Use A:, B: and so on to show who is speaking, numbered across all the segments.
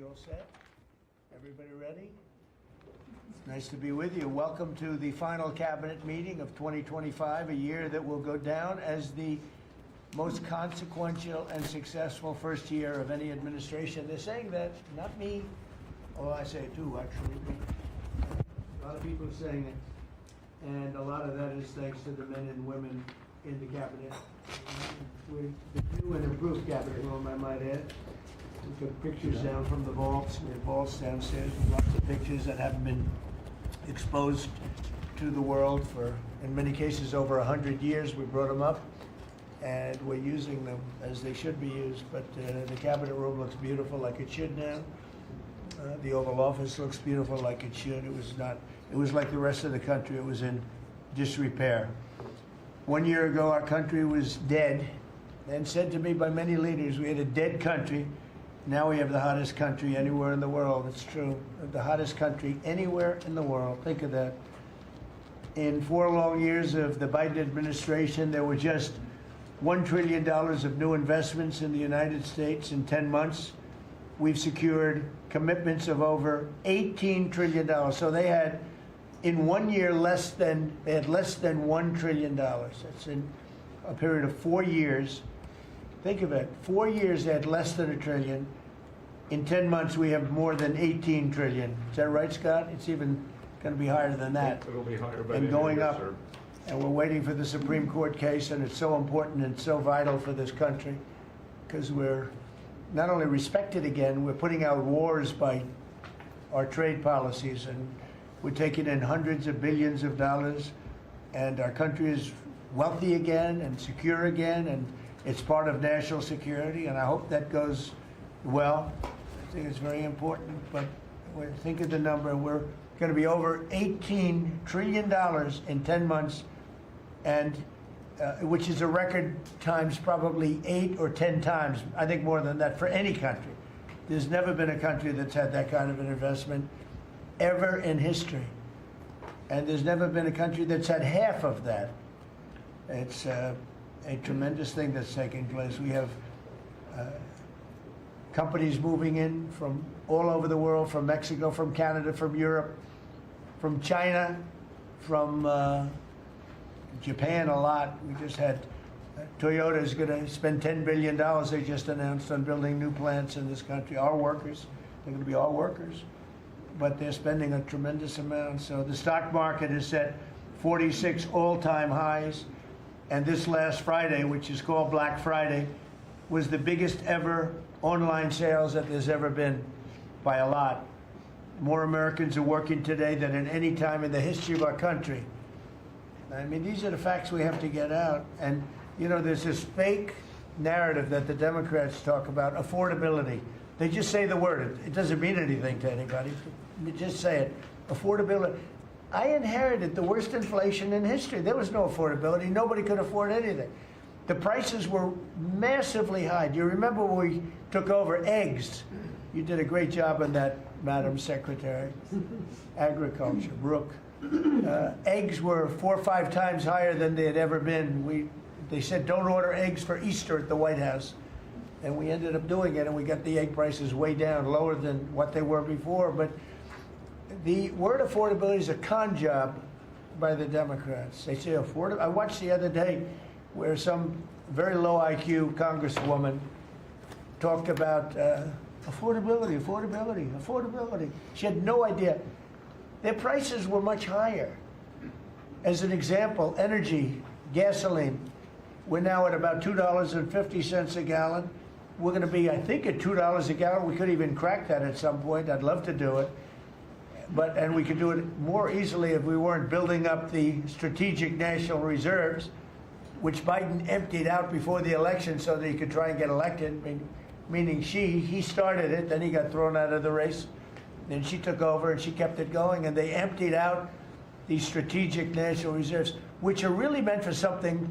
A: all set? Everybody ready? It's nice to be with you. Welcome to the final cabinet meeting of 2025, a year that will go down as the most consequential and successful first year of any administration. They're saying that, not me. Oh, I say it too, actually. A lot of people are saying it. And a lot of that is thanks to the men and women in the cabinet. With the new and improved cabinet room, I might add. We took pictures down from the vaults. We have vaults downstairs with lots of pictures that haven't been exposed to the world for, in many cases, over 100 years. We brought them up, and we're using them as they should be used. But the cabinet room looks beautiful, like it should now. The Oval Office looks beautiful, like it should. It was not. It was like the rest of the country. It was in disrepair. 1 year ago, our country was dead, and said to me by many leaders, we had a dead country. Now we have the hottest country anywhere in the world. It's true. The hottest country anywhere in the world. Think of that. In 4 long years of the Biden administration, there were just $1 trillion of new investments in the United States in 10 months. We've secured commitments of over $18 trillion. So they had, in 1 year, less than $1 trillion. That's in a period of 4 years. Think of it. 4 years they had less than $1 trillion. In 10 months we have more than $18 trillion. Is that right, Scott? It's even going to be higher than that.
B: It'll be higher by
A: and
B: the
A: going
B: end of
A: up.
B: this,
A: And we're waiting for the Supreme Court case, and it's so important and so vital for this country because we're not only respected again, we're putting out wars by our trade policies, and we're taking in hundreds of billions of dollars, and our country is wealthy again and secure again, and it's part of national security, and I hope that goes well. I think it's very important, but think of the number. We're going to be over $18 trillion in 10 months, and which is a record times probably 8 or 10 times, I think more than that, for any country. There's never been a country that's had that kind of an investment ever in history. And there's never been a country that's had half of that. It's a tremendous thing that's taking place. We have companies moving in from all over the world, from Mexico, from Canada, from Europe, from China, from Japan a lot. We just had Toyota is going to spend $10 billion, they just announced, on building new plants in this country. Our workers, they're going to be our workers, but they're spending a tremendous amount. So the stock market is set 46 all-time highs. And this last Friday, which is called Black Friday, was the biggest ever online sales that there's ever been by a lot. More Americans are working today than at any time in the history of our country. I mean, these are the facts we have to get out. And, you know, there's this fake narrative that the Democrats talk about, affordability. They just say the word. It doesn't mean anything to anybody. They just say it. Affordability. I inherited the worst inflation in history. There was no affordability. Nobody could afford anything. The prices were massively high. Do you remember when we took over eggs? You did a great job on that, Madam Secretary. Agriculture, Brooke. Eggs were 4 or 5 times higher than they had ever been. They said, don't order eggs for Easter at the White House. And we ended up doing it, and we got the egg prices way down, lower than what they were before. But the word affordability is a con job by the Democrats. They say affordable. I watched the other day where some very low IQ congresswoman talked about affordability, affordability, affordability. She had no idea. Their prices were much higher. As an example, energy, gasoline, we're now at about $2.50 a gallon. We're going to be, I think, at $2 a gallon. We could even crack that at some point. I'd love to do it. And we could do it more easily if we weren't building up the strategic national reserves, which Biden emptied out before the election so that he could try and get elected, meaning he started it, then he got thrown out of the race, then she took over and she kept it going, and they emptied out these strategic national reserves, which are really meant for something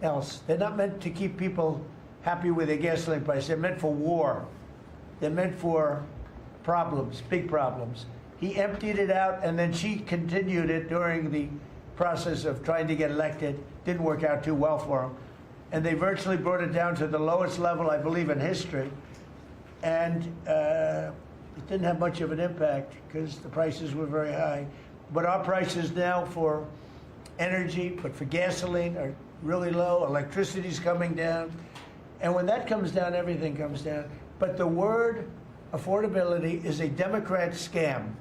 A: else. They're not meant to keep people happy with their gasoline price. They're meant for war. They're meant for problems, big problems. He emptied it out, and then she continued it during the process of trying to get elected. Didn't work out too well for him. And they virtually brought it down to the lowest level, I believe, in history. And it didn't have much of an impact because the prices were very high. But our prices now for energy, but for gasoline are really low. Electricity's coming down. And when that comes down, everything comes down. But the word affordability is a Democrat scam.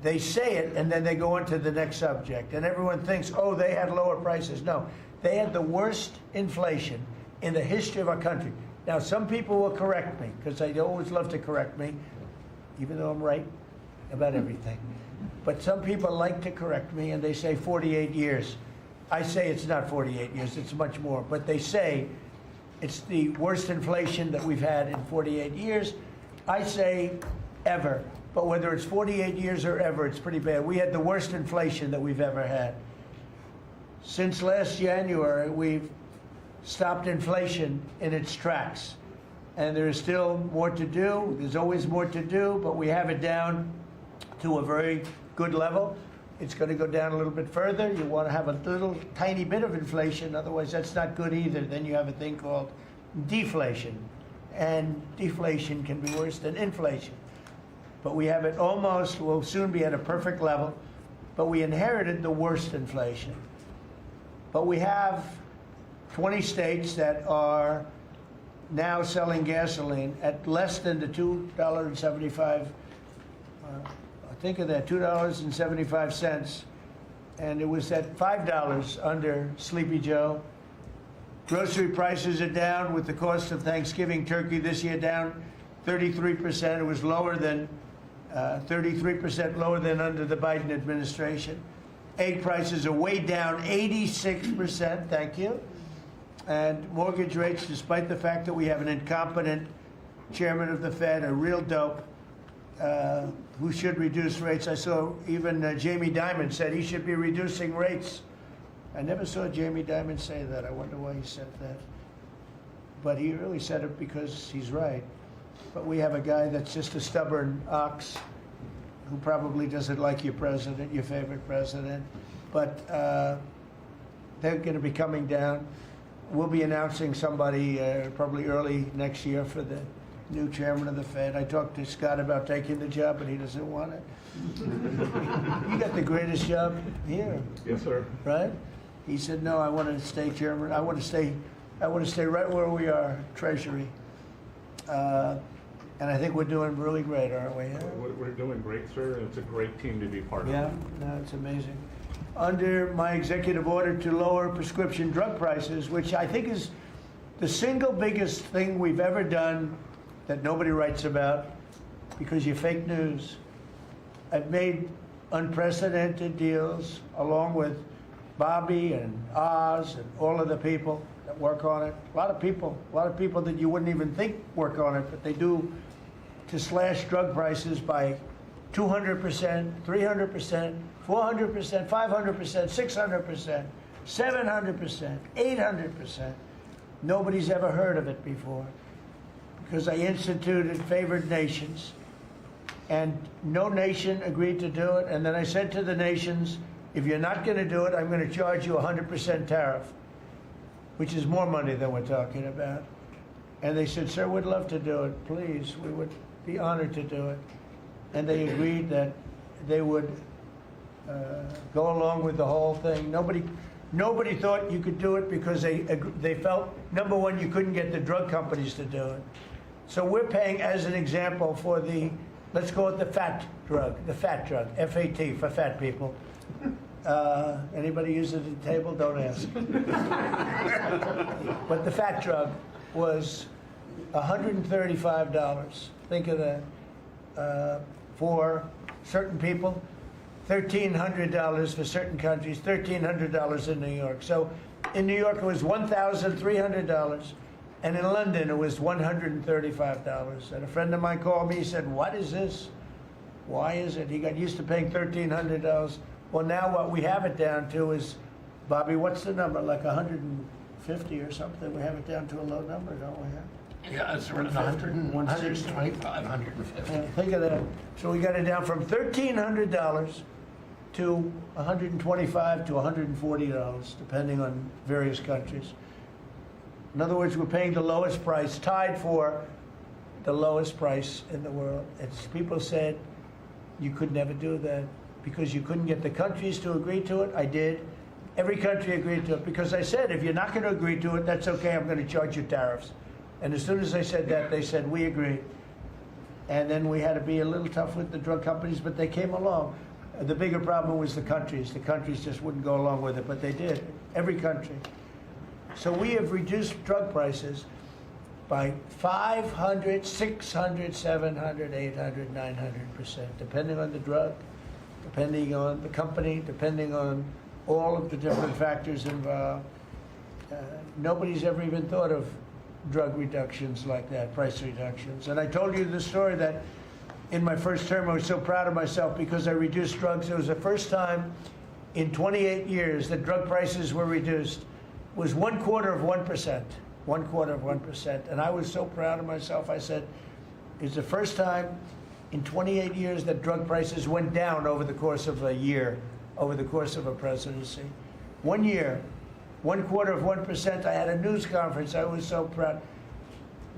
A: They say it and then they go on to the next subject. And everyone thinks, oh, they had lower prices. No, they had the worst inflation in the history of our country. Now, some people will correct me because they always love to correct me, even though I'm right about everything. But some people like to correct me and they say 48 years. I say it's not 48 years, it's much more. But they say it's the worst inflation that we've had in 48 years. I say ever. But whether it's 48 years or ever, it's pretty bad. We had the worst inflation that we've ever had. Since last January, we've stopped inflation in its tracks. And there is still more to do. There's always more to do, but we have it down to a very good level. It's going to go down a little bit further. You want to have a little tiny bit of inflation, otherwise that's not good either. Then you have a thing called deflation. And deflation can be worse than inflation. But we have it almost, we'll soon be at a perfect level, but we inherited the worst inflation. But we have 20 states that are now selling gasoline at less than the $2.75, think of that, $2.75, and it was at $5 under Sleepy Joe. Grocery prices are down with the cost of Thanksgiving turkey this year down 33%. It was lower than 33% lower than under the Biden administration. Egg prices are way down 86%, thank you. And mortgage rates, despite the fact that we have an incompetent chairman of the Fed, a real dope, who should reduce rates. I saw even Jamie Dimon said he should be reducing rates. I never saw Jamie Dimon say that. I wonder why he said that. But he really said it because he's right. But we have a guy that's just a stubborn ox who probably doesn't like your president, your favorite president. But they're going to be coming down. We'll be announcing somebody probably early next year for the new chairman of the Fed. I talked to Scott about taking the job, but he doesn't want it. You got the greatest job here.
B: Yes, sir.
A: Right? He said, no, I want to stay chairman. I want to stay right where we are, Treasury. And I think we're doing really great, aren't we? Yeah?
B: We're doing great, sir. It's a great team to be part of.
A: Yeah, no, it's amazing. Under my executive order to lower prescription drug prices, which I think is the single biggest thing we've ever done that nobody writes about because you're fake news. I've made unprecedented deals along with Bobby and Oz and all of the people that work on it. A lot of people that you wouldn't even think work on it, but they do, to slash drug prices by 200%, 300%, 400%, 500%, 600%, 700%, 800%. Nobody's ever heard of it before because I instituted favored nations and no nation agreed to do it. And then I said to the nations, if you're not going to do it, I'm going to charge you 100% tariff, which is more money than we're talking about. And they said, sir, we'd love to do it. Please, we would be honored to do it. And they agreed that they would go along with the whole thing. Nobody thought you could do it because they felt, number one, you couldn't get the drug companies to do it. So we're paying, as an example, for the, let's call it the fat drug, F-A-T, for fat people. Anybody use it at the table? Don't ask. But the fat drug was $135. Think of that. For certain people, $1,300 for certain countries, $1,300 in New York. So in New York it was $1,300, and in London it was $135. And a friend of mine called me, he said, what is this? Why is it? He got used to paying $1,300. Well, now what we have it down to is, Bobby, what's the number? Like 150 or something? We have it down to a low number, don't we?
C: Yeah, it's around 100, 125, 150.
A: Think of that. So we got it down from $1,300 to $125 to $140, depending on various countries. In other words, we're paying the lowest price, tied for the lowest price in the world. It's, people said you could never do that because you couldn't get the countries to agree to it. I did. Every country agreed to it because I said, if you're not going to agree to it, that's okay, I'm going to charge you tariffs. And as soon as I said that, they said, we agree. And then we had to be a little tough with the drug companies, but they came along. The bigger problem was the countries. The countries just wouldn't go along with it, but they did. Every country. So we have reduced drug prices by 500, 600, 700, 800, 900%, depending on the drug, depending on the company, depending on all of the different factors involved. Nobody's ever even thought of drug reductions like that, price reductions. And I told you the story that in my first term, I was so proud of myself because I reduced drugs. It was the first time in 28 years that drug prices were reduced. It was 1/4%, 1/4%. And I was so proud of myself. I said, it's the first time in 28 years that drug prices went down over the course of a year, over the course of a presidency. 1 year, 1/4%. I had a news conference. I was so proud.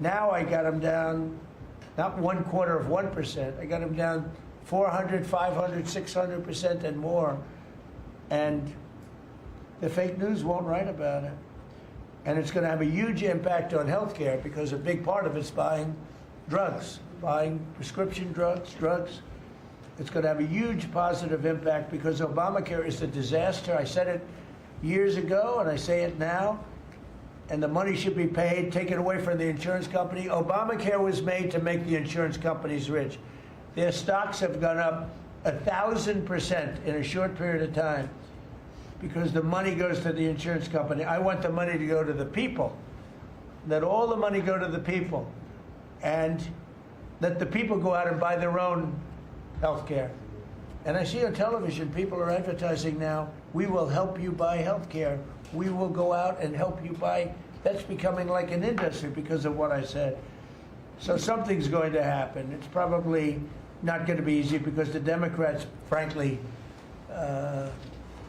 A: Now I got them down, not 1/4%. I got them down 400, 500, 600% and more. And the fake news won't write about it. And it's going to have a huge impact on healthcare because a big part of it's buying drugs, buying prescription drugs. It's going to have a huge positive impact because Obamacare is a disaster. I said it years ago and I say it now. And the money should be paid, taken away from the insurance company. Obamacare was made to make the insurance companies rich. Their stocks have gone up 1,000% in a short period of time because the money goes to the insurance company. I want the money to go to the people. Let all the money go to the people. And let the people go out and buy their own health care. And I see on television, people are advertising now, we will help you buy health care. We will go out and help you buy. That's becoming like an industry because of what I said. So something's going to happen. It's probably not going to be easy because the Democrats, frankly,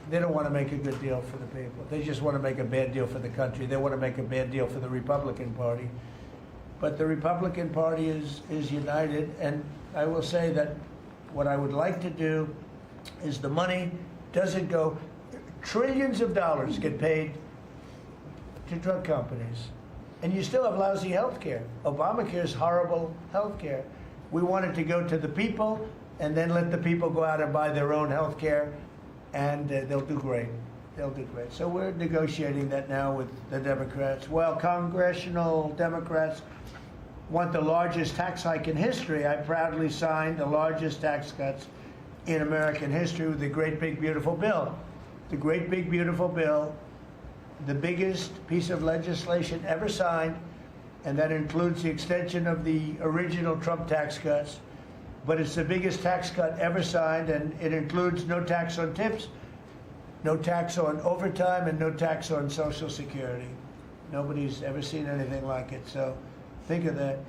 A: they don't want to make a good deal for the people. They just want to make a bad deal for the country. They want to make a bad deal for the Republican Party. But the Republican Party is united, and I will say that what I would like to do is the money doesn't go, trillions of dollars get paid to drug companies. And you still have lousy health care. Obamacare is horrible health care. We want it to go to the people and then let the people go out and buy their own health care and they'll do great. They'll do great. So we're negotiating that now with the Democrats. Well, congressional Democrats want the largest tax hike in history. I proudly signed the largest tax cuts in American history with the Great Big Beautiful Bill. The Great Big Beautiful Bill, the biggest piece of legislation ever signed, and that includes the extension of the original Trump tax cuts, but it's the biggest tax cut ever signed, and it includes no tax on tips, no tax on overtime, and no tax on Social Security. Nobody's ever seen anything like it, so think of that.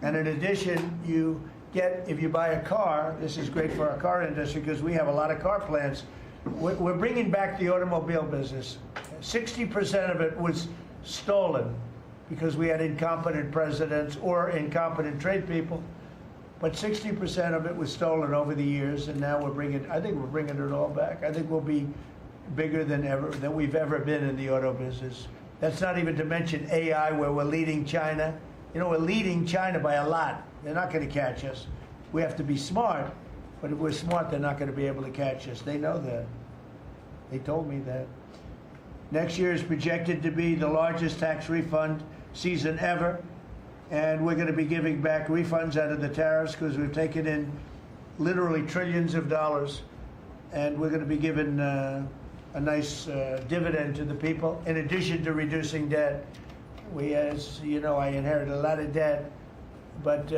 A: And in addition, you get, if you buy a car, this is great for our car industry because we have a lot of car plants. We're bringing back the automobile business. 60% of it was stolen because we had incompetent presidents or incompetent trade people. But 60% of it was stolen over the years, and now I think we're bringing it all back. I think we'll be bigger than we've ever been in the auto business. That's not even to mention AI, where we're leading China. You know, we're leading China by a lot. They're not going to catch us. We have to be smart, but if we're smart, they're not going to be able to catch us. They know that. They told me that. Next year is projected to be the largest tax refund season ever, and we're going to be giving back refunds out of the tariffs because we've taken in literally trillions of dollars, and we're going to be giving a nice dividend to the people, in addition to reducing debt. We, as you know, I inherited a lot of debt, but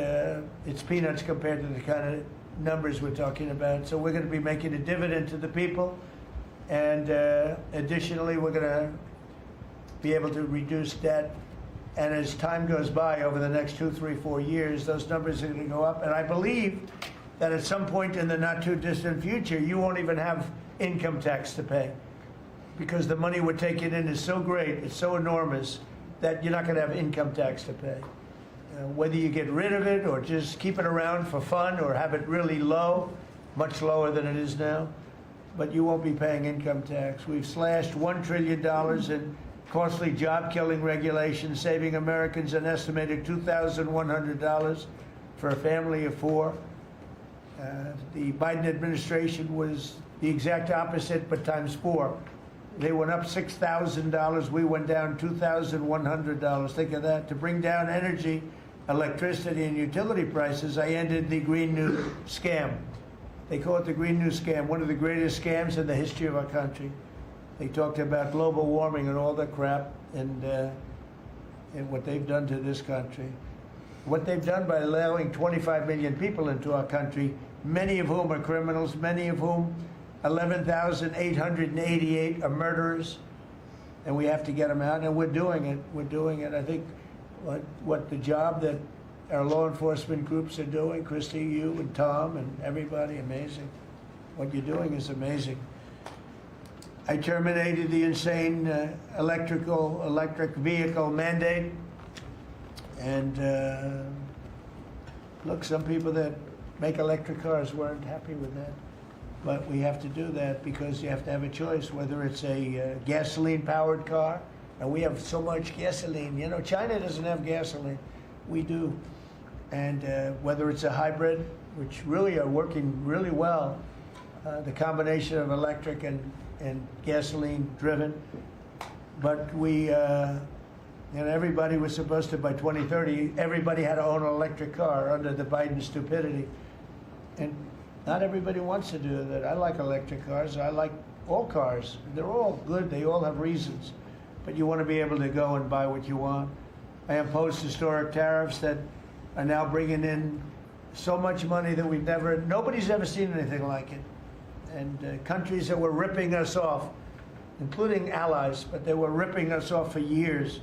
A: it's peanuts compared to the kind of numbers we're talking about. So we're going to be making a dividend to the people, and additionally, we're going to be able to reduce debt. And as time goes by, over the next 2, 3, 4 years, those numbers are going to go up. And I believe that at some point in the not too distant future, you won't even have income tax to pay, because the money we're taking in is so great, it's so enormous, that you're not going to have income tax to pay. whether you get rid of it or just keep it around for fun or have it really low, much lower than it is now, but you won't be paying income tax. We've slashed $1 trillion in costly job-killing regulations, saving Americans an estimated $2,100 for a family of four. The Biden administration was the exact opposite, but times four. They went up $6,000. We went down $2,100. Think of that. To bring down energy, electricity, and utility prices, I ended the Green New Scam. They call it the Green New Scam, one of the greatest scams in the history of our country. They talked about global warming and all that crap, and what they've done to this country. What they've done by allowing 25 million people into our country, many of whom are criminals, many of whom 11,888 are murderers, and we have to get them out, and we're doing it. We're doing it. I think what the job that our law enforcement groups are doing, Christy, you and Tom and everybody, amazing. What you're doing is amazing. I terminated the insane electric vehicle mandate, and look, some people that make electric cars weren't happy with that. But we have to do that because you have to have a choice, whether it's a gasoline-powered car, and we have so much gasoline. You know, China doesn't have gasoline. We do. And whether it's a hybrid, which really are working really well, the combination of electric and gasoline-driven. But we, everybody was supposed to, by 2030, everybody had to own an electric car under the Biden stupidity. And not everybody wants to do that. I like electric cars. I like all cars. They're all good. They all have reasons. But you want to be able to go and buy what you want. I imposed historic tariffs that are now bringing in so much money that nobody's ever seen anything like it. And countries that were ripping us off, including allies, but they were ripping us off for years.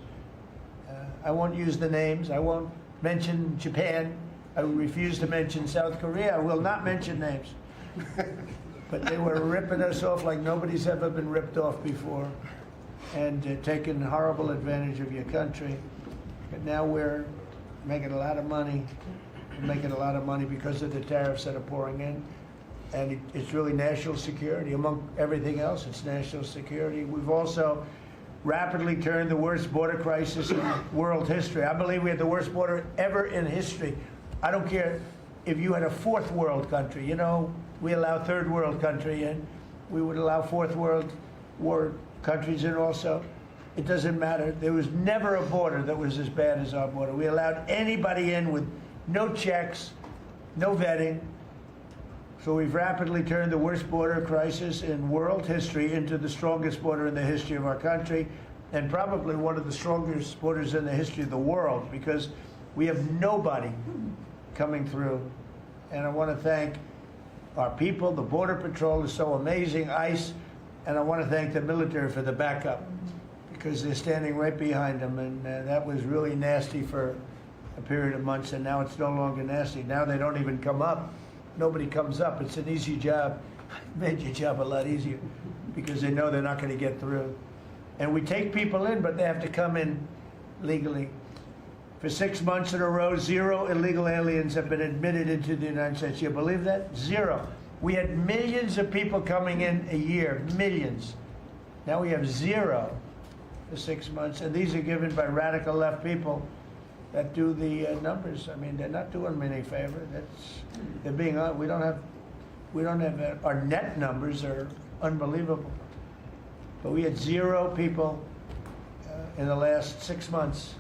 A: I won't use the names. I won't mention Japan. I refuse to mention South Korea. I will not mention names. But they were ripping us off like nobody's ever been ripped off before, and taking horrible advantage of your country. But now we're making a lot of money. We're making a lot of money because of the tariffs that are pouring in. And it's really national security. Among everything else, it's national security. We've also rapidly turned the worst border crisis in world history. I believe we had the worst border ever in history. I don't care if you had a fourth world country. You know, we allow third world country in. We would allow fourth world war countries in also. It doesn't matter. There was never a border that was as bad as our border. We allowed anybody in with no checks, no vetting. So we've rapidly turned the worst border crisis in world history into the strongest border in the history of our country, and probably one of the strongest borders in the history of the world, because we have nobody coming through. And I want to thank our people. The Border Patrol is so amazing, ICE, and I want to thank the military for the backup, because they're standing right behind them, and that was really nasty for a period of months, and now it's no longer nasty. Now they don't even come up. Nobody comes up. It's an easy job. Made your job a lot easier because they know they're not going to get through. And we take people in, but they have to come in legally. For 6 months in a row, 0 illegal aliens have been admitted into the United States. You believe that? 0. We had millions of people coming in a year, millions. Now we have 0 for 6 months, and these are given by radical left people that do the numbers. I mean, they're not doing me any favor. They're being on. We don't have our net numbers are unbelievable. But we had 0 people in the last 6 months.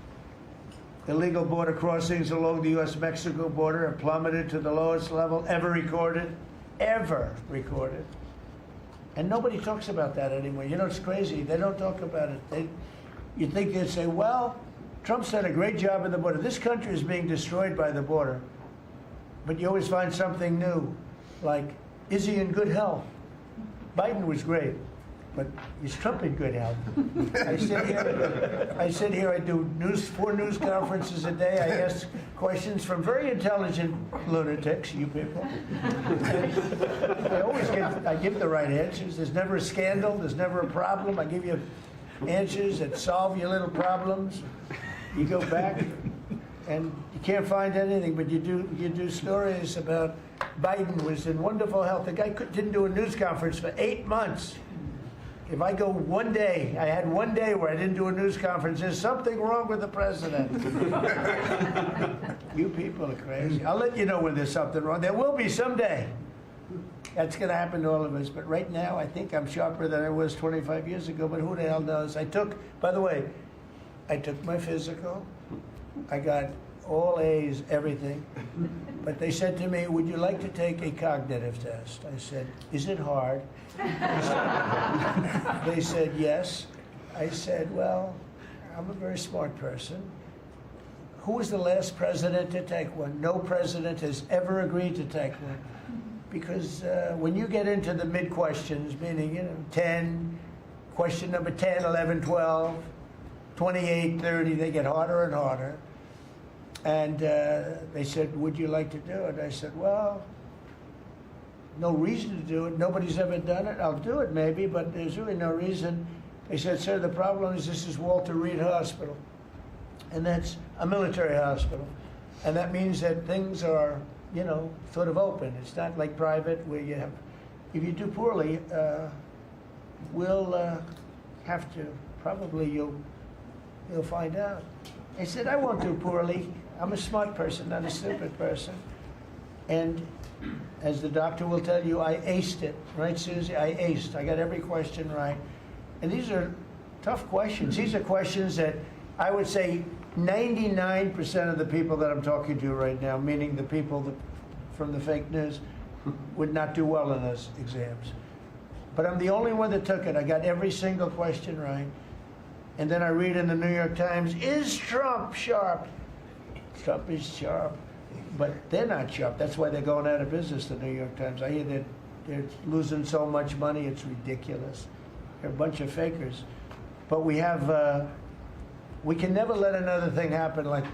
A: Illegal border crossings along the U.S.-Mexico border have plummeted to the lowest level ever recorded. And nobody talks about that anymore. You know, it's crazy. They don't talk about it. You think they'd say, well, Trump's done a great job at the border. This country is being destroyed by the border. But you always find something new, like, is he in good health? Biden was great, but is Trump in good health? I sit here, I do 4 news conferences a day. I ask questions from very intelligent lunatics, you people. And I give the right answers. There's never a scandal, there's never a problem. I give you answers that solve your little problems. You go back and You can't find anything, but you do stories about Biden was in wonderful health. The guy didn't do a news conference for 8 months. If I go one day, I had one day where I didn't do a news conference, there's something wrong with the president. You people are crazy. I'll let you know when there's something wrong. There will be someday. That's going to happen to all of us. But right now, I think I'm sharper than I was 25 years ago, but who the hell knows? By the way, I took my physical. I got all A's, everything. But they said to me, would you like to take a cognitive test? I said, is it hard? They said, yes. I said, well, I'm a very smart person. Who was the last president to take one? No president has ever agreed to take one. Because when you get into the mid-questions, meaning, 10, question number 10, 11, 12, 28, 30, they get harder and harder. And they said, would you like to do it? I said, well, no reason to do it. Nobody's ever done it. I'll do it maybe, but there's really no reason. They said, sir, the problem is this is Walter Reed Hospital. And that's a military hospital. And that means that things are, sort of open. It's not like private where you have, if you do poorly, we'll have to, probably you'll find out. I said, I won't do poorly. I'm a smart person, not a stupid person. And as the doctor will tell you, I aced it. Right, Susie? I aced. I got every question right. And these are tough questions. These are questions that I would say 99% of the people that I'm talking to right now, meaning the people from the fake news, would not do well in those exams. But I'm the only one that took it. I got every single question right. And then I read in the New York Times, is Trump sharp? Trump is sharp. But they're not sharp. That's why they're going out of business, the New York Times. I hear that they're losing so much money, it's ridiculous. They're a bunch of fakers. But we can never let another thing happen like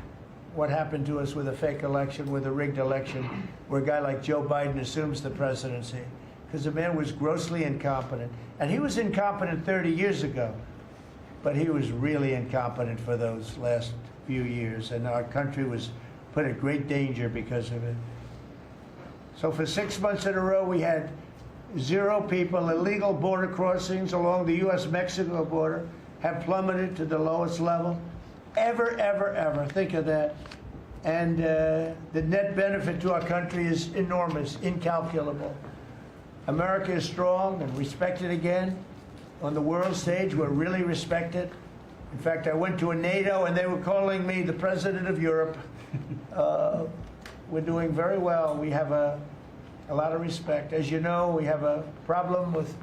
A: what happened to us with a fake election, with a rigged election, where a guy like Joe Biden assumes the presidency. Because the man was grossly incompetent. And he was incompetent 30 years ago. But he was really incompetent for those last few years. And our country was put in great danger because of it. So for 6 months in a row, we had 0 people. Illegal border crossings along the U.S.-Mexico border have plummeted to the lowest level ever, ever, ever. Think of that. And the net benefit to our country is enormous, incalculable. America is strong and respected again. On the world stage, we're really respected. In fact, I went to a NATO and they were calling me the president of Europe. We're doing very well. We have a lot of respect. As you know, we have a problem with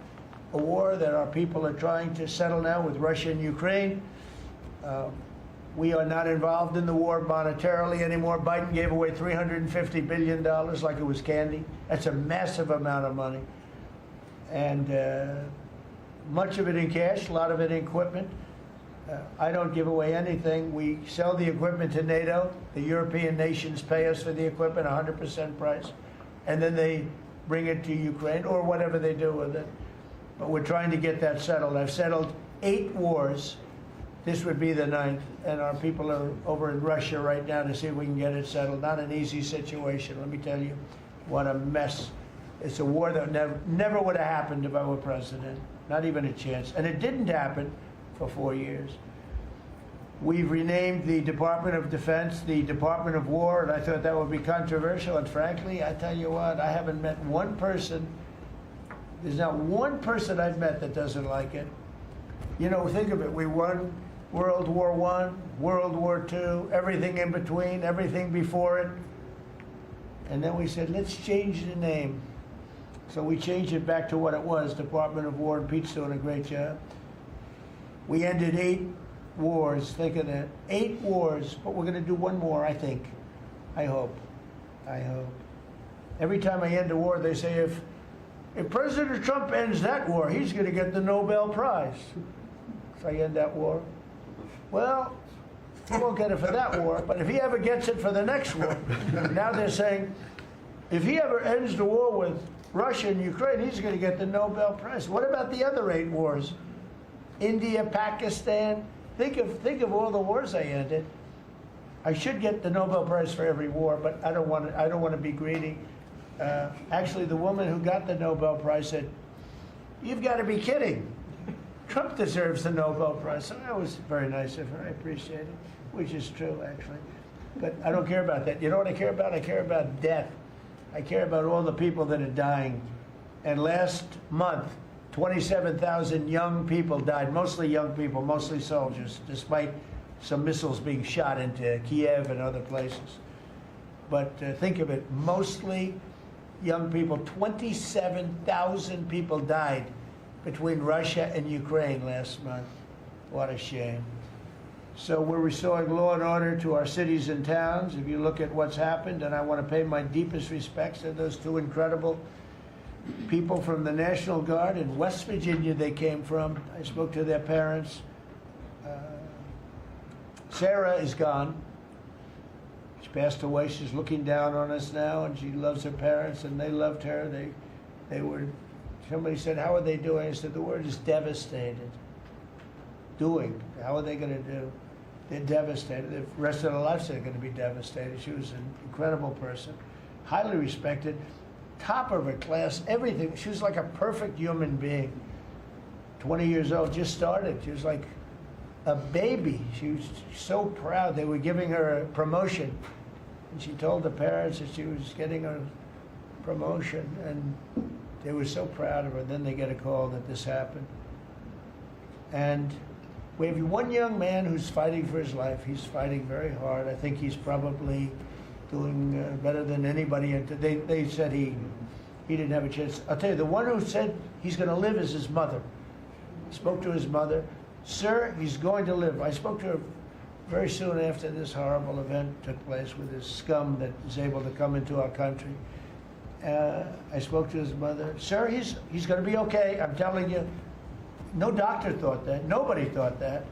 A: a war that our people are trying to settle now with Russia and Ukraine. We are not involved in the war monetarily anymore. Biden gave away $350 billion like it was candy. That's a massive amount of money. And much of it in cash, a lot of it in equipment. I don't give away anything. We sell the equipment to NATO. The European nations pay us for the equipment, 100% price. And then they bring it to Ukraine or whatever they do with it. But we're trying to get that settled. I've settled 8 wars. This would be the 9th. And our people are over in Russia right now to see if we can get it settled. Not an easy situation, let me tell you. What a mess. It's a war that never would have happened if I were president. Not even a chance. And it didn't happen for 4 years. We've renamed the Department of Defense the Department of War, and I thought that would be controversial. And frankly, I tell you what, I haven't met one person. There's not one person I've met that doesn't like it. Think of it. We won World War I, World War II, everything in between, everything before it. And then we said, let's change the name. So we changed it back to what it was, Department of War, and Pete's doing a great job. We ended 8 wars, think of that. 8 wars, but we're going to do one more, I think. I hope. Every time I end a war, they say, if President Trump ends that war, he's going to get the Nobel Prize. So I end that war. Well, he won't get it for that war, but if he ever gets it for the next war, now they're saying, if he ever ends the war with Russia and Ukraine, he's going to get the Nobel Prize. What about the other 8 wars? India, Pakistan. Think of all the wars I ended. I should get the Nobel Prize for every war, but I don't want to be greedy. Actually, the woman who got the Nobel Prize said, "You've got to be kidding. Trump deserves the Nobel Prize." So that was very nice of her. I appreciate it, which is true, actually. But I don't care about that. You know what I care about? I care about death. I care about all the people that are dying. And last month, 27,000 young people died, mostly young people, mostly soldiers, despite some missiles being shot into Kiev and other places. But think of it, mostly young people. 27,000 people died between Russia and Ukraine last month. What a shame. So we're restoring law and order to our cities and towns. If you look at what's happened, and I want to pay my deepest respects to those two incredible people from the National Guard in West Virginia they came from. I spoke to their parents. Sarah is gone. She passed away. She's looking down on us now, and she loves her parents, and they loved her. They were, somebody said, "How are they doing?" I said, "The word is devastated." Doing. How are they going to do? They're devastated. The rest of their lives they're going to be devastated. She was an incredible person, highly respected, top of her class, everything. She was like a perfect human being. 20 years old, just started. She was like a baby. She was so proud. They were giving her a promotion, and she told the parents that she was getting a promotion, and they were so proud of her. Then they get a call that this happened. And we have one young man who's fighting for his life. He's fighting very hard. I think he's probably doing better than anybody. They said he didn't have a chance. I'll tell you, the one who said he's going to live is his mother. He spoke to his mother. "Sir, he's going to live." I spoke to her very soon after this horrible event took place with this scum that is able to come into our country. I spoke to his mother. "Sir, he's going to be okay. I'm telling you." No doctor thought that. Nobody thought that.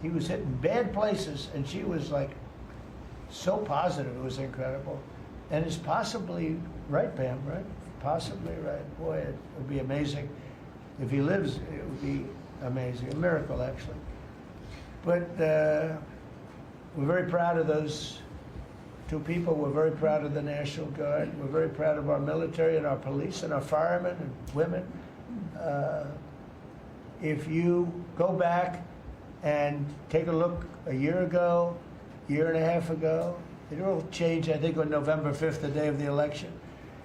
A: He was hit in bad places, and she was like so positive. It was incredible. And it's possibly right, Pam, right? Possibly right. Boy, it would be amazing. If he lives, it would be amazing. A miracle, actually. But we're very proud of those two people. We're very proud of the National Guard. We're very proud of our military and our police and our firemen and women. If you go back and take a look a year ago, year and a half ago, it all changed, I think, on November 5th, the day of the election.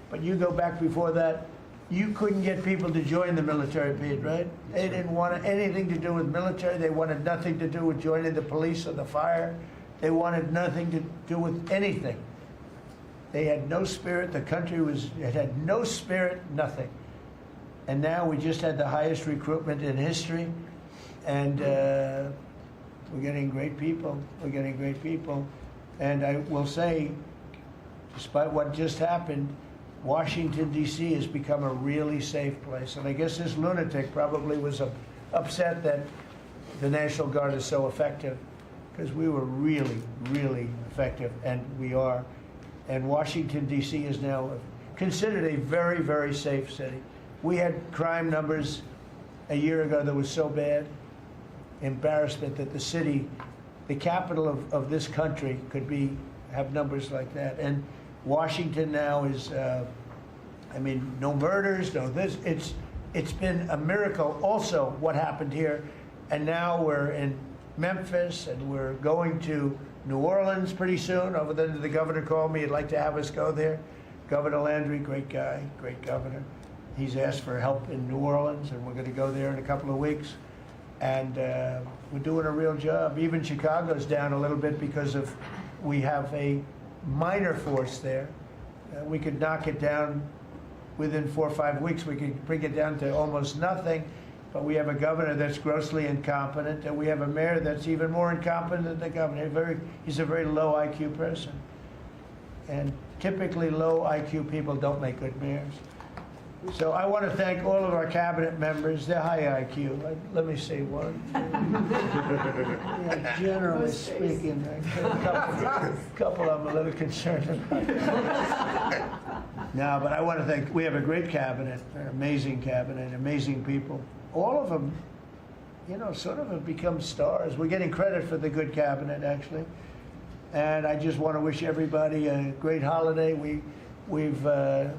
A: But you go back before that, you couldn't get people to join the military, Pete, right? They didn't want anything to do with military. They wanted nothing to do with joining the police or the fire. They wanted nothing to do with anything. They had no spirit. The country it had no spirit, nothing. And now we just had the highest recruitment in history, and we're getting great people. We're getting great people. And I will say, despite what just happened, Washington, D.C. has become a really safe place. And I guess this lunatic probably was upset that the National Guard is so effective, because we were really, really effective, and we are. And Washington, D.C. is now considered a very, very safe city. We had crime numbers a year ago that was so bad, embarrassment that the city, the capital of this country, could have numbers like that. And Washington now is, no murders, no this. It's been a miracle also what happened here. And now we're in Memphis, and we're going to New Orleans pretty soon. Over there, the governor called me. He'd like to have us go there. Governor Landry, great guy, great governor. He's asked for help in New Orleans, and we're going to go there in a couple of weeks. And we're doing a real job. Even Chicago's down a little bit because we have a minor force there. We could knock it down within 4 or 5 weeks. We could bring it down to almost nothing. But we have a governor that's grossly incompetent, and we have a mayor that's even more incompetent than the governor. He's a very low IQ person. And typically low IQ people don't make good mayors. So I want to thank all of our cabinet members. They're high IQ. Let me see one. Yeah, generally speaking, a couple of them a little concerned about. No, but I want to thank. We have a great cabinet, an amazing cabinet, amazing people. All of them, sort of have become stars. We're getting credit for the good cabinet, actually. And I just want to wish everybody a great holiday. We've I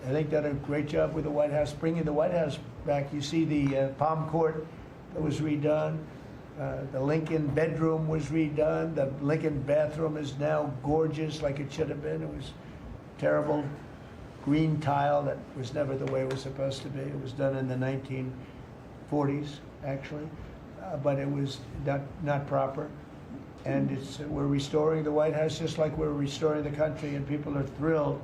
A: think done a great job with the White House, bringing the White House back. You see the Palm Court that was redone. The Lincoln bedroom was redone. The Lincoln bathroom is now gorgeous, like it should have been. It was terrible green tile that was never the way it was supposed to be. It was done in the 1940s, actually, but it was not proper. And we're restoring the White House just like we're restoring the country, and people are thrilled.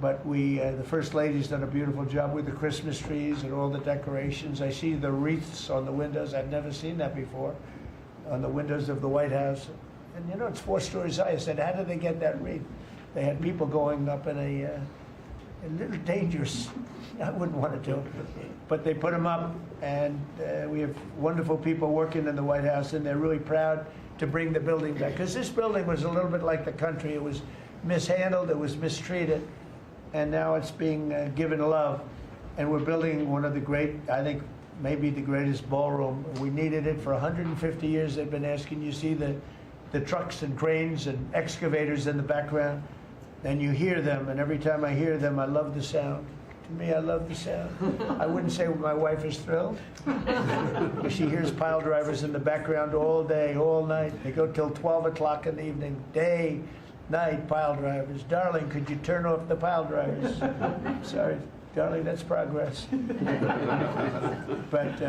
A: But the First Lady's done a beautiful job with the Christmas trees and all the decorations. I see the wreaths on the windows. I've never seen that before, on the windows of the White House. And you know, it's 4 stories high. I said, how did they get that wreath? They had people going up in a little dangerous. I wouldn't want to do it. But they put them up, and we have wonderful people working in the White House, and they're really proud to bring the building back. Because this building was a little bit like the country. It was mishandled, it was mistreated, and now it's being given love. And we're building one of the great, I think, maybe the greatest ballroom. We needed it for 150 years. They've been asking. You see the trucks and cranes and excavators in the background, and you hear them, and every time I hear them, I love the sound. To me, I love the sound. I wouldn't say my wife is thrilled. She hears pile drivers in the background all day, all night. They go till 12 o'clock in the evening, day, night, pile drivers. Darling, could you turn off the pile drivers? Sorry, darling, that's progress. But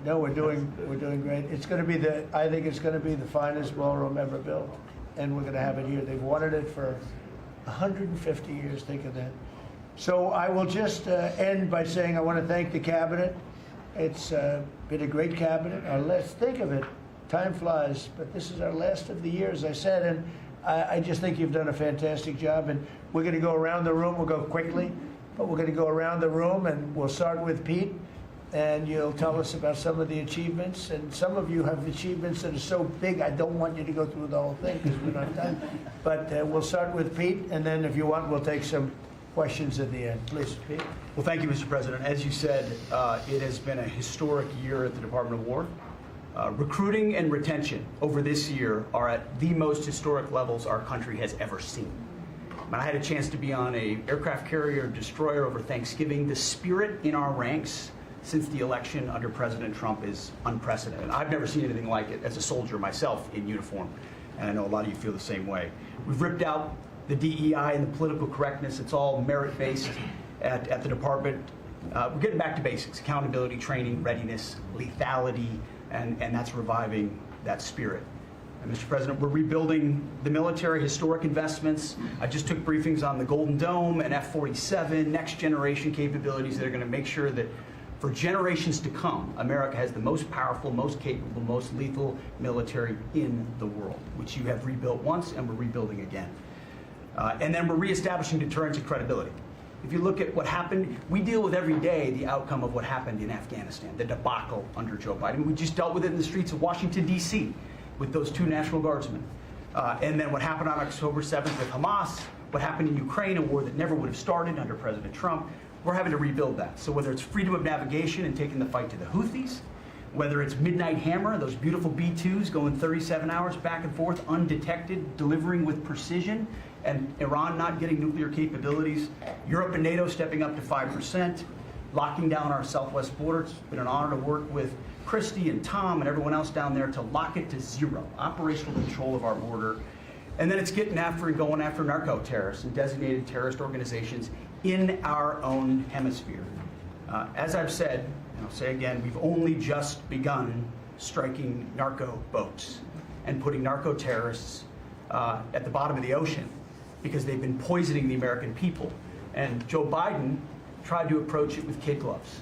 A: no, we're doing great. It's going to be I think it's going to be the finest ballroom ever built, and we're going to have it here. They've wanted it for 150 years. Think of that. So I will just end by saying I want to thank the cabinet. It's been a great cabinet. Let's think of it. Time flies, but this is our last of the year, as I said, and I just think you've done a fantastic job. And we're going to go around the room. We'll go quickly, but we're going to go around the room, and we'll start with Pete, and you'll tell us about some of the achievements. And some of you have achievements that are so big, I don't want you to go through the whole thing because we don't have time. But we'll start with Pete, and then if you want, we'll take some questions at the end. Please, Pete.
D: Well, thank you, Mr. President. As you said, it has been a historic year at the Department of War. Recruiting and retention over this year are at the most historic levels our country has ever seen. When I had a chance to be on an aircraft carrier destroyer over Thanksgiving, the spirit in our ranks since the election under President Trump is unprecedented. I've never seen anything like it as a soldier myself in uniform, and I know a lot of you feel the same way. We've ripped out the DEI and the political correctness. It's all merit-based at the department. We're getting back to basics: accountability, training, readiness, lethality, and that's reviving that spirit. And Mr. President, we're rebuilding the military, historic investments. I just took briefings on the Golden Dome and F-47, next generation capabilities that are going to make sure that for generations to come, America has the most powerful, most capable, most lethal military in the world, which you have rebuilt once and we're rebuilding again. And then we're reestablishing deterrence and credibility. If you look at what happened, we deal with every day the outcome of what happened in Afghanistan, the debacle under Joe Biden. We just dealt with it in the streets of Washington, D.C. with those 2 National Guardsmen. And then what happened on October 7th with Hamas, what happened in Ukraine, a war that never would have started under President Trump. We're having to rebuild that. So whether it's freedom of navigation and taking the fight to the Houthis, whether it's Midnight Hammer, those beautiful B-2s going 37 hours back and forth, undetected, delivering with precision, and Iran not getting nuclear capabilities, Europe and NATO stepping up to 5%, locking down our southwest border. It's been an honor to work with Christy and Tom and everyone else down there to lock it to 0, operational control of our border. And then it's getting after and going after narco-terrorists and designated terrorist organizations in our own hemisphere. As I've said, and I'll say again, we've only just begun striking narco boats and putting narco terrorists at the bottom of the ocean because they've been poisoning the American people. And Joe Biden tried to approach it with kid gloves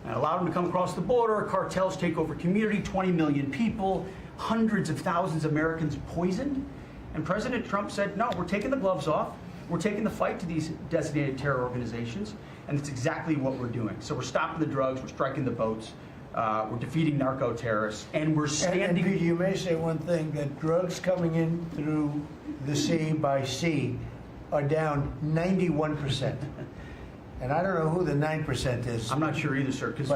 D: and allowed them to come across the border. Cartels take over community, 20 million people, hundreds of thousands of Americans poisoned. And President Trump said, no, we're taking the gloves off. We're taking the fight to these designated terror organizations, and it's exactly what we're doing. So we're stopping the drugs, we're striking the boats, we're defeating narco-terrorists, and we're standing...
A: And you may say one thing, that drugs coming in through the sea by sea are down 91%. And I don't know who the 9% is.
D: I'm not sure either, sir, because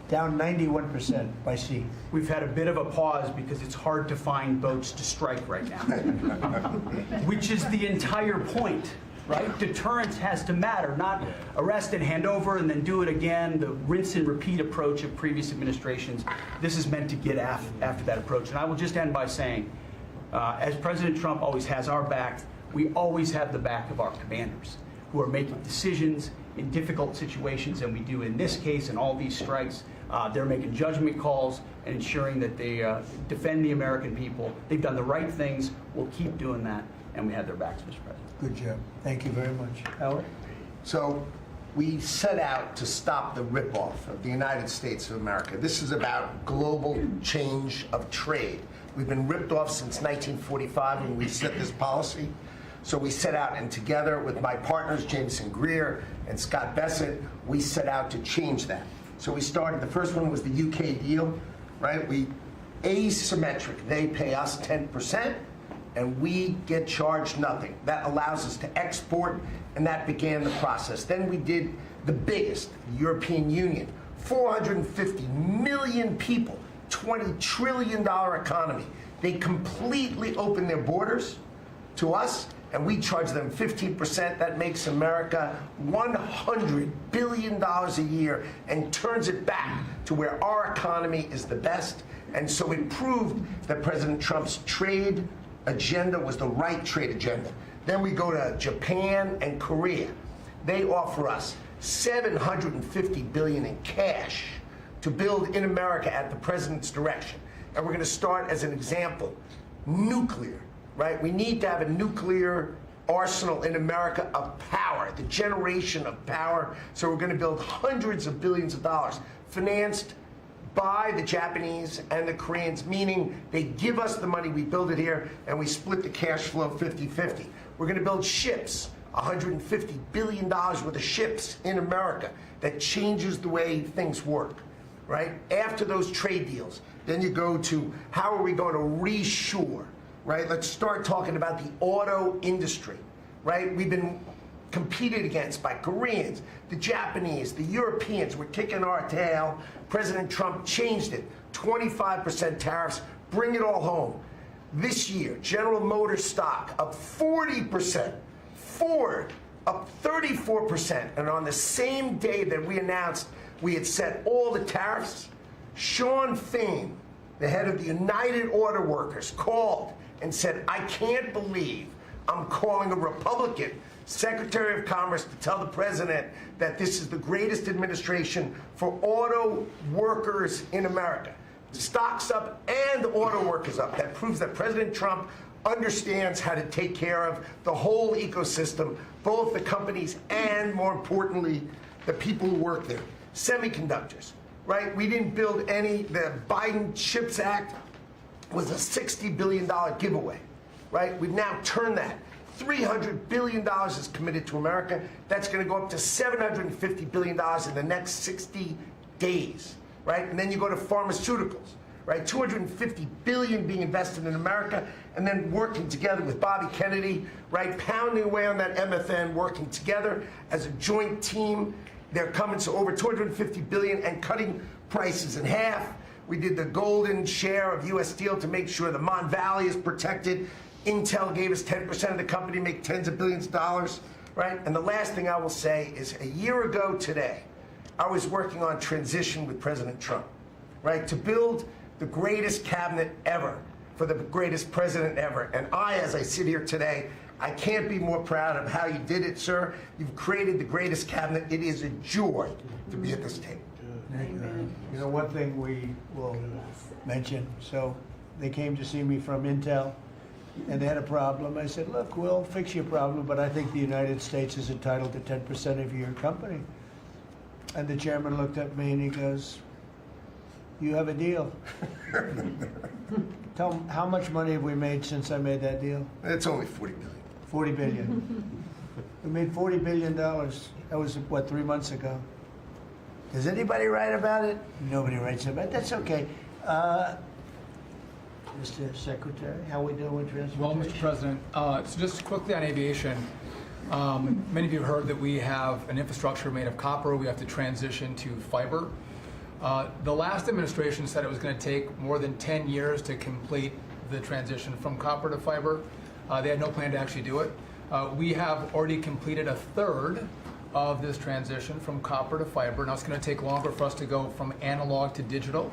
A: down 91% by sea.
D: We've had a bit of a pause because it's hard to find boats to strike right now, which is the entire point, right? Deterrence has to matter, not arrest and hand over and then do it again, the rinse and repeat approach of previous administrations. This is meant to get after that approach. And I will just end by saying, as President Trump always has our back, we always have the back of our commanders who are making decisions in difficult situations, and we do in this case and all these strikes. They're making judgment calls and ensuring that they defend the American people. They've done the right things. We'll keep doing that, and we have their backs, Mr. President.
A: Good job. Thank you very much. Howard?
C: So we set out to stop the ripoff of the United States of America. This is about global change of trade. We've been ripped off since 1945 when we set this policy. So we set out, and together with my partners, Jameson Greer and Scott Bessent, we set out to change that. So we started, the first one was the UK deal, right? We asymmetric, they pay us 10%, and we get charged nothing. That allows us to export, and that began the process. Then we did the biggest, the European Union, 450 million people, $20 trillion economy. They completely opened their borders to us, and we charge them 15%. That makes America $100 billion a year and turns it back to where our economy is the best. And so it proved that President Trump's trade agenda was the right trade agenda. Then we go to Japan and Korea. They offer us $750 billion in cash to build in America at the president's direction. And we're going to start, as an example, nuclear. Right? We need to have a nuclear arsenal in America of power, the generation of power. So we're going to build hundreds of billions of dollars, financed by the Japanese and the Koreans, meaning they give us the money, we build it here, and we split the cash flow 50-50. We're going to build ships, $150 billion worth of ships in America. That changes the way things work. Right? After those trade deals, then you go to how are we going to reshore? Right? Let's start talking about the auto industry, right? We've been competed against by Koreans, the Japanese, the Europeans. We're kicking our tail. President Trump changed it. 25% tariffs, bring it all home. This year, General Motors stock up 40%, Ford up 34%, and on the same day that we announced we had set all the tariffs, Sean Fain, the head of the United Auto Workers, called and said, I can't believe I'm calling a Republican Secretary of Commerce to tell the president that this is the greatest administration for auto workers in America. Stocks up and auto workers up. That proves that President Trump understands how to take care of the whole ecosystem, both the companies and, more importantly, the people who work there. Semiconductors, right? We didn't build any. The Biden CHIPS Act was a $60 billion giveaway, right? We've now turned that. $300 billion is committed to America. That's going to go up to $750 billion in the next 60 days, right? And then you go to pharmaceuticals, right? $250 billion being invested in America, and then working together with Bobby Kennedy, right? Pounding away on that MFN, working together as a joint team. They're coming to over $250 billion and cutting prices in half. We did the golden share of U.S. Steel to make sure the Mon Valley is protected. Intel gave us 10% of the company, make tens of billions of dollars, right? And the last thing I will say is a year ago today, I was working on transition with President Trump, right? To build the greatest cabinet ever for the greatest president ever. And as I sit here today, I can't be more proud of how you did it, sir. You've created the greatest cabinet. It is a joy to be at this table.
A: You know, one thing we will mention, so they came to see me from Intel, and they had a problem. I said, look, we'll fix your problem, but I think the United States is entitled to 10% of your company. And the chairman looked at me and he goes, you have a deal. Tell them, how much money have we made since I made that deal?
C: It's only $40 billion.
A: 40 billion. We made $40 billion. That was, what, 3 months ago? Does anybody write about it? Nobody writes about it. That's okay. Mr. Secretary, how we doing with transportation?
E: Well, Mr. President, so just quickly on aviation, many of you have heard that we have an infrastructure made of copper. We have to transition to fiber. The last administration said it was going to take more than 10 years to complete the transition from copper to fiber. They had no plan to actually do it. We have already completed a third of this transition from copper to fiber. Now it's going to take longer for us to go from analog to digital.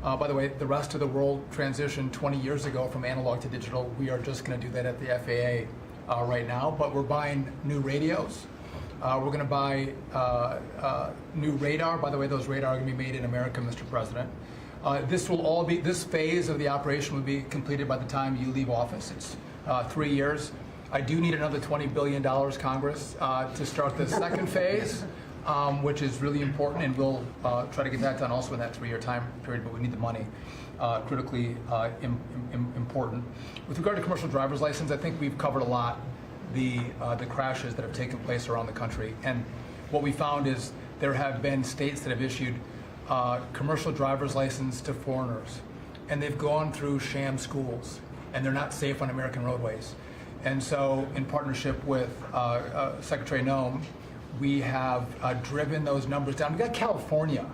E: By the way, the rest of the world transitioned 20 years ago from analog to digital. We are just going to do that at the FAA right now, but we're buying new radios. We're going to buy new radar. By the way, those radar are going to be made in America, Mr. President. This phase of the operation will be completed by the time you leave office. It's 3 years. I do need another $20 billion, Congress, to start the second phase, which is really important, and we'll try to get that done also in that 3-year time period, but we need the money, critically important. With regard to commercial driver's license, I think we've covered a lot the crashes that have taken place around the country. And what we found is there have been states that have issued commercial driver's license to foreigners, and they've gone through sham schools, and they're not safe on American roadways. And so, in partnership with Secretary Noem, we have driven those numbers down. We got California,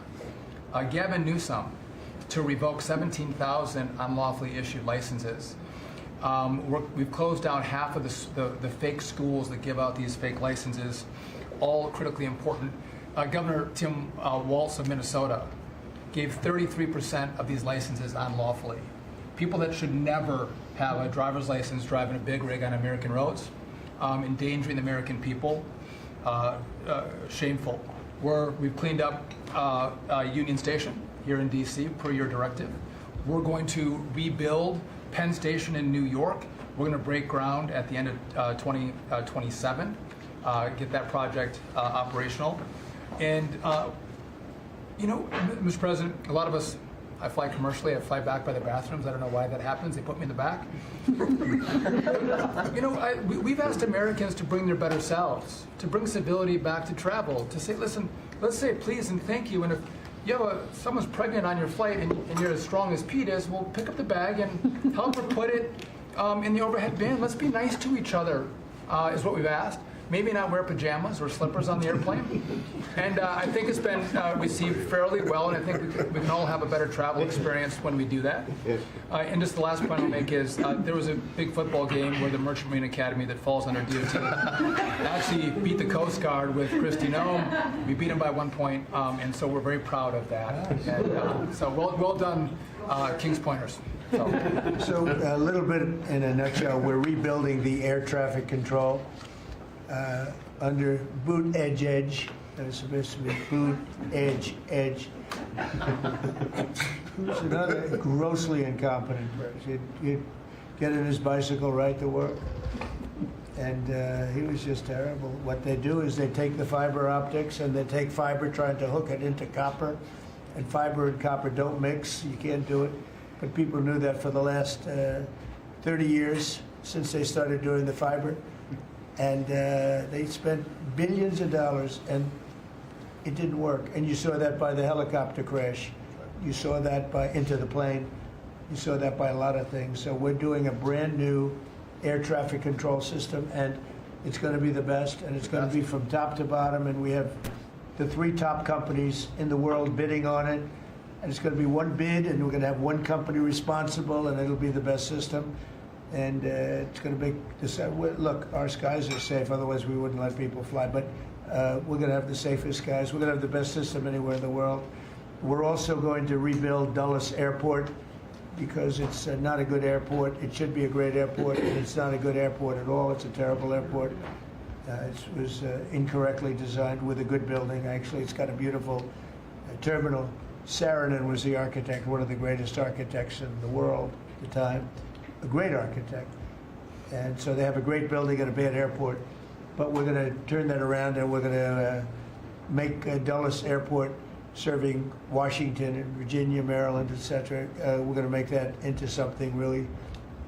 E: Gavin Newsom, to revoke 17,000 unlawfully issued licenses. We've closed down half of the fake schools that give out these fake licenses, all critically important. Governor Tim Walz of Minnesota gave 33% of these licenses unlawfully. People that should never have a driver's license driving a big rig on American roads, endangering the American people, shameful. We've cleaned up Union Station here in DC per your directive. We're going to rebuild Penn Station in New York. We're going to break ground at the end of 2027, get that project operational. And, Mr. President, a lot of us, I fly commercially, I fly back by the bathrooms. I don't know why that happens. They put me in the back. We've asked Americans to bring their better selves, to bring civility back to travel, to say, listen, let's say please and thank you. And if you have someone's pregnant on your flight and you're as strong as Pete is, well, pick up the bag and help her put it in the overhead bin. Let's be nice to each other, is what we've asked. Maybe not wear pajamas or slippers on the airplane. And I think it's been received fairly well, and I think we can all have a better travel experience when we do that. And just the last point I'll make is there was a big football game where the Merchant Marine Academy that falls under DOT actually beat the Coast Guard with Kristi Noem. We beat them by 1 point, and so we're very proud of that. And, so well done, Kings Pointers.
A: So a little bit in a nutshell, we're rebuilding the air traffic control under boot edge. It's supposed to be boot edge. Who's another grossly incompetent person? He'd get in his bicycle, ride to work, and he was just terrible. What they do is they take the fiber optics and they take fiber trying to hook it into copper, and fiber and copper don't mix. You can't do it. But people knew that for the last 30 years since they started doing the fiber. And they spent billions of dollars, and it didn't work. And you saw that by the helicopter crash. You saw that by Into the Plane. You saw that by a lot of things. So we're doing a brand new air traffic control system, and it's going to be the best, and it's going to be from top to bottom. And we have the 3 top companies in the world bidding on it. And it's going to be one bid, and we're going to have one company responsible, and it'll be the best system. And it's going to make this. Look, our skies are safe. Otherwise, we wouldn't let people fly. But we're going to have the safest skies. We're going to have the best system anywhere in the world. We're also going to rebuild Dulles Airport because it's not a good airport. It should be a great airport, and it's not a good airport at all. It's a terrible airport. It was incorrectly designed with a good building. Actually, it's got a beautiful terminal. Saarinen was the architect, one of the greatest architects in the world at the time. A great architect. And so they have a great building and a bad airport. But we're going to turn that around, and we're going to make Dulles Airport serving Washington and Virginia, Maryland, etc. We're going to make that into something really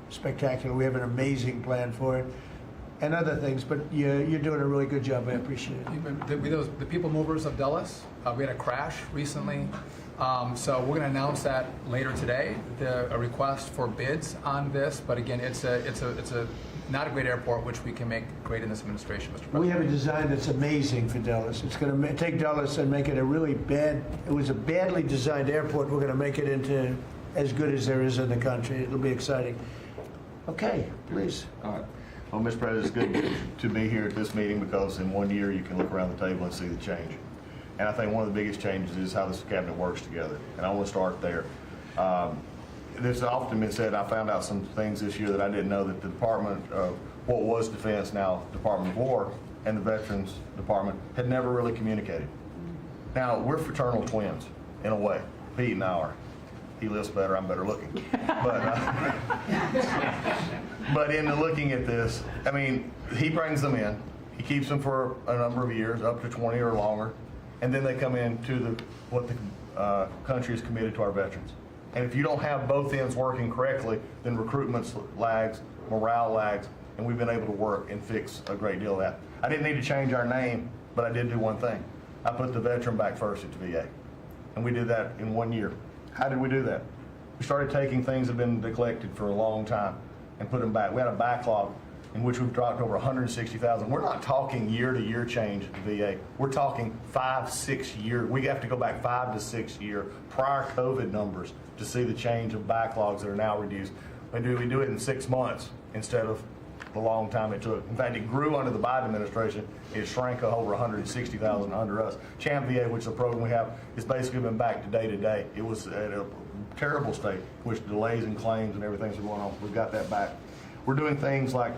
A: spectacular. We have an amazing plan for it. And other things, but you're doing a really good job. I appreciate it.
E: The people movers of Dulles, we had a crash recently. So we're going to announce that later today, a request for bids on this. But again, it's a not a great airport, which we can make great in this administration, Mr. President.
A: We have a design that's amazing for Dulles. It's going to take Dulles and make it a really bad, it was a badly designed airport. We're going to make it into as good as there is in the country. It'll be exciting. Okay, please.
F: All right. Well, Mr. President, it's good to be here at this meeting because in 1 year you can look around the table and see the change. And I think one of the biggest changes is how this cabinet works together. And I want to start there. There's often been said, I found out some things this year that I didn't know, that the Department of what was Defense, now Department of War, and the Veterans Department had never really communicated. Now, we're fraternal twins, in a way. Pete and I are. He lives better, I'm better looking. But in looking at this, I mean, he brings them in. He keeps them for a number of years, up to 20 or longer. And then they come into what the country is committed to our veterans. And if you don't have both ends working correctly, then recruitment lags, morale lags, and we've been able to work and fix a great deal of that. I didn't need to change our name, but I did do one thing. I put the veteran back first at the VA. And we did that in 1 year. How did we do that? We started taking things that have been neglected for a long time and put them back. We had a backlog in which we've dropped over 160,000. We're not talking year-to-year change at the VA. We're talking 5-6 year. We have to go back 5 to 6 year prior COVID numbers to see the change of backlogs that are now reduced. We do it in 6 months instead of the long time it took. In fact, it grew under the Biden administration. It shrank over 160,000 under us. CHAMP VA, which is a program we have, has basically been back to day. It was at a terrible state, which delays and claims and everything's going on. We've got that back. We're doing things like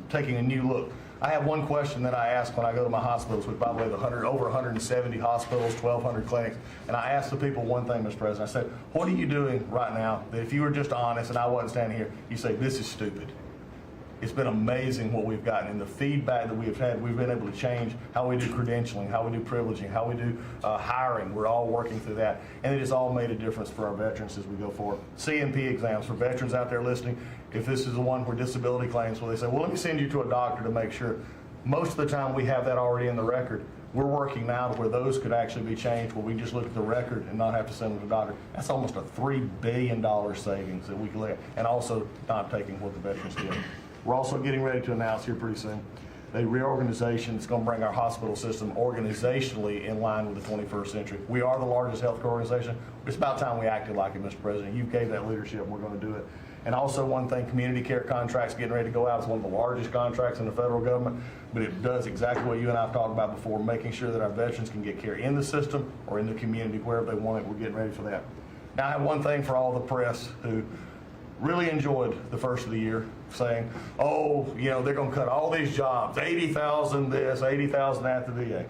F: taking a new look. I have one question that I ask when I go to my hospitals, which by the way, over 170 hospitals, 1,200 clinics, and I ask the people one thing, Mr. President. I said, what are you doing right now that if you were just honest and I wasn't standing here, you say, this is stupid? It's been amazing what we've gotten, and the feedback that we've had. We've been able to change how we do credentialing, how we do privileging, how we do hiring. We're all working through that, and it has all made a difference for our veterans as we go forward. CMP exams for veterans out there listening. If this is the one where disability claims, where they say, well, let me send you to a doctor to make sure. Most of the time we have that already in the record. We're working now to where those could actually be changed, where we just look at the record and not have to send them to the doctor. That's almost a $3 billion savings that we can live, and also not taking what the veterans get. We're also getting ready to announce here pretty soon a reorganization that's going to bring our hospital system organizationally in line with the 21st century. We are the largest healthcare organization. It's about time we acted like it, Mr. President. You gave that leadership, and we're going to do it. And also one thing, community care contracts getting ready to go out. It's one of the largest contracts in the federal government, but it does exactly what you and I have talked about before, making sure that our veterans can get care in the system or in the community, wherever they want it. We're getting ready for that. Now, I have one thing for all the press who really enjoyed the first of the year, saying, oh, you know, they're going to cut all these jobs, 80,000 this, 80,000 that at the VA.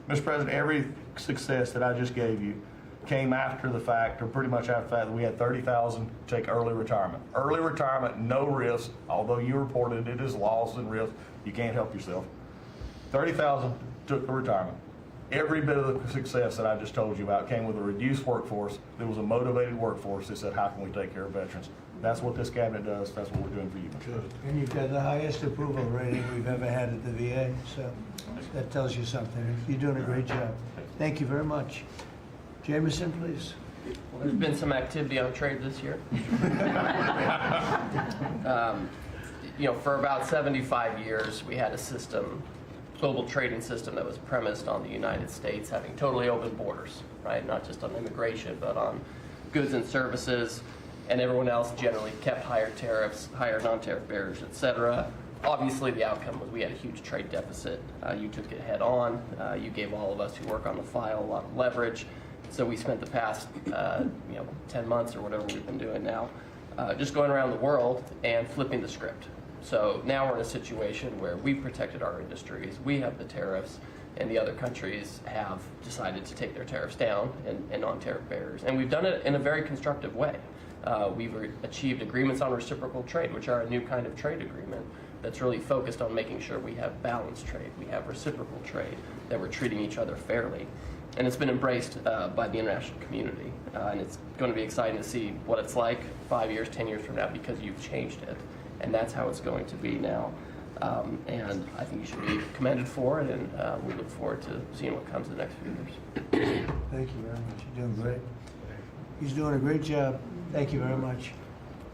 F: Mr. President, every success that I just gave you came after the fact, or pretty much after the fact, that we had 30,000 take early retirement. Early retirement, no risk, although you reported it as loss and risk, you can't help yourself. 30,000 took the retirement. Every bit of the success that I just told you about came with a reduced workforce. There was a motivated workforce that said, how can we take care of veterans? That's what this cabinet does. That's what we're doing for you.
A: Good. And you've got the highest approval rating we've ever had at the VA, so that tells you something. You're doing a great job. Thank you very much. Jameson, please.
G: Well, there's been some activity on trade this year. You know, for about 75 years, we had a system, global trading system, that was premised on the United States having totally open borders, right? Not just on immigration, but on goods and services, and everyone else generally kept higher tariffs, higher non-tariff barriers, et cetera. Obviously, the outcome was we had a huge trade deficit. You took it head on. You gave all of us who work on the file a lot of leverage. So we spent the past 10 months or whatever we've been doing now, just going around the world and flipping the script. So now we're in a situation where we've protected our industries, we have the tariffs, and the other countries have decided to take their tariffs down and non-tariff barriers. And we've done it in a very constructive way. We've achieved agreements on reciprocal trade, which are a new kind of trade agreement that's really focused on making sure we have balanced trade, we have reciprocal trade, that we're treating each other fairly. And it's been embraced by the international community. And it's going to be exciting to see what it's like 5 years, 10 years from now, because you've changed it. And that's how it's going to be now. And I think you should be commended for it, and we look forward to seeing what comes in the next few years.
A: Thank you very much. You're doing great. He's doing a great job. Thank you very much.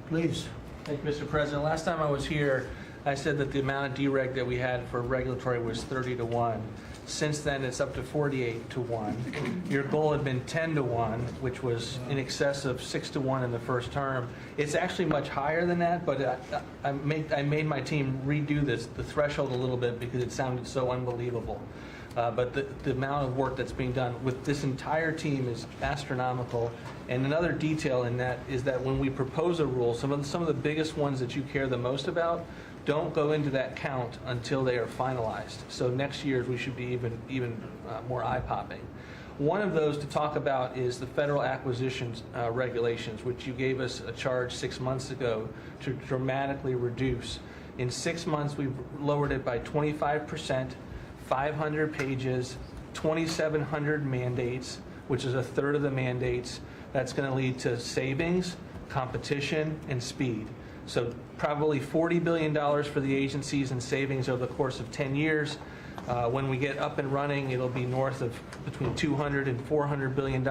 A: Please.
H: Thank you, Mr. President. Last time I was here, I said that the amount of dereg that we had for regulatory was 30-1. Since then, it's up to 48-1. Your goal had been 10-1, which was in excess of 6-1 in the first term. It's actually much higher than that, but I made my team redo the threshold a little bit because it sounded so unbelievable. But the amount of work that's being done with this entire team is astronomical. And another detail in that is that when we propose a rule, some of the biggest ones that you care the most about don't go into that count until they are finalized. So next year we should be even more eye-popping. One of those to talk about is the federal acquisitions regulations, which you gave us a charge 6 months ago to dramatically reduce. In 6 months, we've lowered it by 25%, 500 pages, 2,700 mandates, which is a third of the mandates. That's going to lead to savings, competition, and speed. So probably $40 billion for the agencies in savings over the course of 10 years. When we get up and running, it'll be north of between $200 and $400 billion.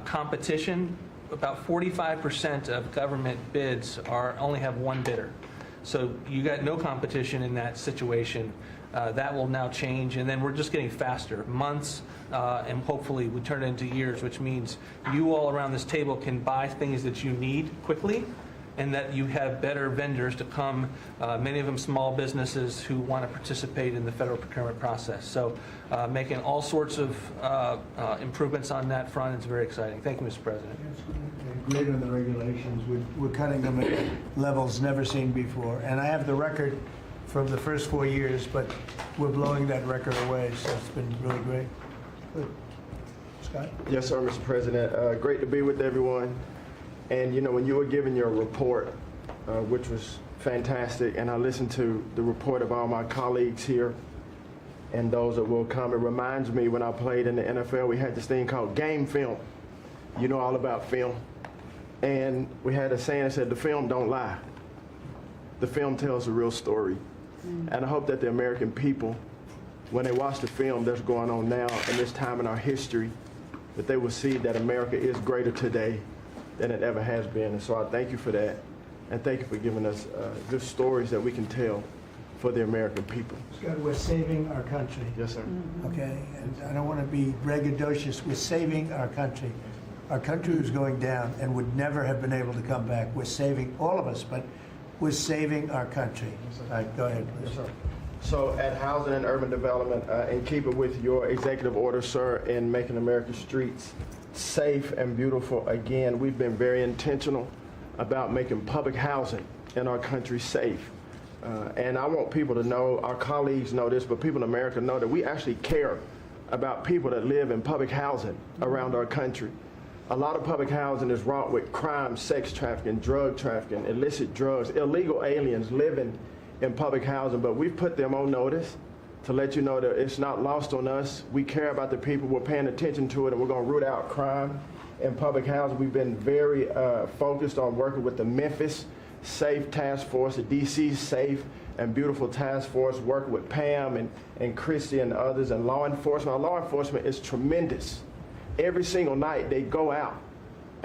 H: Competition, about 45% of government bids only have one bidder. So you got no competition in that situation. That will now change, and then we're just getting faster, months, and hopefully we turn it into years, which means you all around this table can buy things that you need quickly, and that you have better vendors to come, many of them small businesses who want to participate in the federal procurement process. So making all sorts of improvements on that front. It's very exciting. Thank you, Mr. President.
A: Greater than the regulations. We're cutting them at levels never seen before. And I have the record from the first 4 years, but we're blowing that record away, so it's been really great. Good. Scott?
I: Yes, sir, Mr. President. Great to be with everyone. And, you know, when you were giving your report, which was fantastic, and I listened to the report of all my colleagues here and those that will come, it reminds me when I played in the NFL, we had this thing called game film. You know all about film. And we had a saying that said, the film don't lie. The film tells a real story. And I hope that the American people, when they watch the film that's going on now in this time in our history, that they will see that America is greater today than it ever has been. And so I thank you for that. And thank you for giving us good stories that we can tell for the American people.
A: Scott, we're saving our country.
I: Yes, sir.
A: Okay? And I don't want to be braggadocious. We're saving our country. Our country was going down and would never have been able to come back. We're saving all of us, but we're saving our country. All right, go ahead, please.
I: Yes, sir. So at Housing and Urban Development, in keeping with your executive order, sir, in making America's streets safe and beautiful again, we've been very intentional about making public housing in our country safe. And I want people to know, our colleagues know this, but people in America know that we actually care about people that live in public housing around our country. A lot of public housing is wrought with crime, sex trafficking, drug trafficking, illicit drugs, illegal aliens living in public housing, but we've put them on notice to let you know that it's not lost on us. We care about the people, we're paying attention to it, and we're going to root out crime in public housing. We've been very focused on working with the Memphis Safe Task Force, the DC Safe and Beautiful Task Force, working with Pam and Christy and others, and law enforcement. Our law enforcement is tremendous. Every single night they go out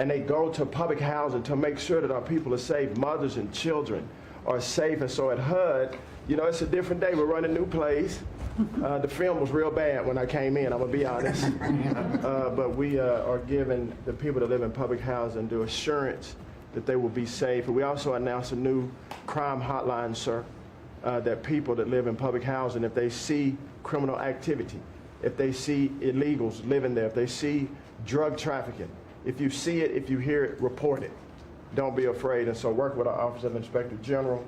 I: and they go to public housing to make sure that our people are safe, mothers and children are safe. And so at HUD, you know, it's a different day. We're running new plays. The film was real bad when I came in, I'm gonna be honest. But we are giving the people that live in public housing the assurance that they will be safe. And we also announced a new crime hotline, sir, that people that live in public housing, if they see criminal activity, if they see illegals living there, if they see drug trafficking, if you see it, if you hear it, report it. Don't be afraid. And so work with our Office of Inspector General.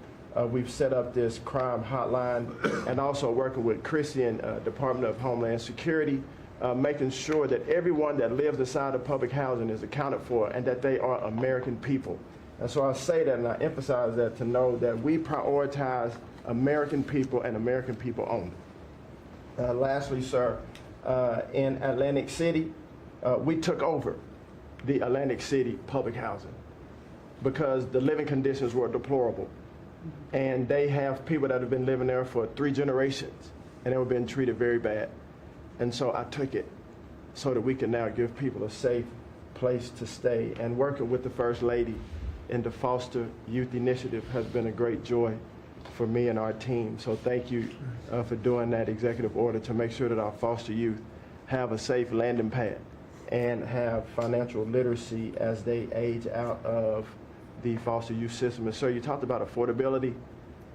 I: We've set up this crime hotline, and also working with Christie and Department of Homeland Security, making sure that everyone that lives inside of public housing is accounted for and that they are American people. And so I say that and I emphasize that to know that we prioritize American people and American people only. Lastly, sir, in Atlantic City, we took over the Atlantic City public housing because the living conditions were deplorable. And they have people that have been living there for 3 generations, and they were being treated very bad. And so I took it so that we can now give people a safe place to stay. And working with the First Lady in the Foster Youth Initiative has been a great joy for me and our team. So thank you for doing that executive order to make sure that our foster youth have a safe landing pad and have financial literacy as they age out of the foster youth system. And sir, you talked about affordability.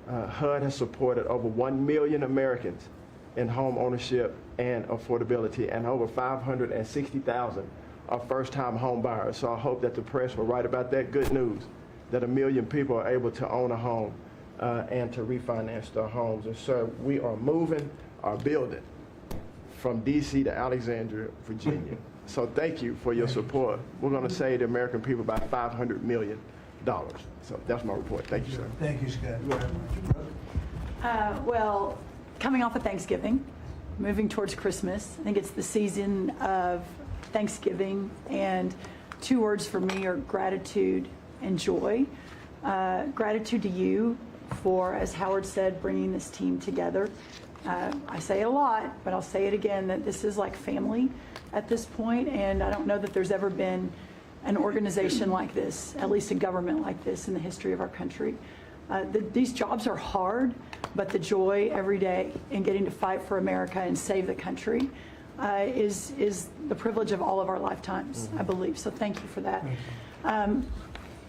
I: HUD has supported over 1 million Americans in home ownership and affordability, and over 560,000 are first-time home buyers. So I hope that the press will write about that good news, that 1 million people are able to own a home and to refinance their homes. And sir, we are moving our building from DC to Alexandria, Virginia. So thank you for your support. We're going to save the American people about $500 million. So that's my report. Thank you, sir.
A: Thank you, Scott.
J: Well, coming off of Thanksgiving, moving towards Christmas, I think it's the season of Thanksgiving, and 2 words for me are gratitude and joy. Gratitude to you for, as Howard said, bringing this team together. I say it a lot, but I'll say it again, that this is like family at this point, and I don't know that there's ever been an organization like this, at least a government like this in the history of our country. These jobs are hard, but the joy every day in getting to fight for America and save the country is the privilege of all of our lifetimes, I believe. So thank you for that.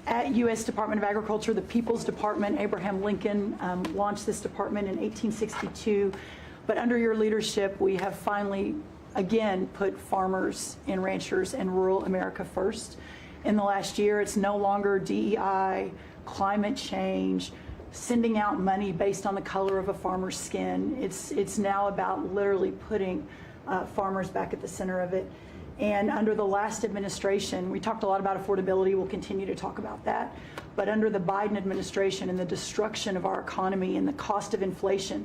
J: At U.S. Department of Agriculture, the People's Department, Abraham Lincoln launched this department in 1862. But under your leadership, we have finally, again, put farmers and ranchers and rural America first. In the last year, it's no longer DEI, climate change, sending out money based on the color of a farmer's skin. It's now about literally putting farmers back at the center of it. And under the last administration, we talked a lot about affordability. We'll continue to talk about that. But under the Biden administration and the destruction of our economy and the cost of inflation,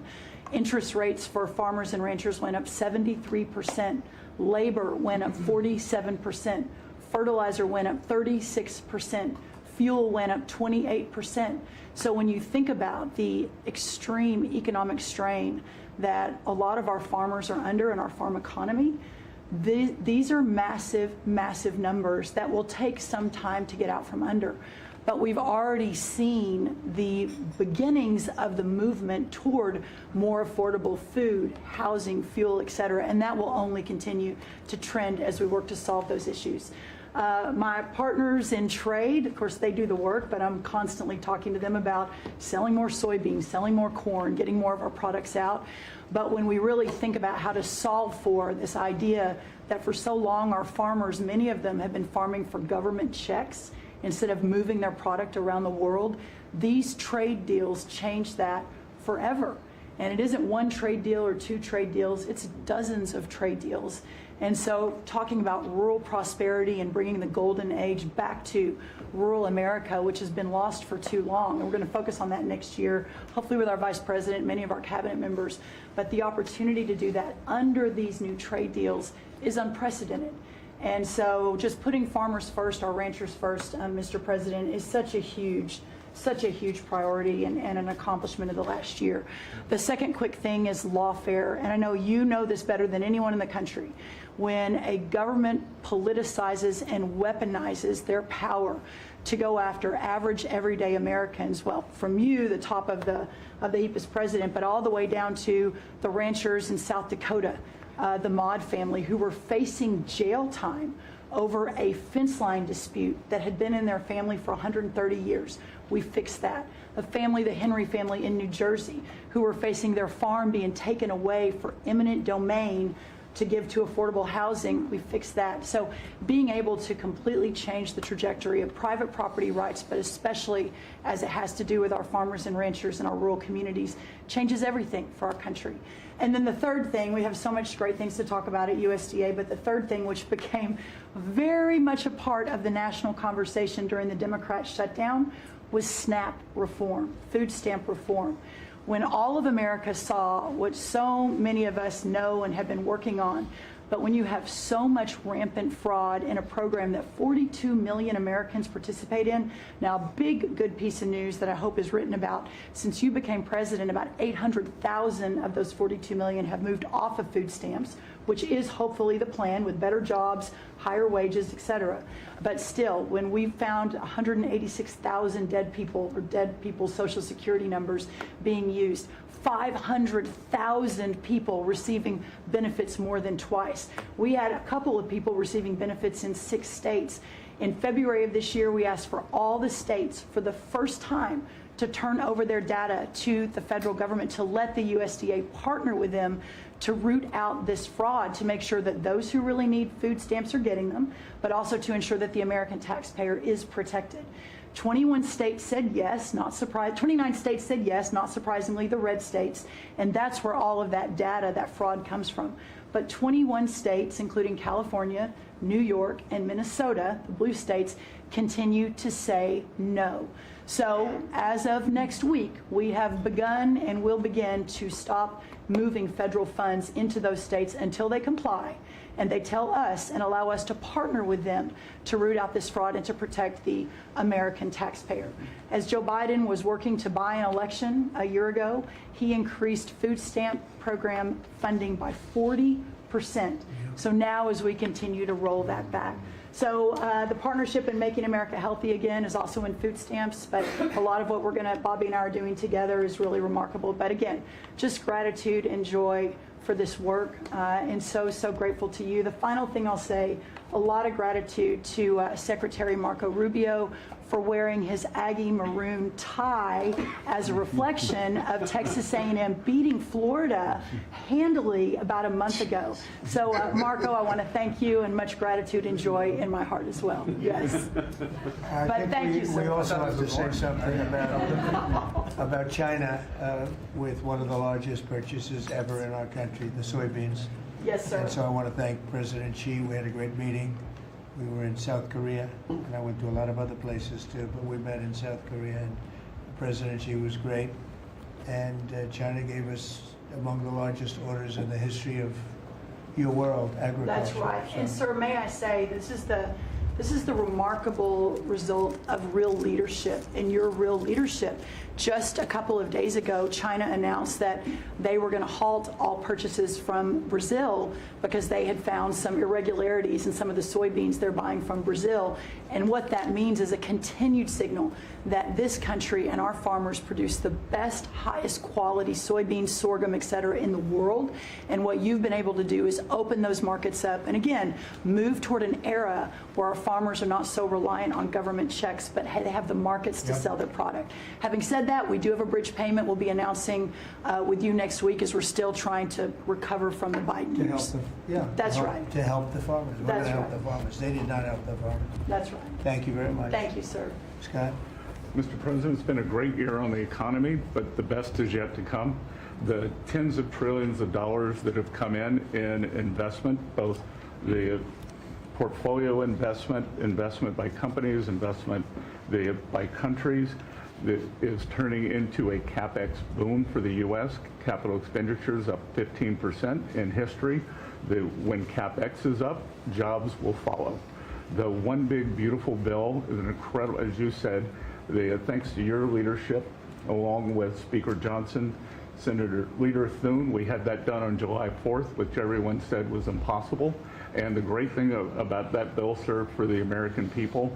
J: interest rates for farmers and ranchers went up 73%. Labor went up 47%. Fertilizer went up 36%. Fuel went up 28%. So when you think about the extreme economic strain that a lot of our farmers are under in our farm economy, these are massive, massive numbers that will take some time to get out from under. But we've already seen the beginnings of the movement toward more affordable food, housing, fuel, et cetera, and that will only continue to trend as we work to solve those issues. My partners in trade, of course, they do the work, but I'm constantly talking to them about selling more soybeans, selling more corn, getting more of our products out. But when we really think about how to solve for this idea that for so long our farmers, many of them have been farming for government checks instead of moving their product around the world, these trade deals change that forever. And it isn't one trade deal or 2 trade deals, it's dozens of trade deals. And so talking about rural prosperity and bringing the golden age back to rural America, which has been lost for too long. And we're going to focus on that next year, hopefully with our vice president, many of our cabinet members. But the opportunity to do that under these new trade deals is unprecedented. And so just putting farmers first, our ranchers first, Mr. President, is such a huge priority and an accomplishment of the last year. The second quick thing is lawfare, and I know you know this better than anyone in the country. When a government politicizes and weaponizes their power to go after average, everyday Americans, well, from you, the top of the HEPA's president, but all the way down to the ranchers in South Dakota, the Maud family, who were facing jail time over a fence line dispute that had been in their family for 130 years. We fixed that. The family, the Henry family in New Jersey, who were facing their farm being taken away for eminent domain to give to affordable housing, we fixed that. So being able to completely change the trajectory of private property rights, but especially as it has to do with our farmers and ranchers and our rural communities, changes everything for our country. And then the third thing, we have so much great things to talk about at USDA, but the third thing, which became very much a part of the national conversation during the Democrat shutdown, was SNAP reform, food stamp reform. When all of America saw what so many of us know and have been working on, but when you have so much rampant fraud in a program that 42 million Americans participate in, now big good piece of news that I hope is written about, since you became president, about 800,000 of those 42 million have moved off of food stamps, which is hopefully the plan with better jobs, higher wages, et cetera. But still, when we found 186,000 dead people or dead people's Social Security numbers being used, 500,000 people receiving benefits more than twice. We had a couple of people receiving benefits in 6 states. In February of this year, we asked for all the states for the first time to turn over their data to the federal government, to let the USDA partner with them to root out this fraud, to make sure that those who really need food stamps are getting them, but also to ensure that the American taxpayer is protected. 21 states said yes, not surprised. 29 states said yes, not surprisingly, the red states, and that's where all of that data, that fraud comes from. But 21 states, including California, New York, and Minnesota, the blue states, continue to say no. So as of next week, we have begun and will begin to stop moving federal funds into those states until they comply and they tell us and allow us to partner with them to root out this fraud and to protect the American taxpayer. As Joe Biden was working to buy an election a year ago, he increased food stamp program funding by 40%. So now as we continue to roll that back. So the partnership in Making America Healthy Again is also in food stamps, but a lot of what Bobby and I are doing together is really remarkable. But again, just gratitude and joy for this work, and so grateful to you. The final thing I'll say, a lot of gratitude to Secretary Marco Rubio for wearing his Aggie maroon tie as a reflection of Texas A&M beating Florida handily about a month ago. So Marco, I want to thank you, and much gratitude and joy in my heart as well. Yes.
A: I
J: But
A: think
J: thank you,
A: we
J: sir.
A: also have to say something about China with one of the largest purchases ever in our country, the soybeans.
J: Yes, sir.
A: And so I want to thank President Xi. We had a great meeting. We were in South Korea, and I went to a lot of other places too, but we met in South Korea, and President Xi was great. And China gave us among the largest orders in the history of your world, agriculture.
J: That's right.
A: So-
J: And sir, may I say, this is the remarkable result of real leadership and your real leadership. Just a couple of days ago, China announced that they were going to halt all purchases from Brazil because they had found some irregularities in some of the soybeans they're buying from Brazil. And what that means is a continued signal that this country and our farmers produce the best, highest quality soybeans, sorghum, et cetera, in the world. And what you've been able to do is open those markets up and again, move toward an era where our farmers are not so reliant on government checks, but they have the markets to sell their product. Having said that, we do have a bridge payment we'll be announcing with you next week as we're still trying to recover from the Biden
A: To help
J: years.
A: the,
J: That's right.
A: To help the farmers. We're going
J: That's
A: to help
J: right.
A: the farmers. They did not help the farmers.
J: That's right.
A: Thank you very much.
J: Thank you, sir.
A: Scott?
B: Mr. President, it's been a great year on the economy, but the best is yet to come. The tens of trillions of dollars that have come in investment, both the portfolio investment by companies, investment by countries, that is turning into a CapEx boom for the U.S. Capital expenditures up 15% in history. When CapEx is up, jobs will follow. The One Big Beautiful Bill is an incredible, as you said, thanks to your leadership, along with Speaker Johnson, Senator Leader Thune, we had that done on July 4th, which everyone said was impossible. And the great thing about that bill, sir, for the American people,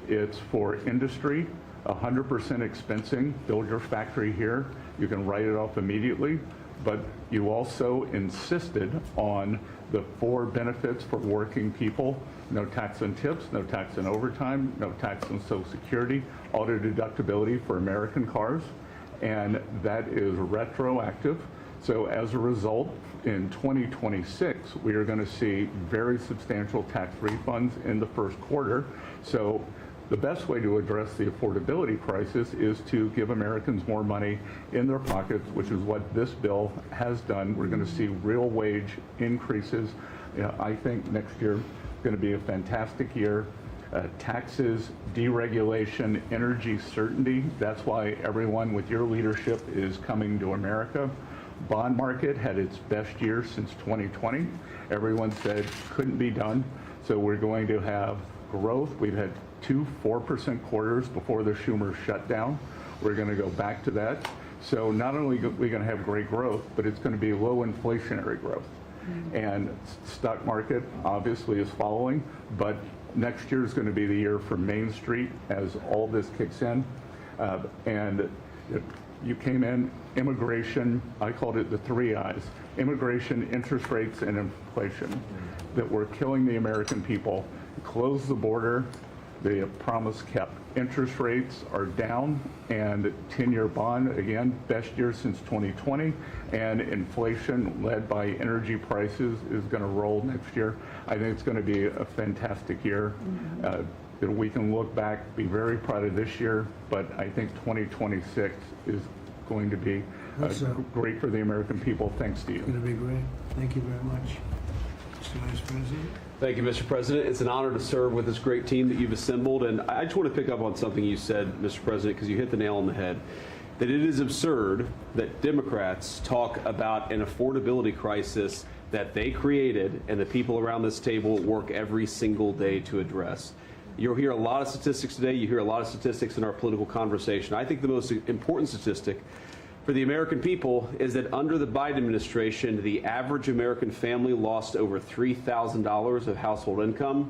B: it's for industry, 100% expensing, build your factory here, you can write it off immediately, but you also insisted on the 4 benefits for working people: no tax on tips, no tax on overtime, no tax on Social Security, auto deductibility for American cars, and that is retroactive. So as a result, in 2026, we are going to see very substantial tax refunds in the first quarter. So the best way to address the affordability crisis is to give Americans more money in their pockets, which is what this bill has done. We're going to see real wage increases. I think next year is going to be a fantastic year. Taxes, deregulation, energy certainty. That's why everyone with your leadership is coming to America. Bond market had its best year since 2020. Everyone said couldn't be done. So we're going to have growth. We've had 2 4% quarters before the Schumer shutdown. We're going to go back to that. So not only are we going to have great growth, but it's going to be low inflationary growth. And stock market obviously is following, but next year is going to be the year for Main Street as all this kicks in. And you came in, immigration, I called it the 3 I's, immigration, interest rates, and inflation, that were killing the American people. Close the border, the promise kept. Interest rates are down, and 10-year bond, again, best year since 2020, and inflation led by energy prices is going to roll next year. I think it's going to be a fantastic year. That we can look back, be very proud of this year, but I think 2026 is going to be great for the American people, thanks to you.
A: It's going to be great. Thank you very much. Mr. Vice President.
K: Thank you, Mr. President. It's an honor to serve with this great team that you've assembled. And I just want to pick up on something you said, Mr. President, because you hit the nail on the head, that it is absurd that Democrats talk about an affordability crisis that they created and the people around this table work every single day to address. You'll hear a lot of statistics today. You hear a lot of statistics in our political conversation. I think the most important statistic for the American people is that under the Biden administration, the average American family lost over $3,000 of household income.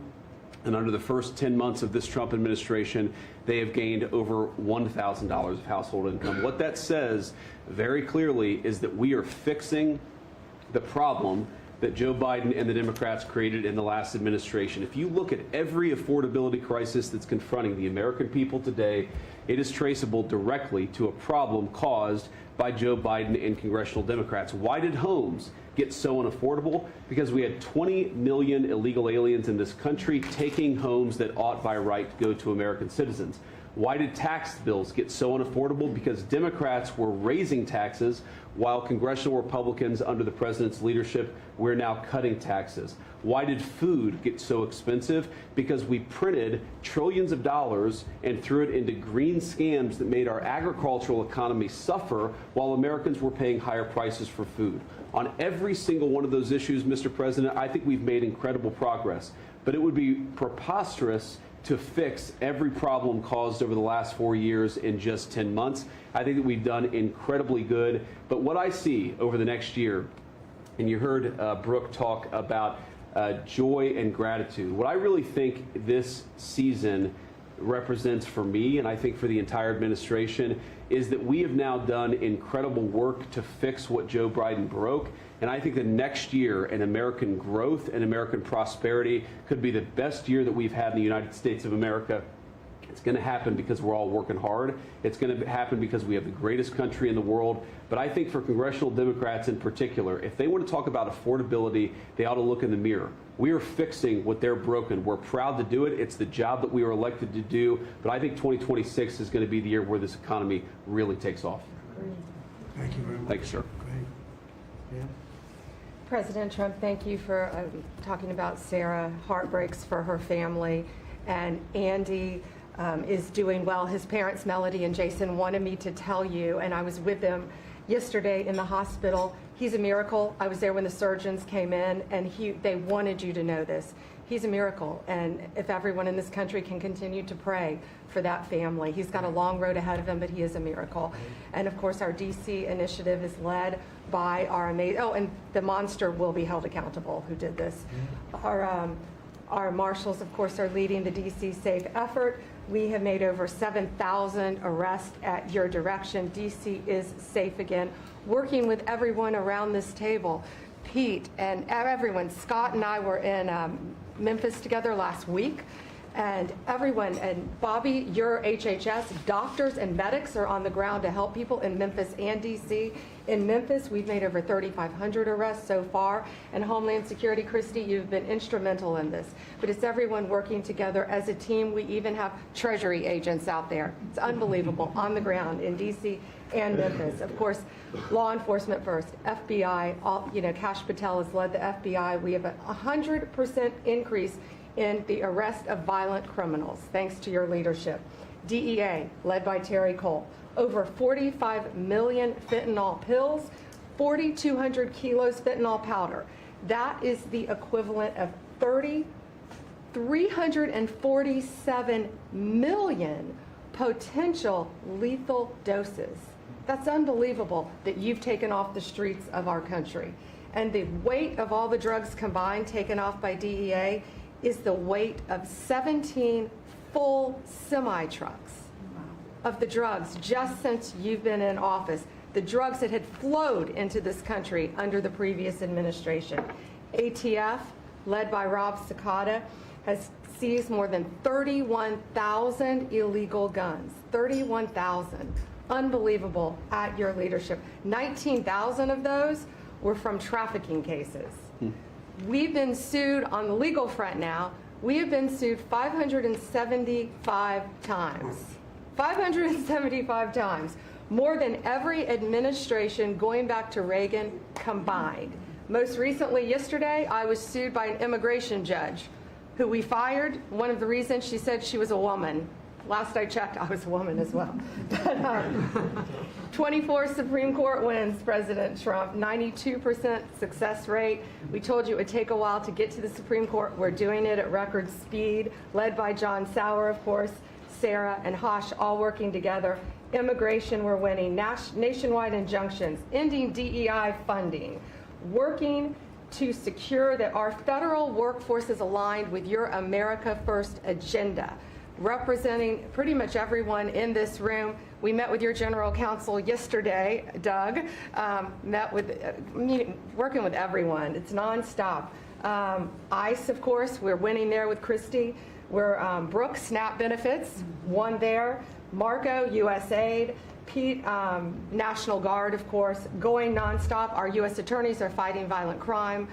K: And under the first 10 months of this Trump administration, they have gained over $1,000 of household income. What that says very clearly is that we are fixing the problem that Joe Biden and the Democrats created in the last administration. If you look at every affordability crisis that's confronting the American people today, it is traceable directly to a problem caused by Joe Biden and congressional Democrats. Why did homes get so unaffordable? Because we had 20 million illegal aliens in this country taking homes that ought by right to go to American citizens. Why did tax bills get so unaffordable? Because Democrats were raising taxes while congressional Republicans under the president's leadership, we're now cutting taxes. Why did food get so expensive? Because we printed trillions of dollars and threw it into green scams that made our agricultural economy suffer while Americans were paying higher prices for food. On every single one of those issues, Mr. President, I think we've made incredible progress. But it would be preposterous to fix every problem caused over the last 4 years in just 10 months. I think that we've done incredibly good. But what I see over the next year, and you heard Brooke talk about joy and gratitude, what I really think this season represents for me, and I think for the entire administration, is that we have now done incredible work to fix what Joe Biden broke. And I think that next year, in American growth and American prosperity could be the best year that we've had in the United States of America. It's going to happen because we're all working hard. It's going to happen because we have the greatest country in the world. But I think for congressional Democrats in particular, if they want to talk about affordability, they ought to look in the mirror. We are fixing what they're broken. We're proud to do it. It's the job that we were elected to do. But I think 2026 is going to be the year where this economy really takes off.
A: Thank you very much.
K: Thank you, sir.
A: Great. Yeah.
L: President Trump, thank you for talking about Sarah. Heartbreaks for her family. And Andy is doing well. His parents, Melody and Jason, wanted me to tell you, and I was with them yesterday in the hospital. He's a miracle. I was there when the surgeons came in, and they wanted you to know this. He's a miracle, and if everyone in this country can continue to pray for that family. He's got a long road ahead of him, but he is a miracle. And of course, our DC initiative is led by our amazing, and the monster will be held accountable who did this. Our marshals, of course, are leading the DC Safe effort. We have made over 7,000 arrests at your direction. DC is safe again. Working with everyone around this table, Pete and everyone. Scott and I were in Memphis together last week, and everyone, and Bobby, your HHS, doctors and medics are on the ground to help people in Memphis and DC. In Memphis, we've made over 3,500 arrests so far, and Homeland Security, Christy, you've been instrumental in this. But it's everyone working together as a team. We even have Treasury agents out there. It's unbelievable, on the ground in DC and Memphis. Of course, law enforcement first, FBI, Kash Patel has led the FBI. We have a 100% increase in the arrest of violent criminals, thanks to your leadership. DEA, led by Terry Cole, over 45 million fentanyl pills, 4,200 kilos fentanyl powder. That is the equivalent of 347 million potential lethal doses. That's unbelievable that you've taken off the streets of our country. And the weight of all the drugs combined taken off by DEA is the weight of 17 full semi-trucks of the drugs just since you've been in office. The drugs that had flowed into this country under the previous administration. ATF, led by Rob Sakata, has seized more than 31,000 illegal guns. 31,000. Unbelievable at your leadership. 19,000 of those were from trafficking cases. We've been sued on the legal front now. We have been sued 575 times. 575 times. More than every administration going back to Reagan combined. Most recently, yesterday, I was sued by an immigration judge who we fired. One of the reasons, she said she was a woman. Last I checked, I was a woman as well. 24 Supreme Court wins, President Trump, 92% success rate. We told you it would take a while to get to the Supreme Court. We're doing it at record speed, led by John Sauer, of course, Sarah and Hosh, all working together. Immigration, we're winning. Nationwide injunctions, ending DEI funding, working to secure that our federal workforce is aligned with your America First agenda, representing pretty much everyone in this room. We met with your general counsel yesterday, Doug, working with everyone. It's nonstop. ICE, of course, we're winning there with Christie. We're Brooke, SNAP benefits, won there. Marco, USAID. Pete, National Guard, of course, going nonstop. Our U.S. attorneys are fighting violent crime,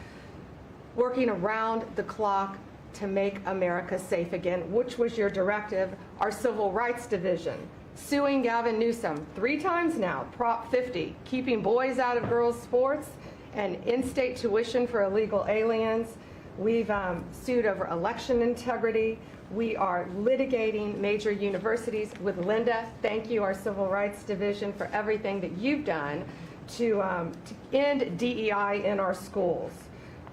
L: working around the clock to make America safe again, which was your directive. Our Civil Rights Division, suing Gavin Newsom 3 times now, Prop 50, keeping boys out of girls' sports, and in-state tuition for illegal aliens. We've sued over election integrity. We are litigating major universities with Linda. Thank you, our Civil Rights Division, for everything that you've done to end DEI in our schools.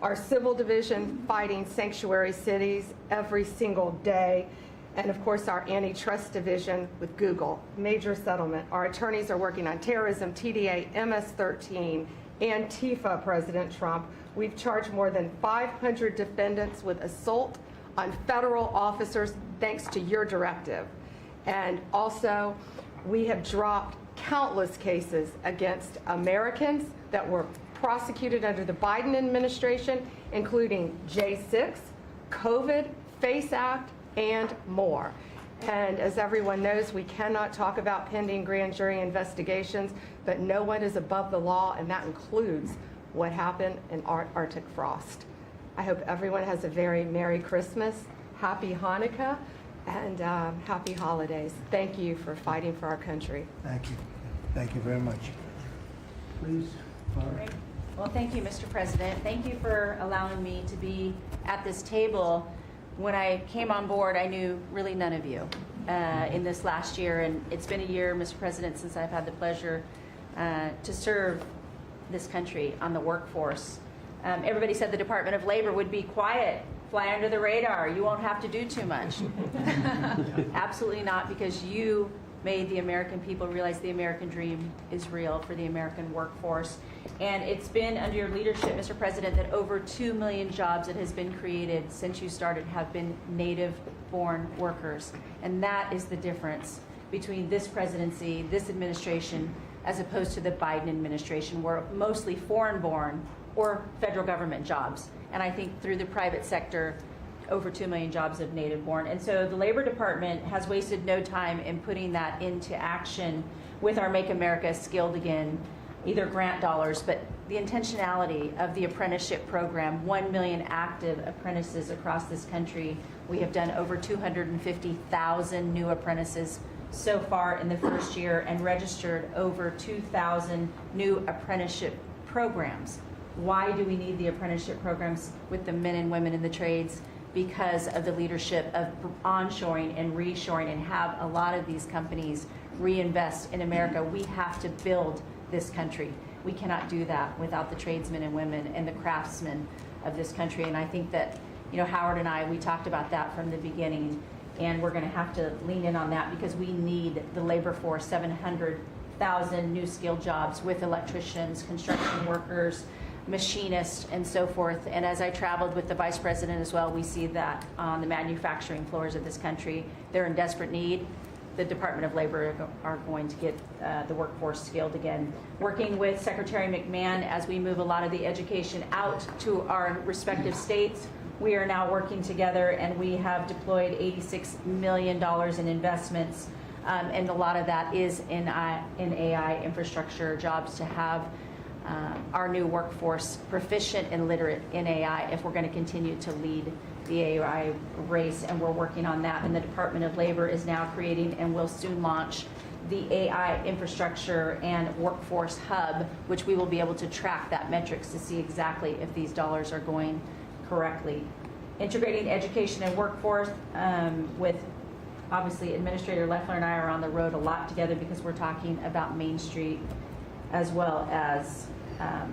L: Our Civil Division fighting sanctuary cities every single day. And of course, our Antitrust Division with Google, major settlement. Our attorneys are working on terrorism, TDA, MS-13, Antifa, President Trump. We've charged more than 500 defendants with assault on federal officers thanks to your directive. And also, we have dropped countless cases against Americans that were prosecuted under the Biden administration, including J6, COVID, FACE Act, and more. And as everyone knows, we cannot talk about pending grand jury investigations, but no one is above the law, and that includes what happened in Arctic frost. I hope everyone has a very Merry Christmas, Happy Hanukkah, and Happy Holidays. Thank you for fighting for our country.
A: Thank you. Thank you very much. Please.
M: Great. Well, thank you, Mr. President. Thank you for allowing me to be at this table. When I came on board, I knew really none of you in this last year, and it's been a year, Mr. President, since I've had the pleasure to serve this country on the workforce. Everybody said the Department of Labor would be quiet, fly under the radar, you won't have to do too much. Absolutely not, because you made the American people realize the American dream is real for the American workforce. And it's been under your leadership, Mr. President, that over 2 million jobs that has been created since you started have been native-born workers. And that is the difference between this presidency, this administration, as opposed to the Biden administration, where mostly foreign-born or federal government jobs. And I think through the private sector, over 2 million jobs of native-born. And so the Labor Department has wasted no time in putting that into action with our Make America Skilled Again, either grant dollars, but the intentionality of the apprenticeship program, 1 million active apprentices across this country. We have done over 250,000 new apprentices so far in the first year and registered over 2,000 new apprenticeship programs. Why do we need the apprenticeship programs with the men and women in the trades? Because of the leadership of onshoring and reshoring, and have a lot of these companies reinvest in America. We have to build this country. We cannot do that without the tradesmen and women and the craftsmen of this country. And I think that, you know, Howard and I, we talked about that from the beginning, and we're going to have to lean in on that because we need the labor force, 700,000 new skilled jobs with electricians, construction workers, machinists, and so forth. And as I traveled with the vice president as well, we see that on the manufacturing floors of this country, they're in desperate need. The Department of Labor are going to get the workforce skilled again. Working with Secretary McMahon as we move a lot of the education out to our respective states, we are now working together, and we have deployed $86 million in investments, and a lot of that is in AI infrastructure jobs to have our new workforce proficient and literate in AI if we're going to continue to lead the AI race, and we're working on that. And the Department of Labor is now creating and will soon launch the AI infrastructure and workforce hub, which we will be able to track that metrics to see exactly if these dollars are going correctly. Integrating education and workforce with, obviously, Administrator Loeffler and I are on the road a lot together because we're talking about Main Street as well as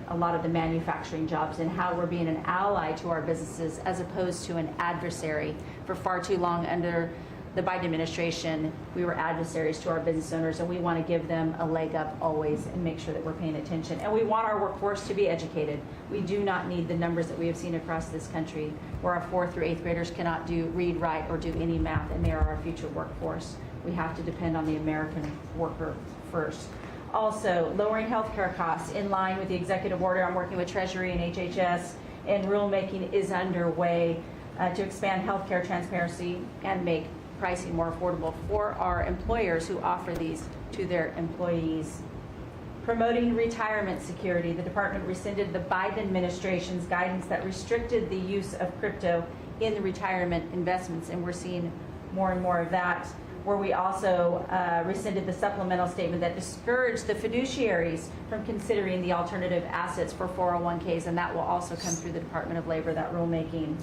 M: a lot of the manufacturing jobs and how we're being an ally to our businesses as opposed to an adversary. For far too long under the Biden administration, we were adversaries to our business owners, and we want to give them a leg up always and make sure that we're paying attention. And we want our workforce to be educated. We do not need the numbers that we have seen across this country where our 4th through 8th graders cannot read, write, or do any math, and they are our future workforce. We have to depend on the American worker first. Also, lowering healthcare costs in line with the executive order. I'm working with Treasury and HHS, and rulemaking is underway to expand healthcare transparency and make pricing more affordable for our employers who offer these to their employees. Promoting retirement security. The department rescinded the Biden administration's guidance that restricted the use of crypto in the retirement investments, and we're seeing more and more of that, where we also rescinded the supplemental statement that discouraged the fiduciaries from considering the alternative assets for 401ks, and that will also come through the Department of Labor, that rulemaking.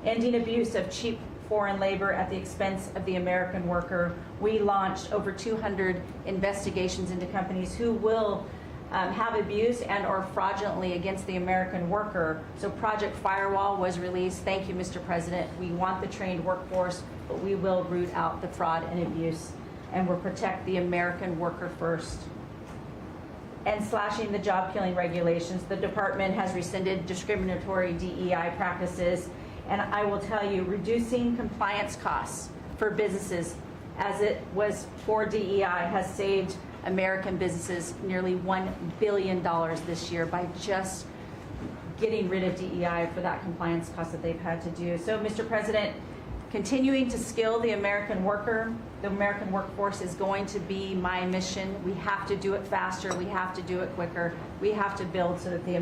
M: Ending abuse of cheap foreign labor at the expense of the American worker. We launched over 200 investigations into companies who will have abuse and or fraudulently against the American worker. So Project Firewall was released. Thank you, Mr. President. We want the trained workforce, but we will root out the fraud and abuse, and we'll protect the American worker first. And slashing the job-killing regulations. The department has rescinded discriminatory DEI practices, and I will tell you, reducing compliance costs for businesses as it was for DEI has saved American businesses nearly $1 billion this year by just getting rid of DEI for that compliance cost that they've had to do. So, Mr. President, continuing to skill the American worker, the American workforce is going to be my mission. We have to do it faster. We have to do it quicker. We have to build so that the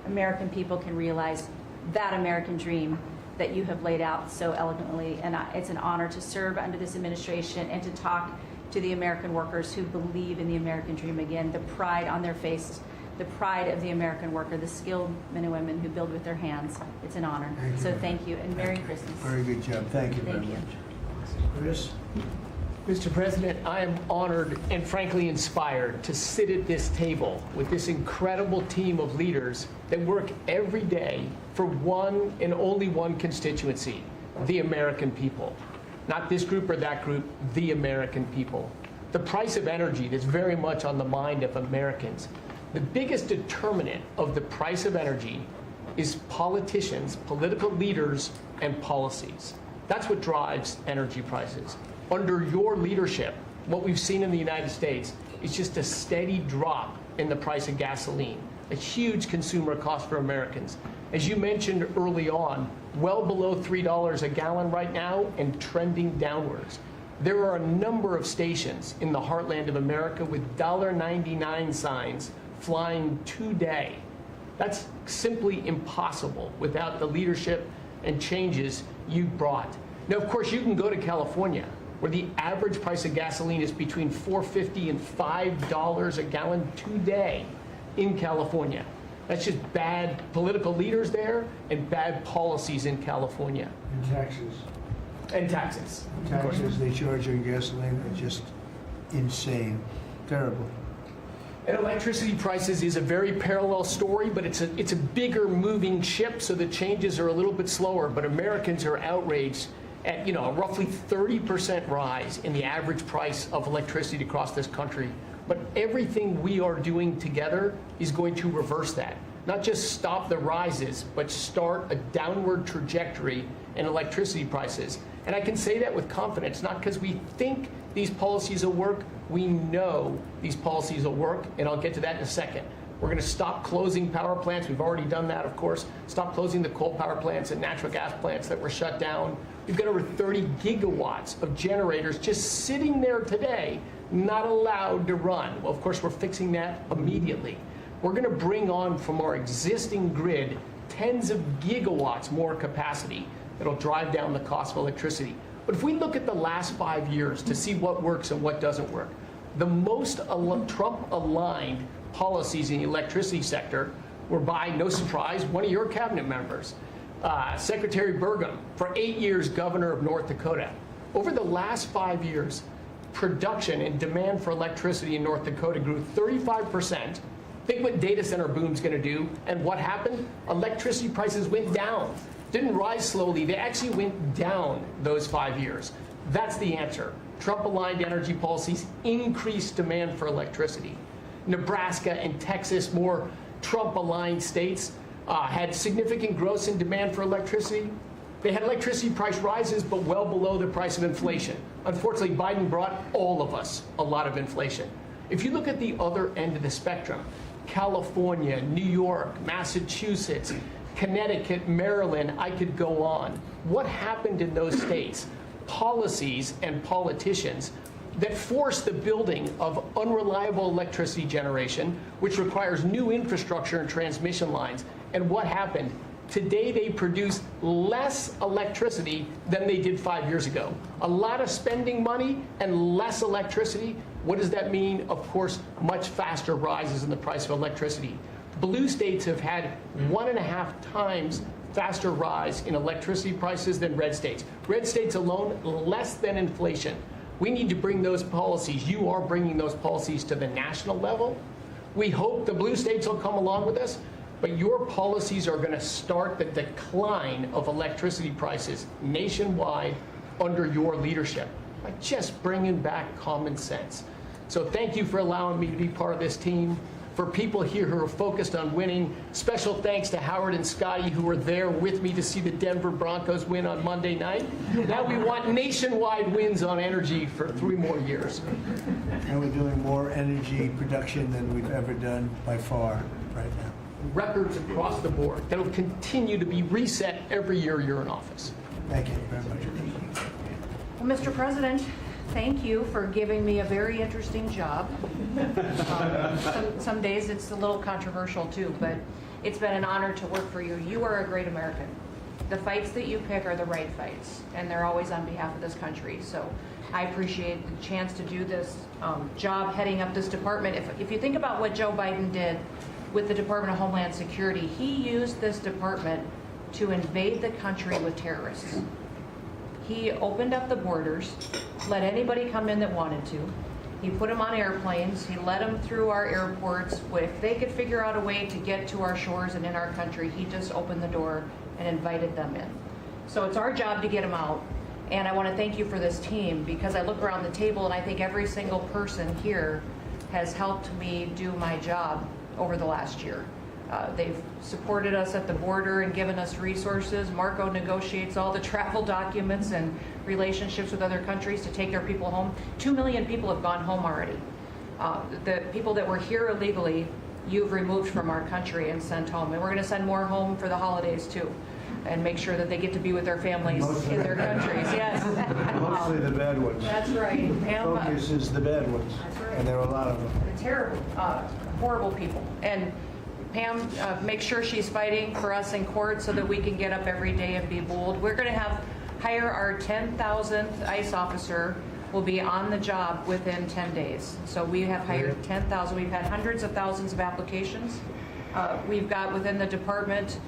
M: American people can realize that American dream that you have laid out so eloquently. And it's an honor to serve under this administration and to talk to the American workers who believe in the American dream again, the pride on their face, the pride of the American worker, the skilled men and women who build with their hands. It's an honor. Thank you, and Merry Christmas.
A: Very good job. Thank you very
M: Thank you.
A: much. Chris?
N: Mr. President, I am honored and frankly inspired to sit at this table with this incredible team of leaders that work every day for one and only one constituency, the American people. Not this group or that group, the American people. The price of energy is very much on the mind of Americans. The biggest determinant of the price of energy is politicians, political leaders, and policies. That's what drives energy prices. Under your leadership, what we've seen in the United States is just a steady drop in the price of gasoline, a huge consumer cost for Americans. As you mentioned early on, well below $3 a gallon right now and trending downwards. There are a number of stations in the heartland of America with $1.99 signs flying today. That's simply impossible without the leadership and changes you brought. Now, of course, you can go to California, where the average price of gasoline is between $4.50 and $5 a gallon today in California. That's just bad political leaders there and bad policies in California.
A: And taxes.
N: And taxes. of course.
A: Taxes they charge on gasoline are just insane. Terrible.
N: And electricity prices is a very parallel story, but it's a bigger moving ship, so the changes are a little bit slower. But Americans are outraged at a roughly 30% rise in the average price of electricity across this country. But everything we are doing together is going to reverse that. not just stop the rises, but start a downward trajectory in electricity prices. And I can say that with confidence, not because we think these policies will work, we know these policies will work, and I'll get to that in a second. We're going to stop closing power plants. We've already done that, of course. Stop closing the coal power plants and natural gas plants that were shut down. We've got over 30 gigawatts of generators just sitting there today, not allowed to run. Well, of course, we're fixing that immediately. We're going to bring on from our existing grid tens of gigawatts more capacity that'll drive down the cost of electricity. But if we look at the last 5 years to see what works and what doesn't work, the most Trump-aligned policies in the electricity sector were by, no surprise, one of your cabinet members, Secretary Burgum, for 8 years governor of North Dakota. Over the last 5 years, production and demand for electricity in North Dakota grew 35%. Think what data center boom's going to do. And what happened? Electricity prices went down. Didn't rise slowly. They actually went down those 5 years. That's the answer. Trump-aligned energy policies increased demand for electricity. Nebraska and Texas, more Trump-aligned states, had significant growth in demand for electricity. They had electricity price rises, but well below the price of inflation. Unfortunately, Biden brought all of us a lot of inflation. If you look at the other end of the spectrum, California, New York, Massachusetts, Connecticut, Maryland, I could go on. What happened in those states? Policies and politicians that force the building of unreliable electricity generation, which requires new infrastructure and transmission lines. And what happened? Today they produce less electricity than they did 5 years ago. A lot of spending money and less electricity. What does that mean? Of course, much faster rises in the price of electricity. Blue states have had 1.5 times faster rise in electricity prices than red states. Red states alone, less than inflation. We need to bring those policies. You are bringing those policies to the national level. We hope the blue states will come along with us, but your policies are going to start the decline of electricity prices nationwide under your leadership by just bringing back common sense. So thank you for allowing me to be part of this team. For people here who are focused on winning, special thanks to Howard and Scotty who were there with me to see the Denver Broncos win on Monday night. Now we want nationwide wins on energy for 3 more years.
A: And we're doing more energy production than we've ever done by far right now.
N: Records across the board that'll continue to be reset every year you're in office.
A: Thank you very much.
M: Well, Mr. President, thank you for giving me a very interesting job. Some days it's a little controversial too, but it's been an honor to work for you. You are a great American. The fights that you pick are the right fights, and they're always on behalf of this country. So I appreciate the chance to do this job heading up this department. If you think about what Joe Biden did with the Department of Homeland Security, he used this department to invade the country with terrorists. He opened up the borders, let anybody come in that wanted to. He put them on airplanes. He let them through our airports. If they could figure out a way to get to our shores and in our country, he just opened the door and invited them in. So it's our job to get them out. And I want to thank you for this team, because I look around the table and I think every single person here has helped me do my job over the last year. They've supported us at the border and given us resources. Marco negotiates all the travel documents and relationships with other countries to take their people home. 2 million people have gone home already. The people that were here illegally, you've removed from our country and sent home. And we're going to send more home for the holidays too, and make sure that they get to be with their families in their countries. Yes.
A: Mostly the bad ones.
M: That's right. Pam,
A: Focus is the bad ones.
M: That's right.
A: And there are a lot of them.
M: terrible, horrible people. And Pam makes sure she's fighting for us in court so that we can get up every day and be bold. We're going to hire our 10,000th ICE officer. Will be on the job within 10 days. So we have hired 10,000. We've had hundreds of thousands of applications. We've got within the department,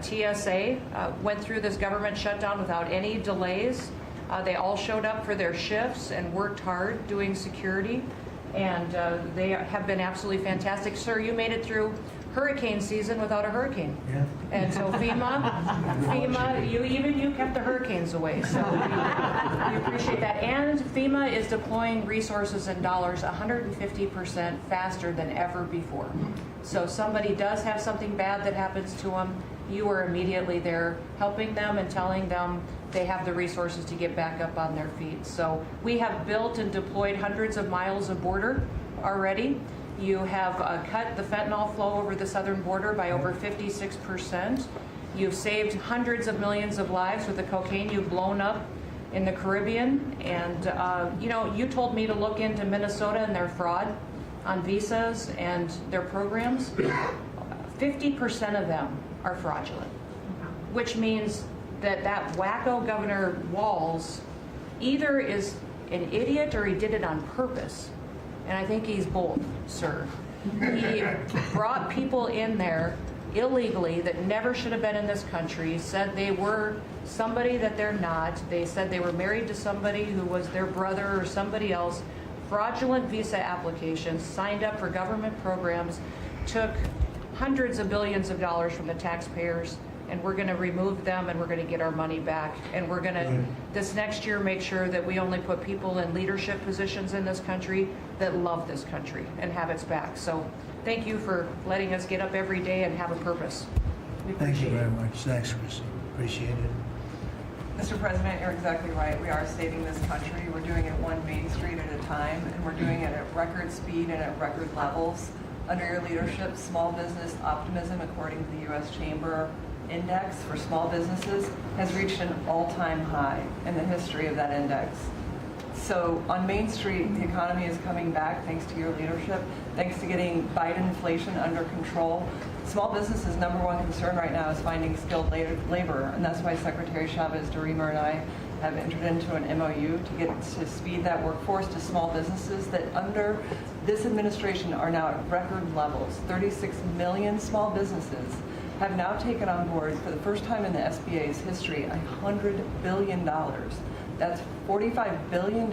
M: TSA went through this government shutdown without any delays. They all showed up for their shifts and worked hard doing security. And they have been absolutely fantastic. Sir, you made it through
O: hurricane season without a hurricane.
A: Yeah.
O: And so FEMA, you kept the hurricanes away, so we appreciate that. And FEMA is deploying resources and dollars 150% faster than ever before. So somebody does have something bad that happens to them, you are immediately there helping them and telling them they have the resources to get back up on their feet. So we have built and deployed hundreds of miles of border already. You have cut the fentanyl flow over the southern border by over 56%. You've saved hundreds of millions of lives with the cocaine you've blown up in the Caribbean. And, you told me to look into Minnesota and their fraud on visas and their programs. 50% of them are fraudulent, which means that wacko Governor Walz either is an idiot or he did it on purpose. And I think he's both, sir. He brought people in there illegally that never should have been in this country, said they were somebody that they're not. They said they were married to somebody who was their brother or somebody else. Fraudulent visa applications, signed up for government programs, took hundreds of billions of dollars from the taxpayers, and we're going to remove them and we're going to get our money back. And we're going to, this next year, make sure that we only put people in leadership positions in this country that love this country and have its back. So thank you for letting us get up every day and have a purpose. We
A: Thank you
O: appreciate
A: very
O: it.
A: much. Thanks, Chrissy. Appreciate it.
P: Mr. President, you're exactly right. We are saving this country. We're doing it one Main Street at a time, and we're doing it at record speed and at record levels. Under your leadership, small business optimism, according to the U.S. Chamber Index for small businesses, has reached an all-time high in the history of that index. So on Main Street, the economy is coming back thanks to your leadership, thanks to getting Biden inflation under control. Small businesses' number one concern right now is finding skilled labor, and that's why Secretary Chavez DeRemer and I have entered into an MOU to get to speed that workforce to small businesses that under this administration are now at record levels. 36 million small businesses have now taken on board, for the first time in the SBA's history, $100 billion. That's $45 billion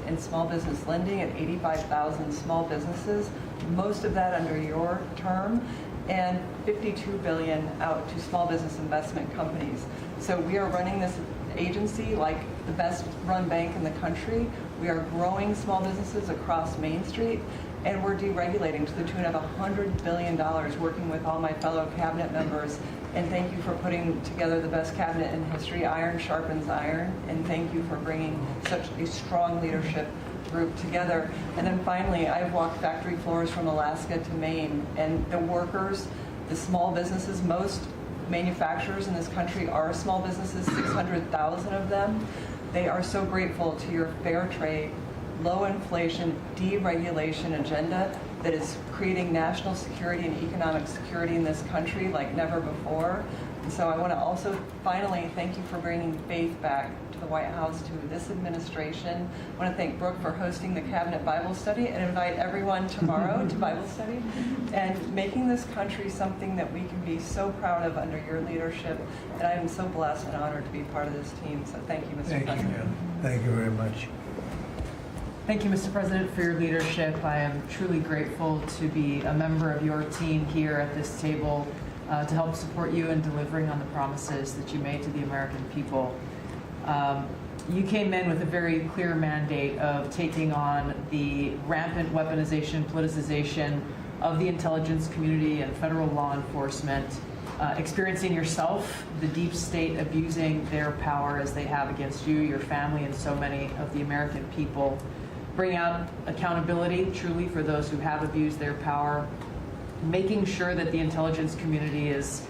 P: in small business lending at 85,000 small businesses, most of that under your term, and $52 billion out to small business investment companies. So we are running this agency like the best run bank in the country. We are growing small businesses across Main Street, and we're deregulating to the tune of $100 billion, working with all my fellow cabinet members. And thank you for putting together the best cabinet in history. Iron sharpens iron, and thank you for bringing such a strong leadership group together. And then finally, I've walked factory floors from Alaska to Maine, and the workers, the small businesses, most manufacturers in this country are small businesses, 600,000 of them. They are so grateful to your fair trade, low inflation, deregulation agenda that is creating national security and economic security in this country like never before. And so I want to also finally thank you for bringing faith back to the White House, to this administration. I want to thank Brooke for hosting the Cabinet Bible Study and invite everyone tomorrow to Bible study and making this country something that we can be so proud of under your leadership. And I am so blessed and honored to be part of this team. So thank you, Mr.
A: Thank
P: President.
A: you. Thank you very much.
Q: Thank you, Mr. President, for your leadership. I am truly grateful to be a member of your team here at this table to help support you in delivering on the promises that you made to the American people. You came in with a very clear mandate of taking on the rampant weaponization, politicization of the intelligence community and federal law enforcement, experiencing yourself, the deep state abusing their power as they have against you, your family, and so many of the American people. Bring out accountability truly for those who have abused their power, making sure that the intelligence community is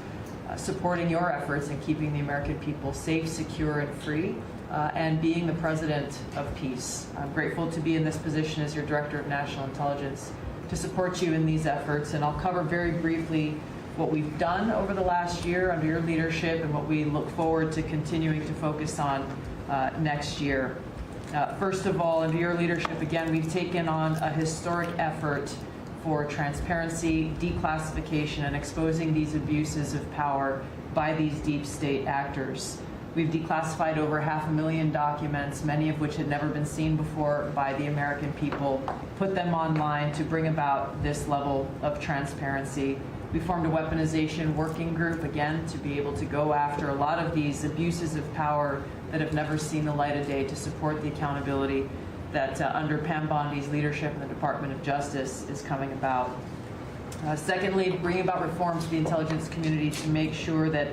Q: supporting your efforts in keeping the American people safe, secure, and free, and being the president of peace. I'm grateful to be in this position as your Director of National Intelligence to support you in these efforts, and I'll cover very briefly what we've done over the last year under your leadership and what we look forward to continuing to focus on next year. First of all, under your leadership, again, we've taken on a historic effort for transparency, declassification, and exposing these abuses of power by these deep state actors. We've declassified over 500,000 documents, many of which had never been seen before by the American people, put them online to bring about this level of transparency. We formed a weaponization working group, again, to be able to go after a lot of these abuses of power that have never seen the light of day, to support the accountability that under Pam Bondi's leadership in the Department of Justice is coming about. Secondly, bringing about reform to the intelligence community to make sure that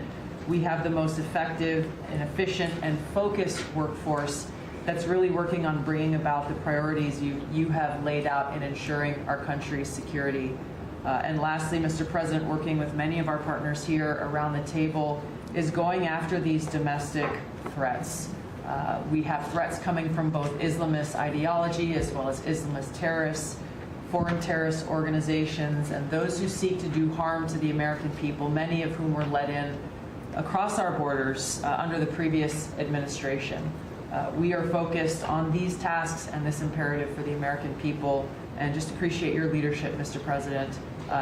Q: we have the most effective and efficient and focused workforce that's really working on bringing about the priorities you have laid out in ensuring our country's security. And lastly, Mr. President, working with many of our partners here around the table is going after these domestic threats. We have threats coming from both Islamist ideology as well as Islamist terrorists, foreign terrorist organizations, and those who seek to do harm to the American people, many of whom were let in across our borders under the previous administration. We are focused on these tasks and this imperative for the American people, and just appreciate your leadership, Mr. President,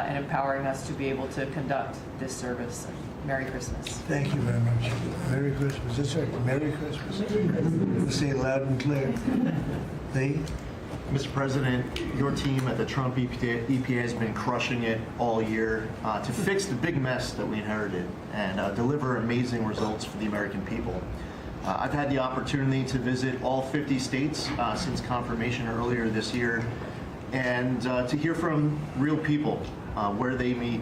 Q: in empowering us to be able to conduct this service. Merry Christmas.
A: Thank you very much. Merry Christmas. That's right. Merry Christmas. Say it loud and clear. Lee?
R: Mr. President, your team at the Trump EPA has been crushing it all year to fix the big mess that we inherited and deliver amazing results for the American people. I've had the opportunity to visit all 50 states since confirmation earlier this year, and to hear from real people where they meet,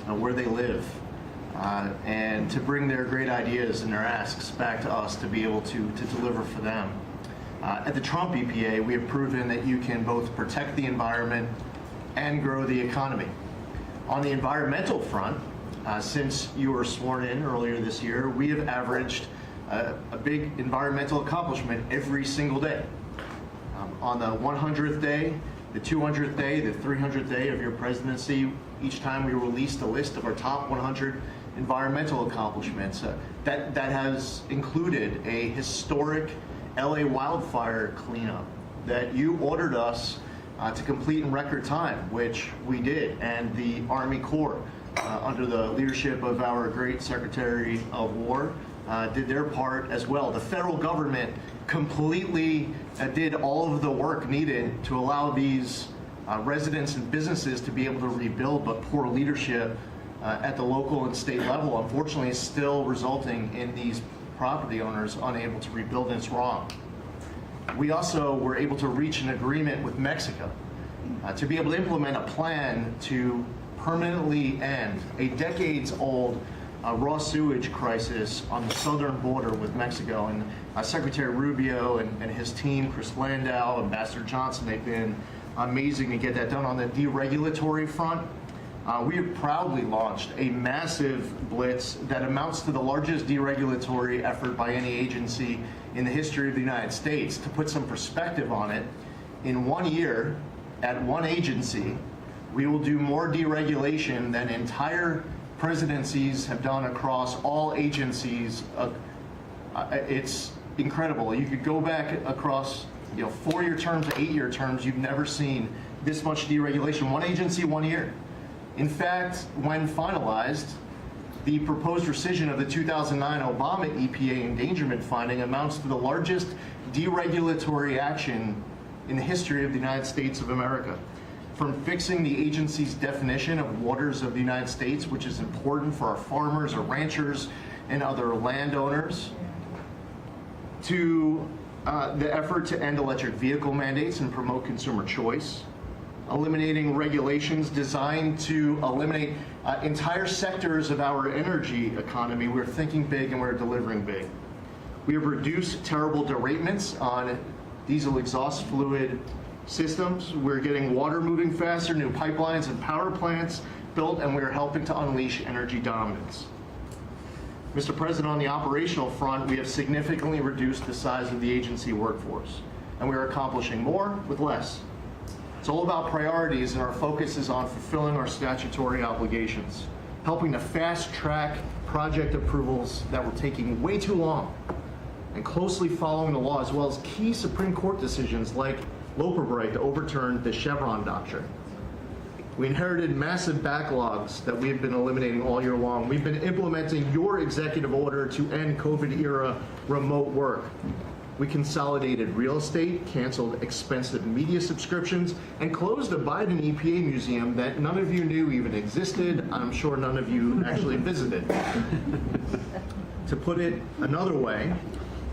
R: where they live, and to bring their great ideas and their asks back to us to be able to deliver for them. At the Trump EPA, we have proven that you can both protect the environment and grow the economy. On the environmental front, since you were sworn in earlier this year, we have averaged a big environmental accomplishment every single day. On the 100th day, the 200th day, the 300th day of your presidency, each time we released a list of our top 100 environmental accomplishments. That has included a historic LA wildfire cleanup that you ordered us to complete in record time, which we did, and the Army Corps, under the leadership of our great Secretary of War, did their part as well. The federal government completely did all of the work needed to allow these residents and businesses to be able to rebuild, but poor leadership at the local and state level, unfortunately, is still resulting in these property owners unable to rebuild, and it's wrong. We also were able to reach an agreement with Mexico to be able to implement a plan to permanently end a decades-old raw sewage crisis on the southern border with Mexico. And Secretary Rubio and his team, Chris Landau, Ambassador Johnson, they've been amazing to get that done. On the deregulatory front, we have proudly launched a massive blitz that amounts to the largest deregulatory effort by any agency in the history of the United States. To put some perspective on it, in 1 year, at one agency, we will do more deregulation than entire presidencies have done across all agencies. It's incredible. You could go back across 4-year terms to 8-year terms. You've never seen this much deregulation. One agency, 1 year. In fact, when finalized, the proposed rescission of the 2009 Obama EPA endangerment finding amounts to the largest deregulatory action in the history of the United States of America. From fixing the agency's definition of waters of the United States, which is important for our farmers, our ranchers, and other landowners, to the effort to end electric vehicle mandates and promote consumer choice, eliminating regulations designed to eliminate entire sectors of our energy economy. We're thinking big and we're delivering big. We have reduced terrible derailments on diesel exhaust fluid systems. We're getting water moving faster, new pipelines and power plants built, and we're helping to unleash energy dominance. Mr. President, on the operational front, we have significantly reduced the size of the agency workforce, and we are accomplishing more with less. It's all about priorities, and our focus is on fulfilling our statutory obligations, helping to fast-track project approvals that were taking way too long, and closely following the law, as well as key Supreme Court decisions like Loper Bright to overturn the Chevron doctrine. We inherited massive backlogs that we have been eliminating all year long. We've been implementing your executive order to end COVID-era remote work. We consolidated real estate, canceled expensive media subscriptions, and closed a Biden EPA museum that none of you knew even existed. I'm sure none of you actually visited. To put it another way,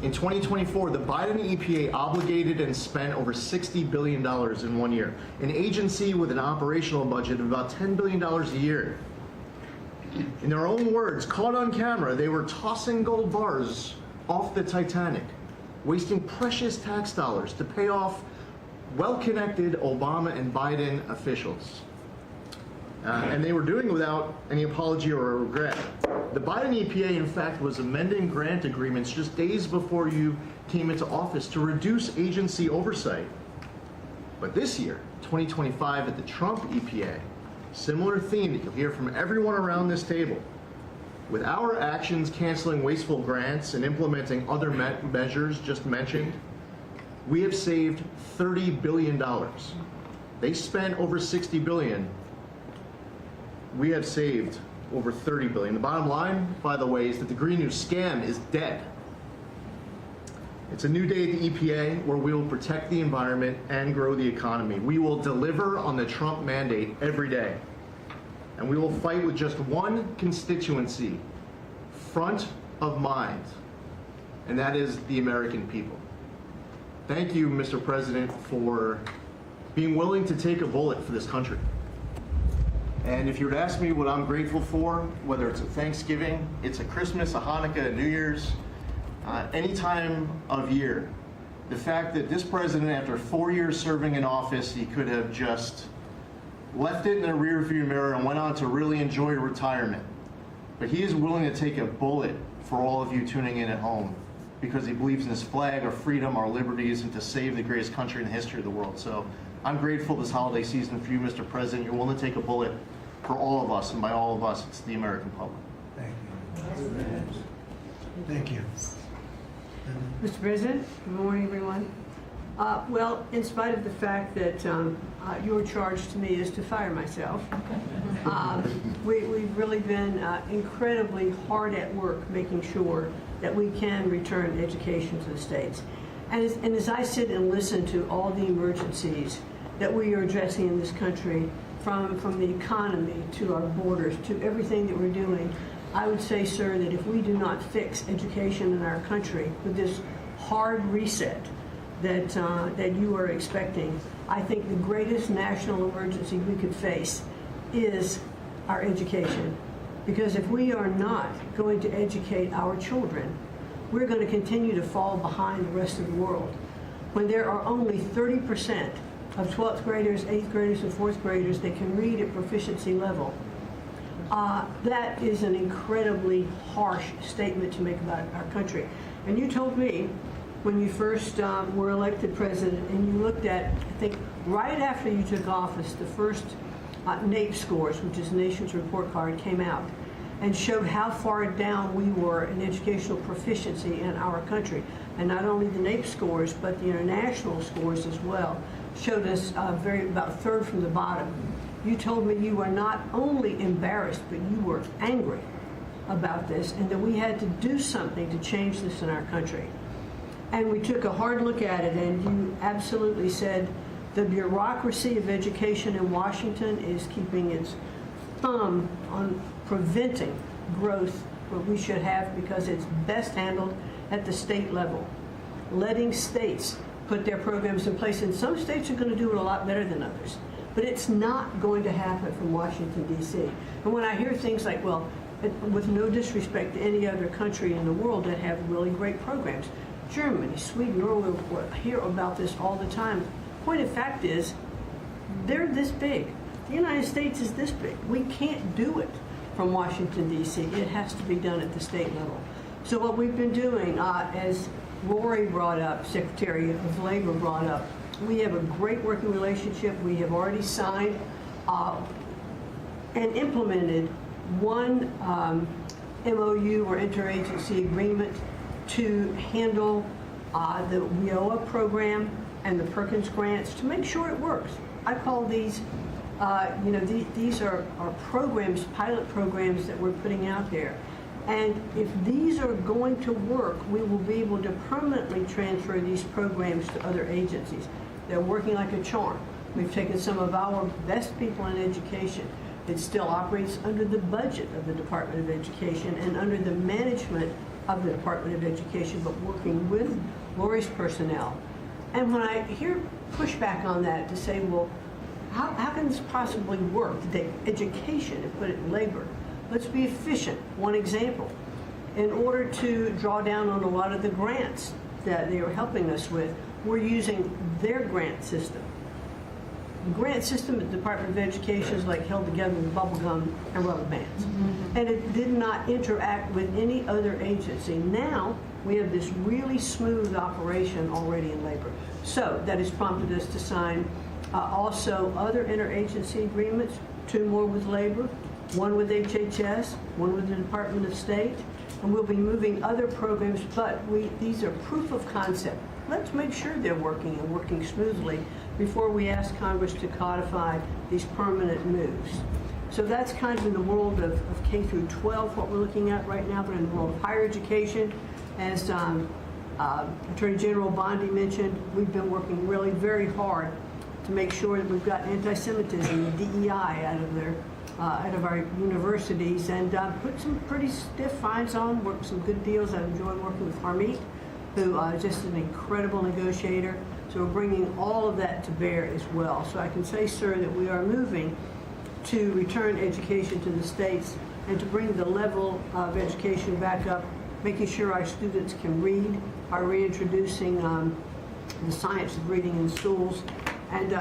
R: in 2024, the Biden EPA obligated and spent over $60 billion in 1 year, an agency with an operational budget of about $10 billion a year. In their own words, caught on camera, they were tossing gold bars off the Titanic, wasting precious tax dollars to pay off well-connected Obama and Biden officials. And they were doing it without any apology or regret. The Biden EPA, in fact, was amending grant agreements just days before you came into office to reduce agency oversight. But this year, 2025, at the Trump EPA, similar theme that you'll hear from everyone around this table. With our actions canceling wasteful grants and implementing other measures just mentioned, we have saved $30 billion. They spent over $60 billion. We have saved over $30 billion. The bottom line, by the way, is that the Green New scam is dead. It's a new day at the EPA where we will protect the environment and grow the economy. We will deliver on the Trump mandate every day. And we will fight with just one constituency front of mind, and that is the American people. Thank you, Mr. President, for being willing to take a bullet for this country. And if you were to ask me what I'm grateful for, whether it's a Thanksgiving, it's a Christmas, a Hanukkah, a New Year's, any time of year, the fact that this president, after 4 years serving in office, he could have just left it in the rearview mirror and went on to really enjoy retirement. But he is willing to take a bullet for all of you tuning in at home because he believes in this flag, our freedom, our liberties, and to save the greatest country in the history of the world. So I'm grateful this holiday season for you, Mr. President. You're willing to take a bullet for all of us, and by all of us, it's the American public.
A: Thank you. Thank you.
S: Mr. President, good morning, everyone. Well, in spite of the fact that your charge to me is to fire myself, we've really been incredibly hard at work making sure that we can return education to the states. And as I sit and listen to all the emergencies that we are addressing in this country, from the economy to our borders to everything that we're doing, I would say, sir, that if we do not fix education in our country with this hard reset that you are expecting, I think the greatest national emergency we could face is our education. Because if we are not going to educate our children, we're going to continue to fall behind the rest of the world. When there are only 30% of 12th graders, 8th graders, and 4th graders that can read at proficiency level, that is an incredibly harsh statement to make about our country. And you told me when you first were elected president, and you looked at, I think, right after you took office, the first NAEP scores, which is Nation's Report Card, came out and showed how far down we were in educational proficiency in our country. And not only the NAEP scores, but the international scores as well, showed us about third from the bottom. You told me you were not only embarrassed, but you were angry about this, and that we had to do something to change this in our country. And we took a hard look at it, and you absolutely said the bureaucracy of education in Washington is keeping its thumb on preventing growth what we should have, because it's best handled at the state level. Letting states put their programs in place, and some states are going to do it a lot better than others. But it's not going to happen from Washington, D.C. And when I hear things like, well, with no disrespect to any other country in the world that have really great programs, Germany, Sweden, Norway, we hear about this all the time. Point of fact is, they're this big. The United States is this big. We can't do it from Washington, D.C. It has to be done at the state level. So what we've been doing, as Rory brought up, Secretary of Labor brought up, we have a great working relationship. We have already signed and implemented one MOU or interagency agreement to handle the WIOA program and the Perkins grants to make sure it works. I call these, these are programs, pilot programs that we're putting out there. And if these are going to work, we will be able to permanently transfer these programs to other agencies. They're working like a charm. We've taken some of our best people in education. It still operates under the budget of the Department of Education and under the management of the Department of Education, but working with Lori's personnel. And when I hear pushback on that to say, well, how can this possibly work? To take education and put it in labor. Let's be efficient. One example, in order to draw down on a lot of the grants that they are helping us with, we're using their grant system. The grant system at the Department of Education is like held together with bubble gum and rubber bands. And it did not interact with any other agency. Now, we have this really smooth operation already in labor. So that has prompted us to sign also other interagency agreements, 2 more with labor, 1 with HHS, 1 with the Department of State, and we'll be moving other programs, but these are proof of concept. Let's make sure they're working and working smoothly before we ask Congress to codify these permanent moves. So that's kind of in the world of K through 12, what we're looking at right now, but in the world of higher education, as Attorney General Bondi mentioned, we've been working really very hard to make sure that we've got anti-Semitism and DEI out of our universities, and put some pretty stiff fines on, worked some good deals. I've enjoyed working with Harmeet, who is just an incredible negotiator. So we're bringing all of that to bear as well. So I can say, sir, that we are moving to return education to the states and to bring the level of education back up, making sure our students can read, are reintroducing the science of reading in schools. And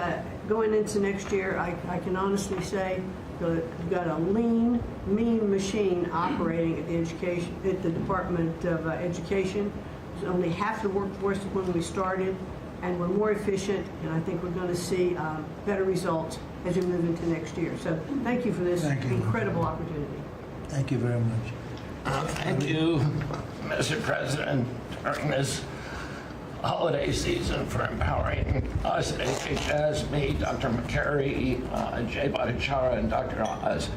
S: going into next year, I can honestly say that we've got a lean, mean machine operating at the Department of Education. There's only half the workforce when we started, and we're more efficient, and I think we're going to see better results as we move into next year. So thank you for this incredible opportunity.
A: Thank you very much.
T: Thank you, Mr. President, during this holiday season for empowering us at HHS, me, Dr. McCary, Jay Bhattacharya, and Dr. Oz,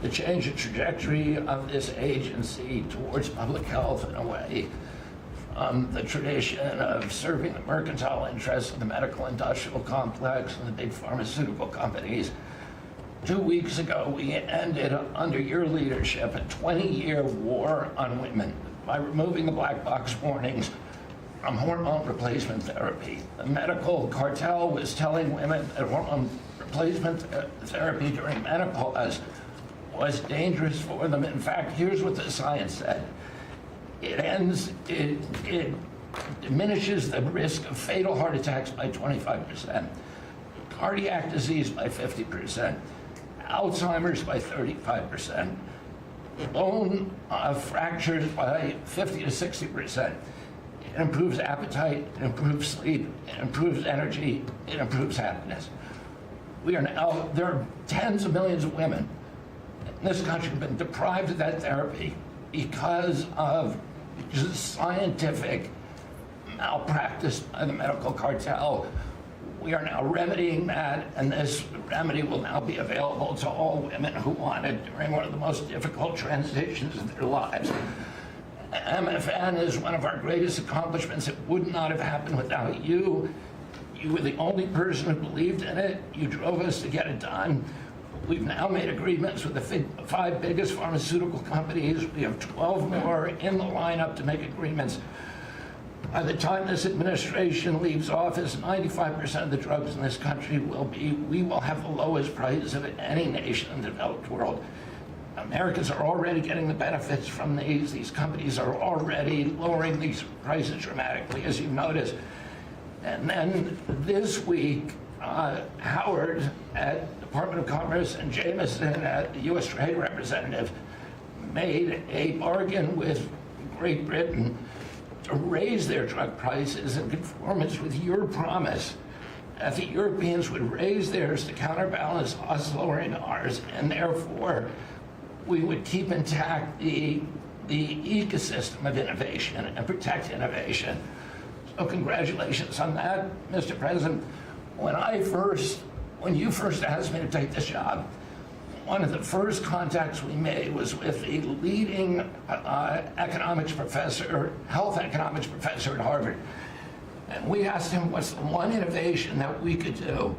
T: to change the trajectory of this agency towards public health in a way from the tradition of serving the mercantile interests of the medical industrial complex and the big pharmaceutical companies. 2 weeks ago, we ended, under your leadership, a 20-year war on women by removing the black box warnings from hormone replacement therapy. The medical cartel was telling women that hormone replacement therapy during menopause was dangerous for them. In fact, here's what the science said. It diminishes the risk of fatal heart attacks by 25%, cardiac disease by 50%, Alzheimer's by 35%, bone fractures by 50 to 60%. It improves appetite, it improves sleep, it improves energy, it improves happiness. There are tens of millions of women in this country who have been deprived of that therapy because of scientific malpractice by the medical cartel. We are now remedying that, and this remedy will now be available to all women who want it during one of the most difficult transitions of their lives. MFN is one of our greatest accomplishments. It would not have happened without you. You were the only person who believed in it. You drove us to get it done. We've now made agreements with the 5 biggest pharmaceutical companies. We have 12 more in the lineup to make agreements. By the time this administration leaves office, 95% of the drugs in this country we will have the lowest prices of any nation in the developed world. Americans are already getting the benefits from these. These companies are already lowering these prices dramatically, as you've noticed. And then this week, Howard at Department of Commerce and Jameson at the U.S. Trade Representative made a bargain with Great Britain to raise their drug prices in conformance with your promise that the Europeans would raise theirs to counterbalance us lowering ours, and therefore we would keep intact the ecosystem of innovation and protect innovation. So congratulations on that, Mr. President. When you first asked me to take this job, one of the first contacts we made was with the leading health economics professor at Harvard. And we asked him what's the one innovation that we could do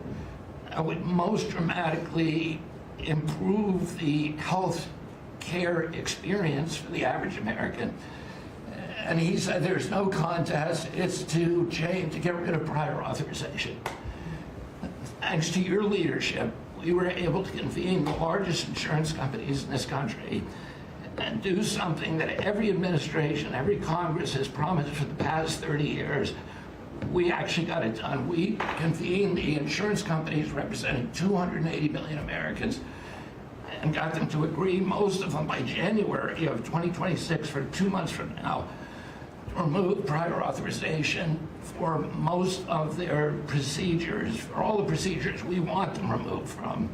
T: that would most dramatically improve the health care experience for the average American. And he said there's no contest, it's to get rid of prior authorization. Thanks to your leadership, we were able to convene the largest insurance companies in this country and do something that every administration, every Congress has promised for the past 30 years. We actually got it done. We convened the insurance companies representing 280 million Americans and got them to agree, most of them by January of 2026, for 2 months from now, to remove prior authorization for most of their procedures, for all the procedures we want them removed from.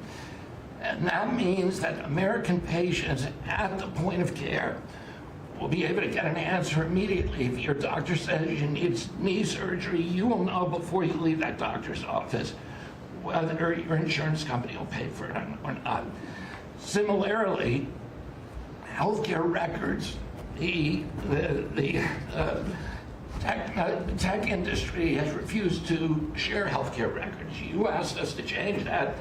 T: And that means that American patients at the point of care will be able to get an answer immediately. If your doctor says you need knee surgery, you will know before you leave that doctor's office whether your insurance company will pay for it or not. Similarly, healthcare records, the tech industry has refused to share healthcare records. You asked us to change that.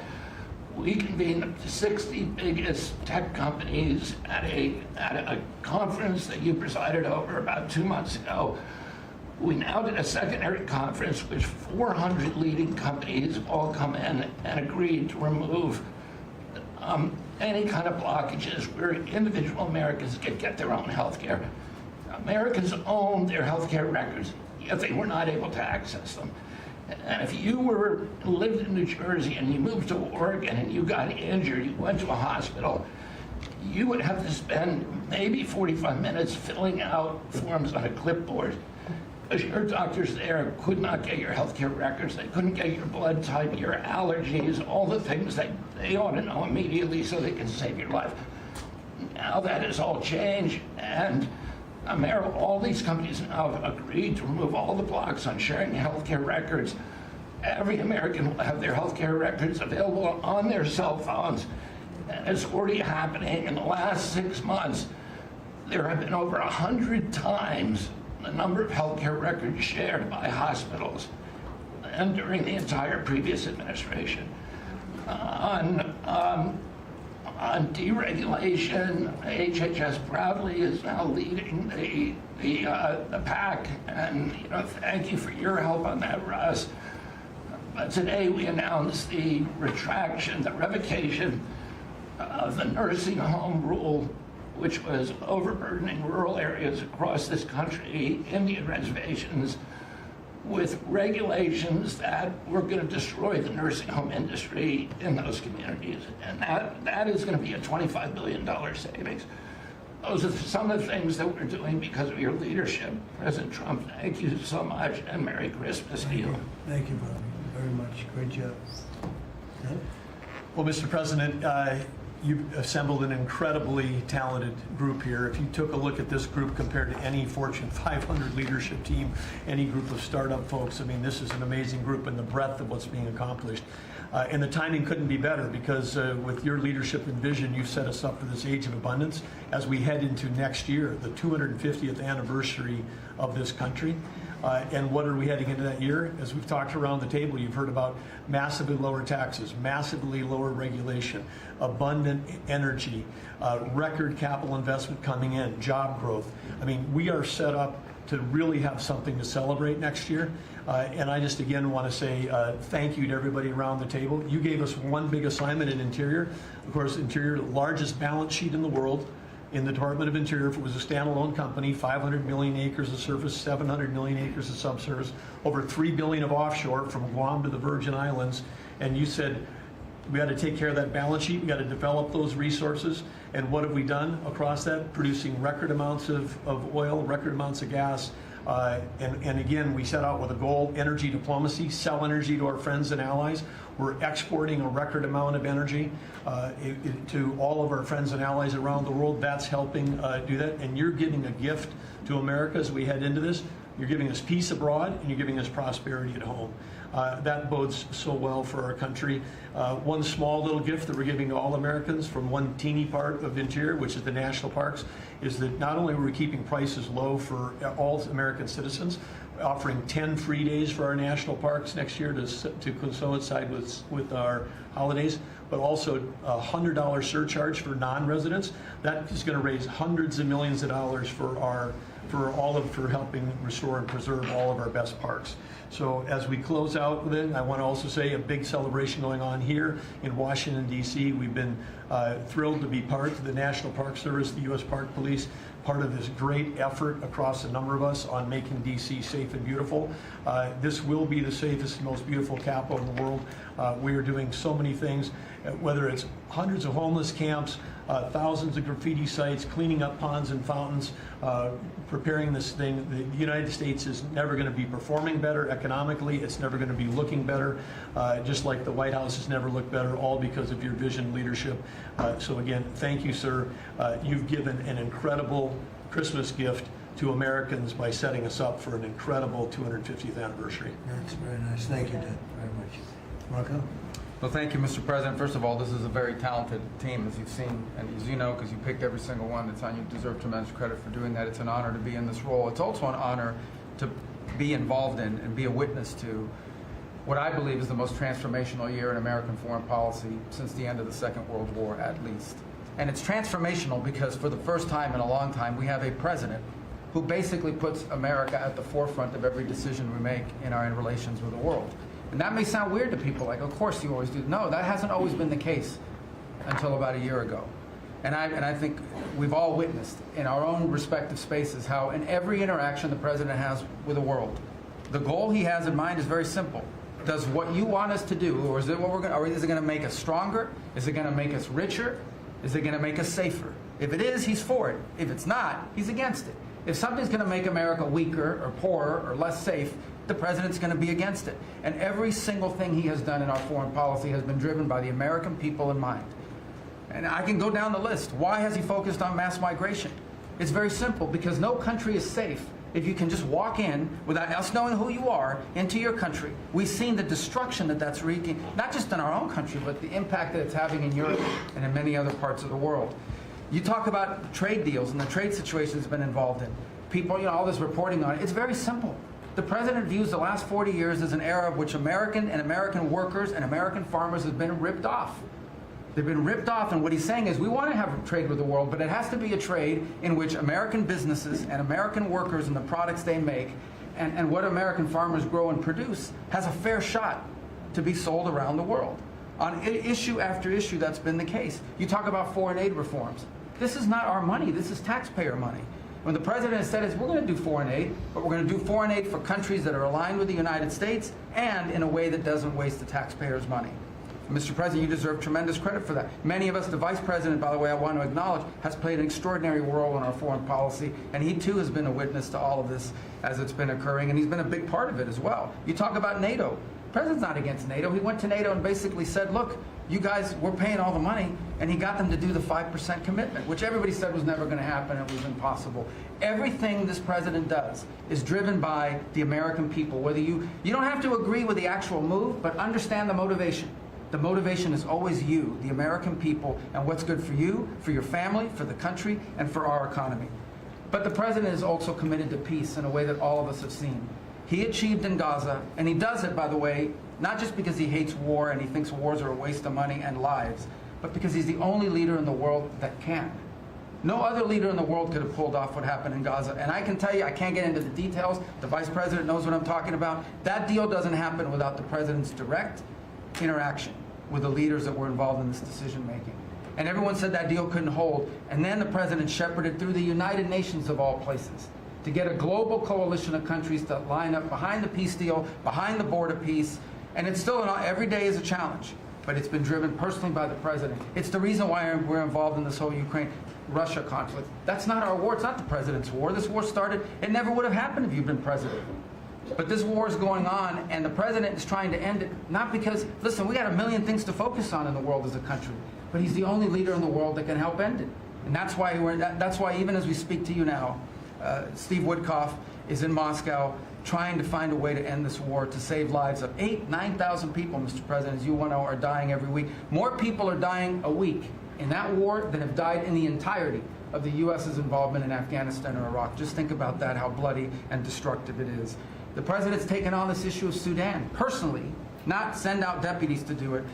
T: We convened the 60 biggest tech companies at a conference that you presided over about 2 months ago. We now did a secondary conference which 400 leading companies all come in and agreed to remove any kind of blockages where individual Americans could get their own health care. Americans own their health care records, yet they were not able to access them. And if you lived in New Jersey and you moved to Oregon and you got injured, you went to a hospital, you would have to spend maybe 45 minutes filling out forms on a clipboard because your doctors there could not get your healthcare records. They couldn't get your blood type, your allergies, all the things that they ought to know immediately so they can save your life. Now that has all changed, and all these companies now have agreed to remove all the blocks on sharing healthcare records. Every American will have their healthcare records available on their cell phones. And it's already happening. In the last 6 months, there have been over 100 times the number of healthcare records shared by hospitals and during the entire previous administration. On deregulation, HHS proudly is now leading the pack, and thank you for your help on that, Russ. But today we announced the revocation of the nursing home rule, which was overburdening rural areas across this country, Indian reservations, with regulations that were going to destroy the nursing home industry in those communities. And that is going to be a $25 billion savings. Those are some of the things that we're doing because of your leadership. President Trump, thank you so much, and Merry Christmas to you.
A: Thank you, brother, very much. Great job.
U: Well, Mr. President, you've assembled an incredibly talented group here. If you took a look at this group compared to any Fortune 500 leadership team, any group of startup folks, I mean, this is an amazing group in the breadth of what's being accomplished. And the timing couldn't be better because with your leadership and vision, you've set us up for this age of abundance as we head into next year, the 250th anniversary of this country. And what are we heading into that year? As we've talked around the table, you've heard about massively lower taxes, massively lower regulation, abundant energy, record capital investment coming in, job growth. I mean, we are set up to really have something to celebrate next year. And I just again want to say thank you to everybody around the table. You gave us one big assignment in Interior. Of course, Interior, the largest balance sheet in the world. In the Department of Interior, if it was a standalone company, 500 million acres of surface, 700 million acres of subsurface, over 3 billion of offshore from Guam to the Virgin Islands. And you said, we got to take care of that balance sheet, we got to develop those resources. And what have we done across that? Producing record amounts of oil, record amounts of gas. And again, we set out with a goal, energy diplomacy, sell energy to our friends and allies. We're exporting a record amount of energy to all of our friends and allies around the world. That's helping do that. And you're giving a gift to America as we head into this. You're giving us peace abroad, and you're giving us prosperity at home. That bodes so well for our country. One small little gift that we're giving to all Americans from one teeny part of Interior, which is the national parks, is that not only are we keeping prices low for all American citizens, offering 10 free days for our national parks next year to coincide with our holidays, but also a $100 surcharge for non-residents. That is going to raise hundreds of millions of dollars for helping restore and preserve all of our best parks. So as we close out with it, I want to also say a big celebration going on here in Washington, D.C. We've been thrilled to be part of the National Park Service, the U.S. Park Police, part of this great effort across a number of us on making D.C. safe and beautiful. This will be the safest and most beautiful capital in the world. We are doing so many things, whether it's hundreds of homeless camps, thousands of graffiti sites, cleaning up ponds and fountains, preparing this thing. The United States is never going to be performing better economically. It's never going to be looking better, just like the White House has never looked better, all because of your vision leadership. So again, thank you, sir. You've given an incredible Christmas gift to Americans by setting us up for an incredible 250th anniversary.
A: That's very nice. Thank you, Dan, very much. Marco?
D: Well, thank you, Mr. President. First of all, this is a very talented team, as you've seen, and as you know, because you picked every single one that's on. You deserve tremendous credit for doing that. It's an honor to be in this role. It's also an honor to be involved in and be a witness to what I believe is the most transformational year in American foreign policy since the end of the Second World War, at least. And it's transformational because for the first time in a long time, we have a president who basically puts America at the forefront of every decision we make in our relations with the world. And that may sound weird to people, like, of course you always do. No, that hasn't always been the case until about a year ago. And I think we've all witnessed in our own respective spaces how in every interaction the president has with the world, the goal he has in mind is very simple. Does what you want us to do, or is it what or is it going to make us stronger? Is it going to make us richer? Is it going to make us safer? If it is, he's for it. If it's not, he's against it. If something's going to make America weaker or poorer or less safe, the president's going to be against it. And every single thing he has done in our foreign policy has been driven by the American people in mind. And I can go down the list. Why has he focused on mass migration? It's very simple, because no country is safe if you can just walk in without us knowing who you are into your country. We've seen the destruction that that's wreaking, not just in our own country, but the impact that it's having in Europe and in many other parts of the world. You talk about trade deals and the trade situation has been involved in. People, all this reporting on it. It's very simple. The president views the last 40 years as an era of which American workers and American farmers have been ripped off. They've been ripped off, and what he's saying is we want to have trade with the world, but it has to be a trade in which American businesses and American workers and the products they make and what American farmers grow and produce has a fair shot to be sold around the world. On issue after issue, that's been the case. You talk about foreign aid reforms. This is not our money. This is taxpayer money. When the president has said is we're going to do foreign aid, but we're going to do foreign aid for countries that are aligned with the United States and in a way that doesn't waste the taxpayers' money. Mr. President, you deserve tremendous credit for that. Many of us, the Vice President, by the way, I want to acknowledge, has played an extraordinary role in our foreign policy, and he too has been a witness to all of this as it's been occurring, and he's been a big part of it as well. You talk about NATO. The president's not against NATO. He went to NATO and basically said, look, you guys, we're paying all the money, and he got them to do the 5% commitment, which everybody said was never going to happen, it was impossible. Everything this president does is driven by the American people. Whether you don't have to agree with the actual move, but understand the motivation. The motivation is always you, the American people, and what's good for you, for your family, for the country, and for our economy. But the president is also committed to peace in a way that all of us have seen. He achieved in Gaza, and he does it, by the way, not just because he hates war and he thinks wars are a waste of money and lives, but because he's the only leader in the world that can. No other leader in the world could have pulled off what happened in Gaza. And I can tell you, I can't get into the details. The Vice President knows what I'm talking about. That deal doesn't happen without the president's direct interaction with the leaders that were involved in this decision making. And everyone said that deal couldn't hold. And then the president shepherded through the United Nations of all places to get a global coalition of countries to line up behind the peace deal, behind the border peace. And it's still, every day is a challenge, but it's been driven personally by the president. It's the reason why we're involved in this whole Ukraine-Russia conflict. That's not our war. It's not the president's war. This war started, it never would have happened if you'd been president. But this war is going on, and the president is trying to end it, not because, listen, we got a million things to focus on in the world as a country, but he's the only leader in the world that can help end it. And that's why even as we speak to you now, Steve Woodcock is in Moscow trying to find a way to end this war, to save lives of 9,000 people, Mr. President, as you well know, are dying every week. More people are dying a week in that war than have died in the entirety of the U.S.'s involvement in Afghanistan or Iraq. Just think about that, how bloody and destructive it is. The President's taken on this issue of Sudan personally, not send out deputies to do it.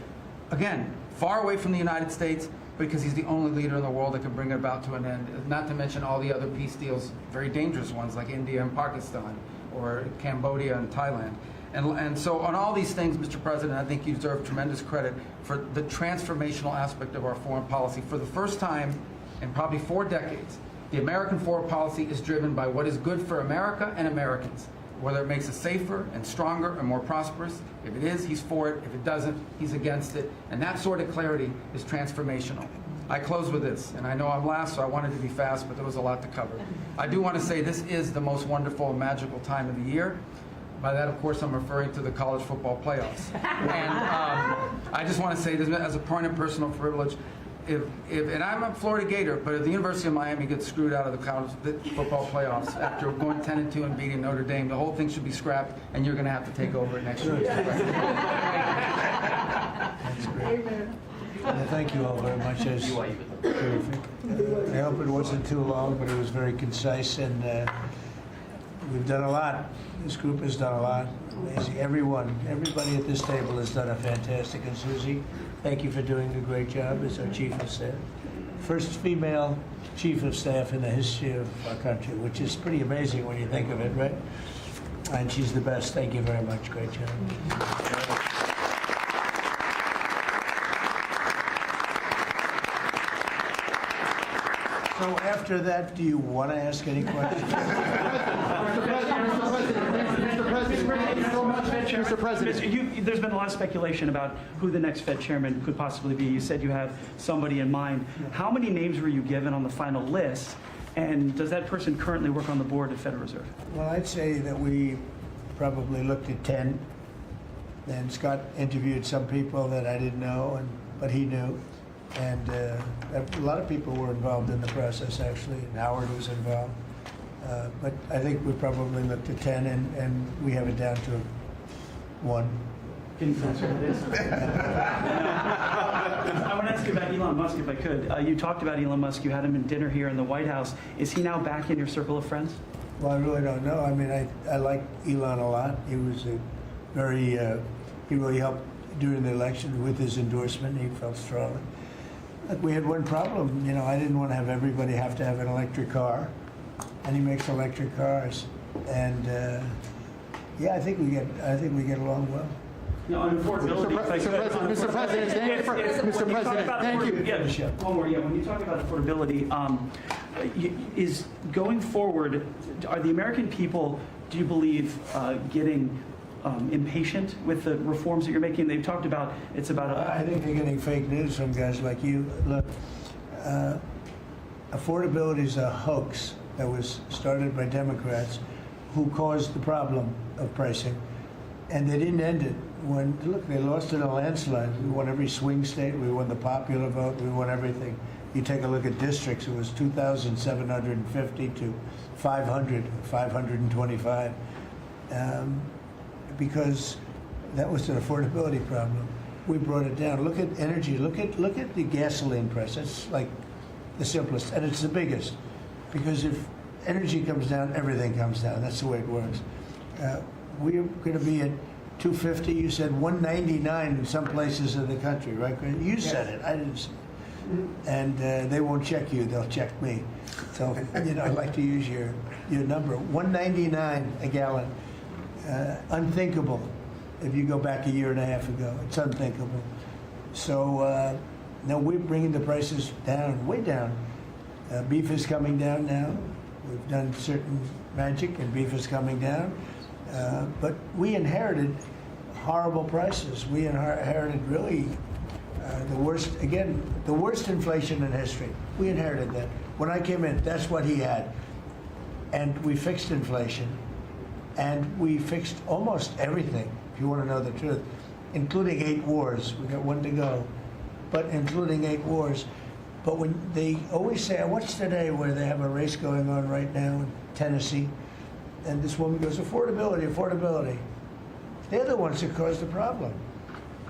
D: Again, far away from the United States, because he's the only leader in the world that can bring it about to an end, not to mention all the other peace deals, very dangerous ones like India and Pakistan, or Cambodia and Thailand. And so on all these things, Mr. President, I think you deserve tremendous credit for the transformational aspect of our foreign policy. For the first time in probably 4 decades, the American foreign policy is driven by what is good for America and Americans, whether it makes us safer and stronger and more prosperous. If it is, he's for it. If it doesn't, he's against it. And that sort of clarity is transformational. I close with this, and I know I'm last, so I wanted to be fast, but there was a lot to cover. I do want to say this is the most wonderful and magical time of the year. By that, of course, I'm referring to the college football playoffs. And I just want to say this as a point of personal privilege. And I'm a Florida Gator, but if the University of Miami gets screwed out of the college football playoffs after going 10-2 and beating Notre Dame, the whole thing should be scrapped, and you're going to have to take over it next year.
A: That's great. Well, thank you all very much. As terrific. I hope it wasn't too long, but it was very concise, and we've done a lot. This group has done a lot. Amazing. Everybody at this table has done a fantastic. And Susie, thank you for doing a great job as our Chief of Staff. First female Chief of Staff in the history of our country, which is pretty amazing when you think of it, right? And she's the best. Thank you very much. Great job. So after that, do you want to ask any questions?
C: Mr. President, there's been a lot of speculation about who the next Fed chairman could possibly be. You said you have somebody in mind. How many names were you given on the final list? And does that person currently work on the board of Federal Reserve?
A: Well, I'd say that we probably looked at 10. Then Scott interviewed some people that I didn't know, but he knew. And a lot of people were involved in the process, actually, and Howard was involved. But I think we probably looked at 10, and we have it down to 1.
C: Can you answer this? I want to ask you about Elon Musk, if I could. You talked about Elon Musk. You had him in dinner here in the White House. Is he now back in your circle of friends?
A: Well, I really don't know. I mean, I like Elon a lot. He was a very, he really helped during the election with his endorsement. He felt strongly. Look, we had one problem. You know, I didn't want to have everybody have to have an electric car, and he makes electric cars. And yeah, I think we get along well.
C: No, on affordability.
A: Mr. President,
C: thank you. Yeah, one more. Yeah, when you talk about affordability, is going forward, are the American people, do you believe, getting impatient with the reforms that you're making? They've talked about it's about.
A: I think they're getting fake news from guys like you. Look, affordability is a hoax that was started by Democrats who caused the problem of pricing, and they didn't end it. Look, they lost in a landslide. We won every swing state. We won the popular vote. We won everything. You take a look at districts. It was 2,750 to 525. Because that was an affordability problem. We brought it down. Look at energy. Look at the gasoline price. It's like the simplest, and it's the biggest. Because if energy comes down, everything comes down. That's the way it works. We're going to be at 250. You said 199 in some places of the country, right? You said it. I didn't say it. And they won't check you. They'll check me. So I'd like to use your number. 199 a gallon. Unthinkable if you go back a year and a half ago. It's unthinkable. So now we're bringing the prices down, way down. Beef is coming down now. We've done certain magic, and beef is coming down. But we inherited horrible prices. We inherited really the worst inflation in history. We inherited that. When I came in, that's what he had. And we fixed inflation. And we fixed almost everything, if you want to know the truth, including 8 wars. We got 1 to go, but including 8 wars. But when they always say, I watched today where they have a race going on right now in Tennessee, And this woman goes, affordability, affordability. They're the ones that caused the problem.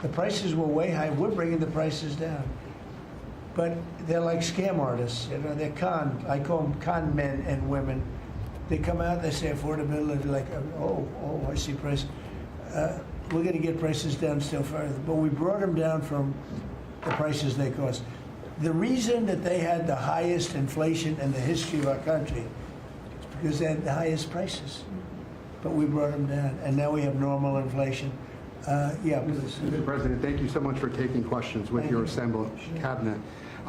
A: The prices were way high. We're bringing the prices down. But they're like scam artists. You know, they're I call them con men and women. They come out, they say affordability, like, oh, I see price. We're going to get prices down still further. But we brought them down from the prices they cost. The reason that they had the highest inflation in the history of our country is because they had the highest prices. But we brought them down, and now we have normal inflation. Yeah, please.
E: Mr. President, thank you so much for taking questions with your assembled cabinet.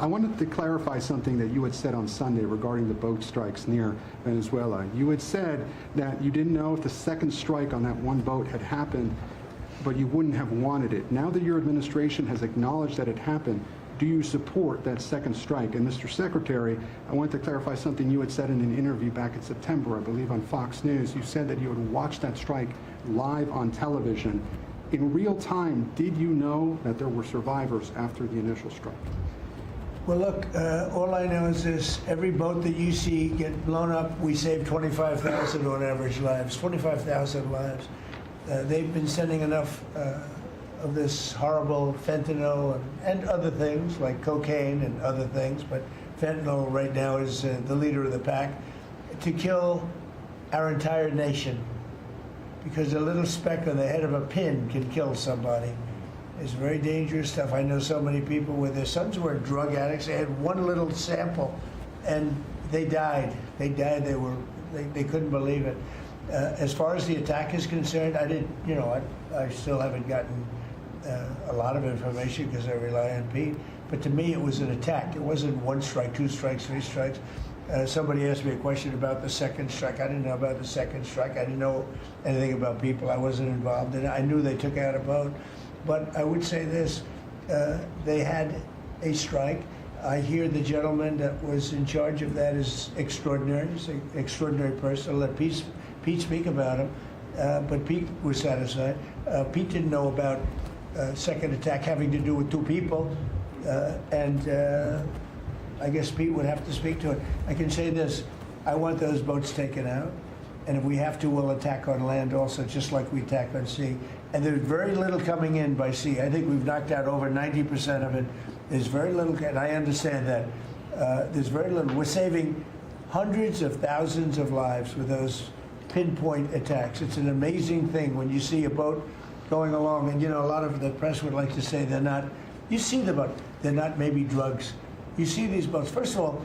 E: I wanted to clarify something that you had said on Sunday regarding the boat strikes near Venezuela. You had said that you didn't know if the second strike on that one boat had happened, but you wouldn't have wanted it. Now that your administration has acknowledged that it happened, do you support that second strike? And Mr. Secretary, I wanted to clarify something you had said in an interview back in September, I believe on Fox News. You said that you had watched that strike live on television. In real time, did you know that there were survivors after the initial strike?
A: Well, look, all I know is this. Every boat that you see get blown up, we save 25,000 on average lives, 25,000 lives. They've been sending enough of this horrible fentanyl and other things like cocaine and other things, but fentanyl right now is the leader of the pack, to kill our entire nation. Because a little speck on the head of a pin can kill somebody. It's very dangerous stuff. I know so many people where their sons were drug addicts. They had one little sample, and they died. They died. They couldn't believe it. As far as the attack is concerned, I still haven't gotten a lot of information because I rely on Pete. But to me, it was an attack. It wasn't one strike, two strikes, three strikes. Somebody asked me a question about the second strike. I didn't know about the second strike. I didn't know anything about people. I wasn't involved in it. I knew they took out a boat. But I would say this, they had a strike. I hear the gentleman that was in charge of that is extraordinary. He's an extraordinary person. I'll let Pete speak about him. But Pete was satisfied. Pete didn't know about second attack having to do with two people. I guess Pete would have to speak to it. I can say this, I want those boats taken out. And if we have to, we'll attack on land also, just like we attack on sea. And there's very little coming in by sea. I think we've knocked out over 90% of it. There's very little, and I understand that. There's very little. We're saving hundreds of thousands of lives with those pinpoint attacks. It's an amazing thing when you see a boat going along, and a lot of the press would like to say they're not, you see the boat, they're not maybe drugs. You see these boats. First of all,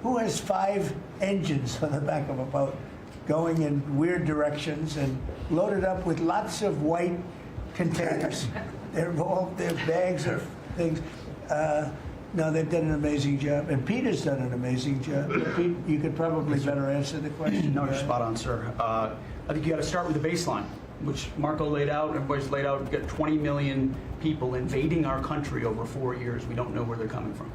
A: who has 5 engines on the back of a boat going in weird directions and loaded up with lots of white containers? They're bags of things. No, they've done an amazing job. And Peter's done an amazing job. Pete, you could probably better answer the question.
C: No, you're spot on, sir. I think you got to start with the baseline, which Marco laid out, everybody's laid out. We've got 20 million people invading our country over 4 years. We don't know where they're coming from.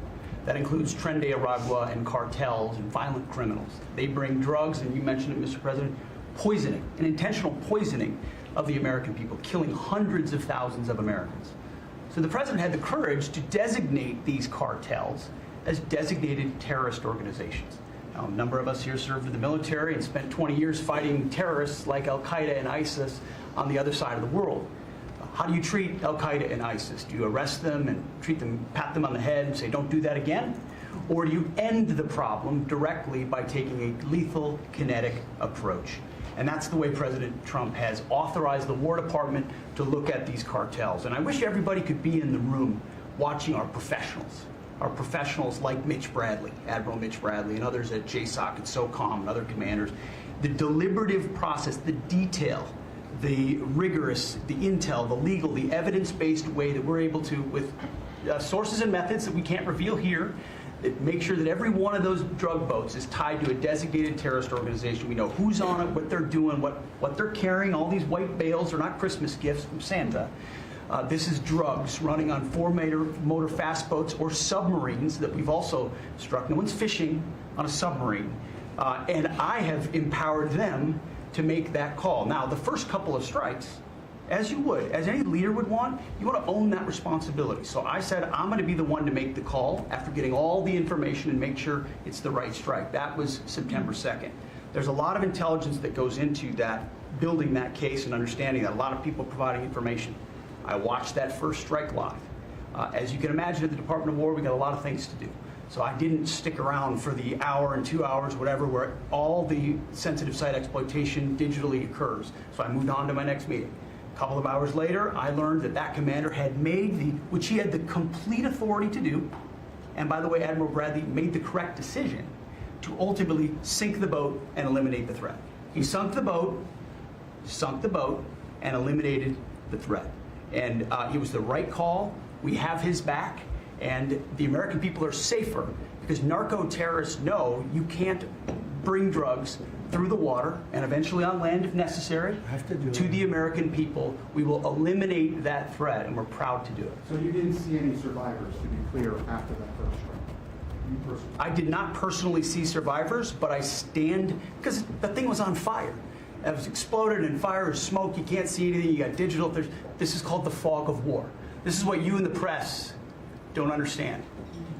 C: That includes Tren de Aragua and cartels and violent criminals. They bring drugs, and you mentioned it, Mr. President, poisoning, an intentional poisoning of the American people, killing hundreds of thousands of Americans. So the president had the courage to designate these cartels as designated terrorist organizations. Now, a number of us here served in the military and spent 20 years fighting terrorists like Al-Qaeda and ISIS on the other side of the world. How do you treat Al-Qaeda and ISIS? Do you arrest them and treat them, pat them on the head and say, don't do that again? Or do you end the problem directly by taking a lethal, kinetic approach? And that's the way President Trump has authorized the War Department to look at these cartels. And I wish everybody could be in the room watching our professionals like Mitch Bradley, Admiral Mitch Bradley, and others at JSOC and SOCOM and other commanders. The deliberative process, the detail, the rigorous, the intel, the legal, the evidence-based way that we're able to, with sources and methods that we can't reveal here, that make sure that every one of those drug boats is tied to a designated terrorist organization. We know who's on it, what they're doing, what they're carrying. All these white bales are not Christmas gifts from Santa. This is drugs running on 4-motor fast boats or submarines that we've also struck. No one's fishing on a submarine. And I have empowered them to make that call. Now, the first couple of strikes, as you would, as any leader would want, you want to own that responsibility. So I said, I'm going to be the one to make the call after getting all the information and make sure it's the right strike. That was September 2nd. There's a lot of intelligence that goes into that, building that case and understanding that, a lot of people providing information. I watched that first strike live. As you can imagine, at the Department of War, we got a lot of things to do. So I didn't stick around for the hour and 2 hours, whatever, where all the sensitive site exploitation digitally occurs. So I moved on to my next meeting. A couple of hours later, I learned that that commander had made which he had the complete authority to do, and by the way, Admiral Bradley made the correct decision to ultimately sink the boat and eliminate the threat. He sunk the boat, and eliminated the threat. And it was the right call. We have his back, and the American people are safer because narco-terrorists know you can't bring drugs through the water and eventually on land if necessary to the American people. We will eliminate that threat, and we're proud to do it.
E: So you didn't see any survivors, to be clear, after that first strike? You personally?
C: I did not personally see survivors, but I stand, because the thing was on fire. It was exploded and fire and smoke. You can't see anything. You got digital. This is called the fog of war. This is what you in the press don't understand.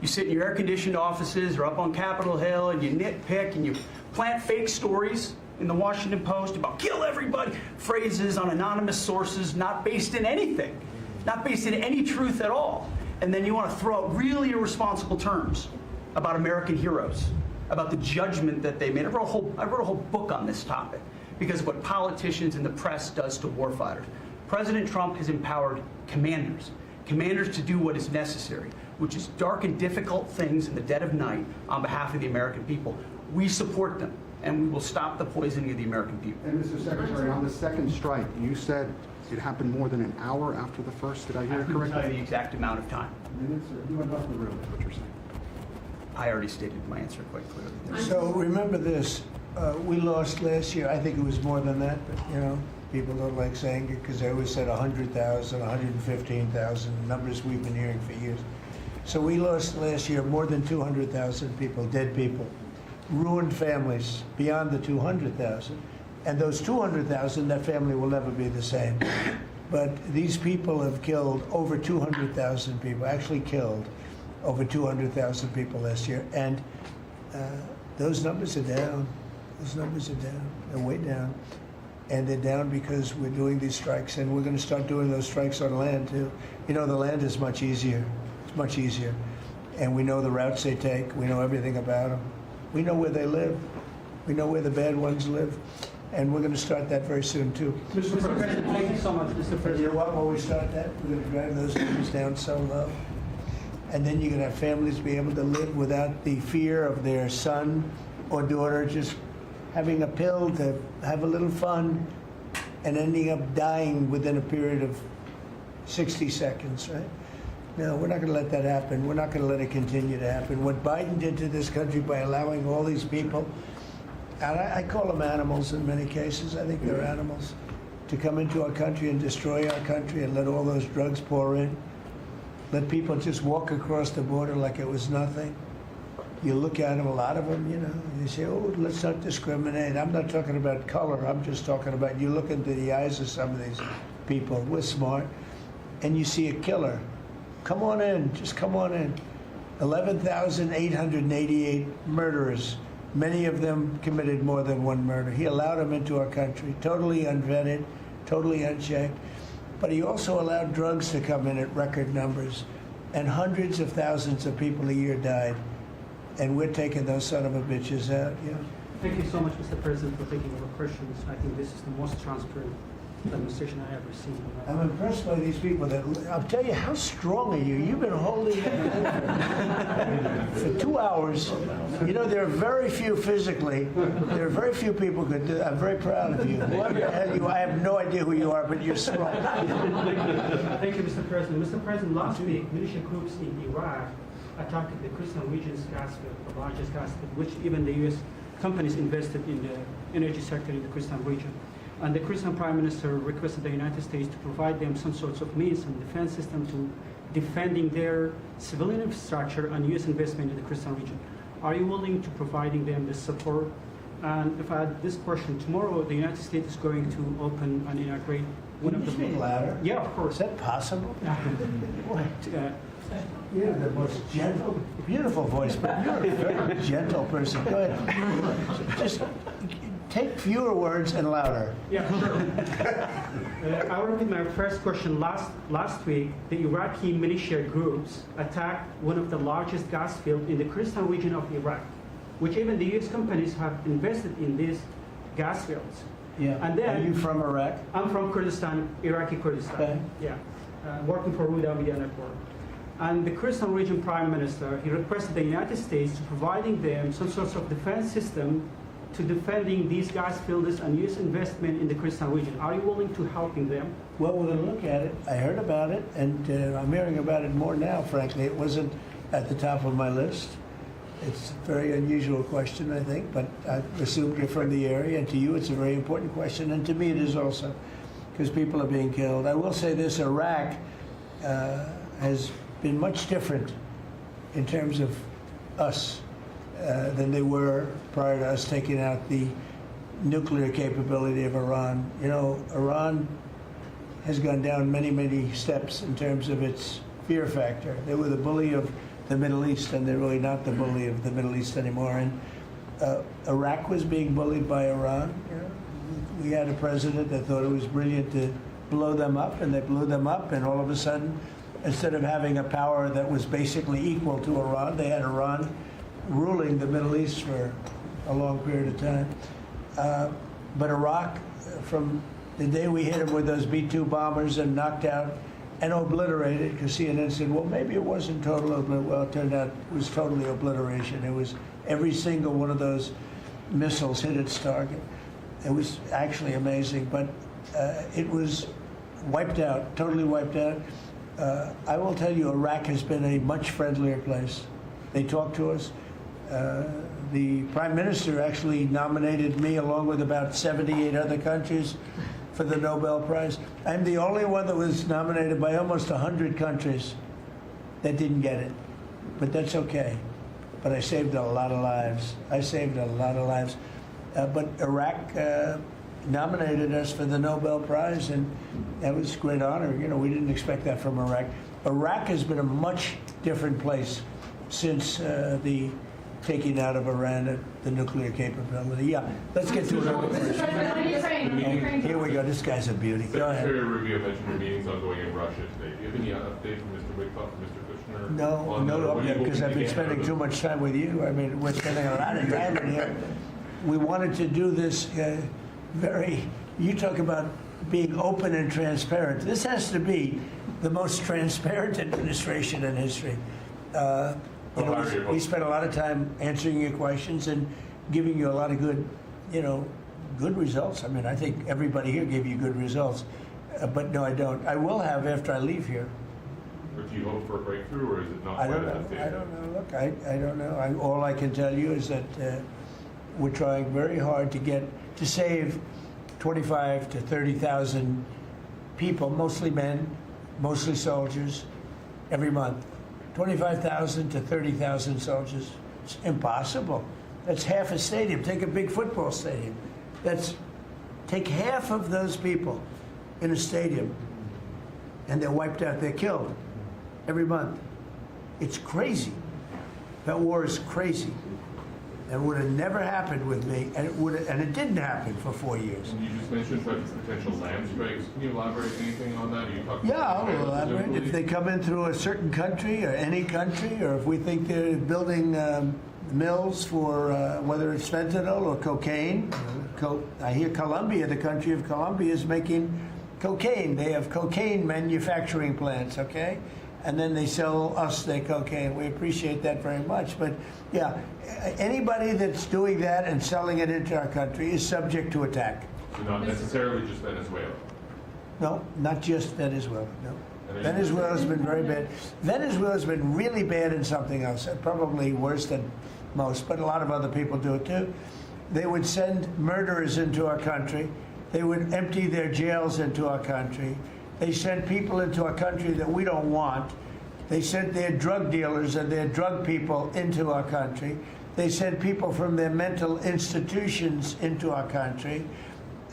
C: You sit in your air-conditioned offices or up on Capitol Hill and you nitpick and you plant fake stories in the Washington Post about kill everybody, phrases on anonymous sources not based in anything, not based in any truth at all. And then you want to throw out really irresponsible terms about American heroes, about the judgment that they made. I wrote a whole book on this topic because of what politicians and the press does to warfighters. President Trump has empowered commanders to do what is necessary, which is dark and difficult things in the dead of night on behalf of the American people. We support them, and we will stop the poisoning of the American people.
E: And Mr. Secretary, on the second strike, you said it happened more than an hour after the first. Did I hear it correctly?
C: I couldn't tell you the exact amount of time.
E: Minutes, or you went off the room, is what you're saying.
C: I already stated my answer quite clearly.
A: So remember this, we lost last year, I think it was more than that, but you know, people don't like saying it because they always said 100,000, 115,000, numbers we've been hearing for years. So we lost last year more than 200,000 people, dead people, ruined families beyond the 200,000. And those 200,000, that family will never be the same. But these people have killed over 200,000 people, actually killed over 200,000 people last year. And those numbers are down. Those numbers are down. They're way down. And they're down because we're doing these strikes, and we're going to start doing those strikes on land, too. You know, the land is much easier. It's much easier. And we know the routes they take. We know everything about them. We know where they live. We know where the bad ones live. And we're going to start that very soon, too.
C: Mr. President, thank you so much, Mr. President.
A: You know what? When we start that, we're going to drive those numbers down so low. And then you're going to have families be able to live without the fear of their son or daughter just having a pill to have a little fun and ending up dying within a period of 60 seconds, right? No, we're not going to let that happen. We're not going to let it continue to happen. What Biden did to this country by allowing all these people, and I call them animals in many cases, I think they're animals, to come into our country and destroy our country and let all those drugs pour in. Let people just walk across the border like it was nothing. You look at them, a lot of them, you know, you say, oh, let's not discriminate. I'm not talking about color. I'm just talking about you look into the eyes of some of these people. We're smart. And you see a killer. Come on in. Just come on in. 11,888 murderers. Many of them committed more than one murder. He allowed them into our country, totally unvetted, totally unchecked. But he also allowed drugs to come in at record numbers. And hundreds of thousands of people a year died. And we're taking those son of a bitches out, yeah.
F: Thank you so much, Mr. President, for taking our questions. I think this is the most transparent administration I ever seen.
A: I'm impressed by these people. I'll tell you, how strong are you? You've been holding it for 2 hours. You know, there are very few physically. There are very few people who could do that. I'm very proud of you. Whoever the hell you are, I have no idea who you are, but you're strong.
F: Thank you, Mr. President. Mr. President, last week, militia groups in Iraq attacked the Kurdistan region's gas field, the largest gas field, which even the U.S. companies invested in the energy sector in the Kurdistan region. And the Kurdistan Prime Minister requested the United States to provide them some sorts of means and defense system to defending their civilian infrastructure and U.S. investment in the Kurdistan region. Are you willing to providing them the support? And if I had this question, tomorrow the United States is going to open and integrate one of the...
A: ladder?
F: Yeah, of course.
A: Is that possible? You have the most gentle, beautiful voice, but you're a very gentle person. Go ahead. Just take fewer words and louder.
F: Yeah, sure. I'll repeat my first question. Last week, the Iraqi militia groups attacked one of the largest gas fields in the Kurdistan region of Iraq, which even the U.S. companies have invested in these gas fields.
A: Yeah.
F: And then,
A: are you from Iraq?
F: I'm from Kurdistan, Iraqi Kurdistan.
A: Okay.
F: Yeah. Working for Ruda Media Network. And the Kurdistan region prime minister, he requested the United States to providing them some sort of defense system to defending these gas fields and U.S. investment in the Kurdistan region. Are you willing to helping them?
A: Well, we're going to look at it. I heard about it, and I'm hearing about it more now, frankly. It wasn't at the top of my list. It's a very unusual question, I think, but I assume you're from the area, and to you it's a very important question, and to me it is also, because people are being killed. I will say this, Iraq has been much different in terms of us than they were prior to us taking out the nuclear capability of Iran. You know, Iran has gone down many, many steps in terms of its fear factor. They were the bully of the Middle East, and they're really not the bully of the Middle East anymore. And Iraq was being bullied by Iran. You know, we had a president that thought it was brilliant to blow them up, and they blew them up, and all of a sudden, instead of having a power that was basically equal to Iran, they had Iran ruling the Middle East for a long period of time. But Iraq, from the day we hit them with those B-2 bombers and knocked out and obliterated, because CNN said, well, maybe it wasn't total obliteration. Well, it turned out it was totally obliteration. It was every single one of those missiles hit its target. It was actually amazing, but it was wiped out, totally wiped out. I will tell you, Iraq has been a much friendlier place. They talk to us. The Prime Minister actually nominated me along with about 78 other countries for the Nobel Prize. I'm the only one that was nominated by almost 100 countries that didn't get it. But that's okay. But I saved a lot of lives. I saved a lot of lives. But Iraq nominated us for the Nobel Prize, and that was a great honor. You know, we didn't expect that from Iraq. Iraq has been a much different place since the taking out of Iran the nuclear capability. Yeah, let's get to it. Here we go. This guy's a beauty. Go ahead.
G: Secretary Rubio mentioned your meetings ongoing in Russia today. Do you have any update from Mr. Witkoff and Mr. Kushner?
A: No update, because I've been spending too much time with you. I mean, we're spending a lot of time in here. We wanted to do this you talk about being open and transparent. This has to be the most transparent administration in history. We spent a lot of time answering your questions and giving you a lot of good, good results. I mean, I think everybody here gave you good results. But no, I don't. I will have after I leave here.
G: But do you hope for a breakthrough, or is it not
A: I
G: quite
A: don't
G: at
A: know.
G: that stage?
A: I don't know. Look, I don't know. All I can tell you is that we're trying very hard to save 25 to 30,000 people, mostly men, mostly soldiers, every month. 25,000 to 30,000 soldiers. It's impossible. That's half a stadium. Take a big football stadium. Take half of those people in a stadium, and they're wiped out. They're killed every month. It's crazy. That war is crazy. That would have never happened with me, and it didn't happen for 4 years.
G: And you just mentioned potential land strikes. Can you elaborate anything on that?
A: Yeah, I'll elaborate. If they come in through a certain country or any country, or if we think they're building mills for whether it's fentanyl or cocaine. I hear Colombia, the country of Colombia, is making cocaine. They have cocaine manufacturing plants, okay? And then they sell us their cocaine. We appreciate that very much. But yeah, anybody that's doing that and selling it into our country is subject to attack.
G: So not necessarily just Venezuela?
A: No, not just Venezuela, no. Venezuela's been very bad. Venezuela's been really bad in something else, probably worse than most, but a lot of other people do it too. They would send murderers into our country. They would empty their jails into our country. They sent people into our country that we don't want. They sent their drug dealers and their drug people into our country. They sent people from their mental institutions into our country,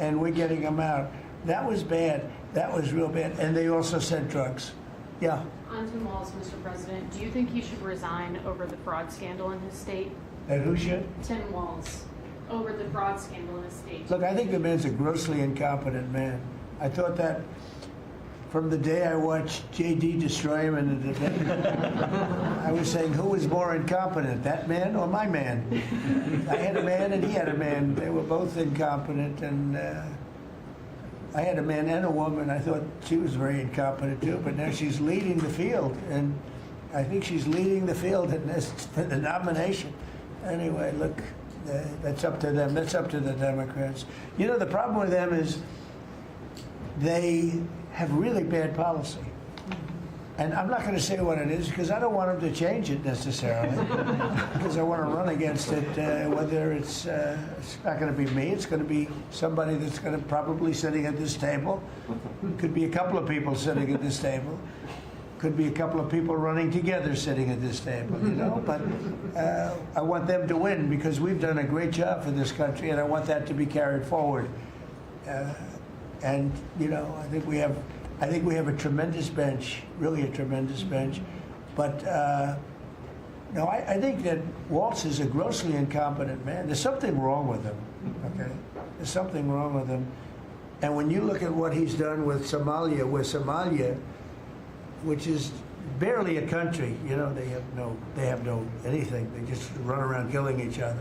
A: and we're getting them out. That was bad. That was real bad. And they also sent drugs. Yeah.
H: On Tim Walz, Mr. President, do you think he should resign over the fraud scandal in his state?
A: And who should?
H: Tim Walz, over the fraud scandal in his state.
A: Look, I think the man's a grossly incompetent man. I thought that from the day I watched J.D. destroy him in the debate. I was saying, who was more incompetent, that man or my man? I had a man and he had a man. They were both incompetent, and I had a man and a woman. I thought she was very incompetent too, but now she's leading the field, and I think she's leading the field in this, the nomination. Anyway, look, that's up to them. That's up to the Democrats. You know, the problem with them is they have really bad policy. And I'm not going to say what it is because I don't want them to change it necessarily. Because I want to run against it, whether it's not going to be me, it's going to be somebody that's going to probably sitting at this table. Could be a couple of people sitting at this table. Could be a couple of people running together sitting at this table, you know. But I want them to win because we've done a great job for this country, and I want that to be carried forward. And you know, I think we have a tremendous bench, really a tremendous bench. But no, I think that Walz is a grossly incompetent man. There's something wrong with him. Okay, there's something wrong with him. And when you look at what he's done with Somalia, which is barely a country, you know, they have no anything. They just run around killing each other.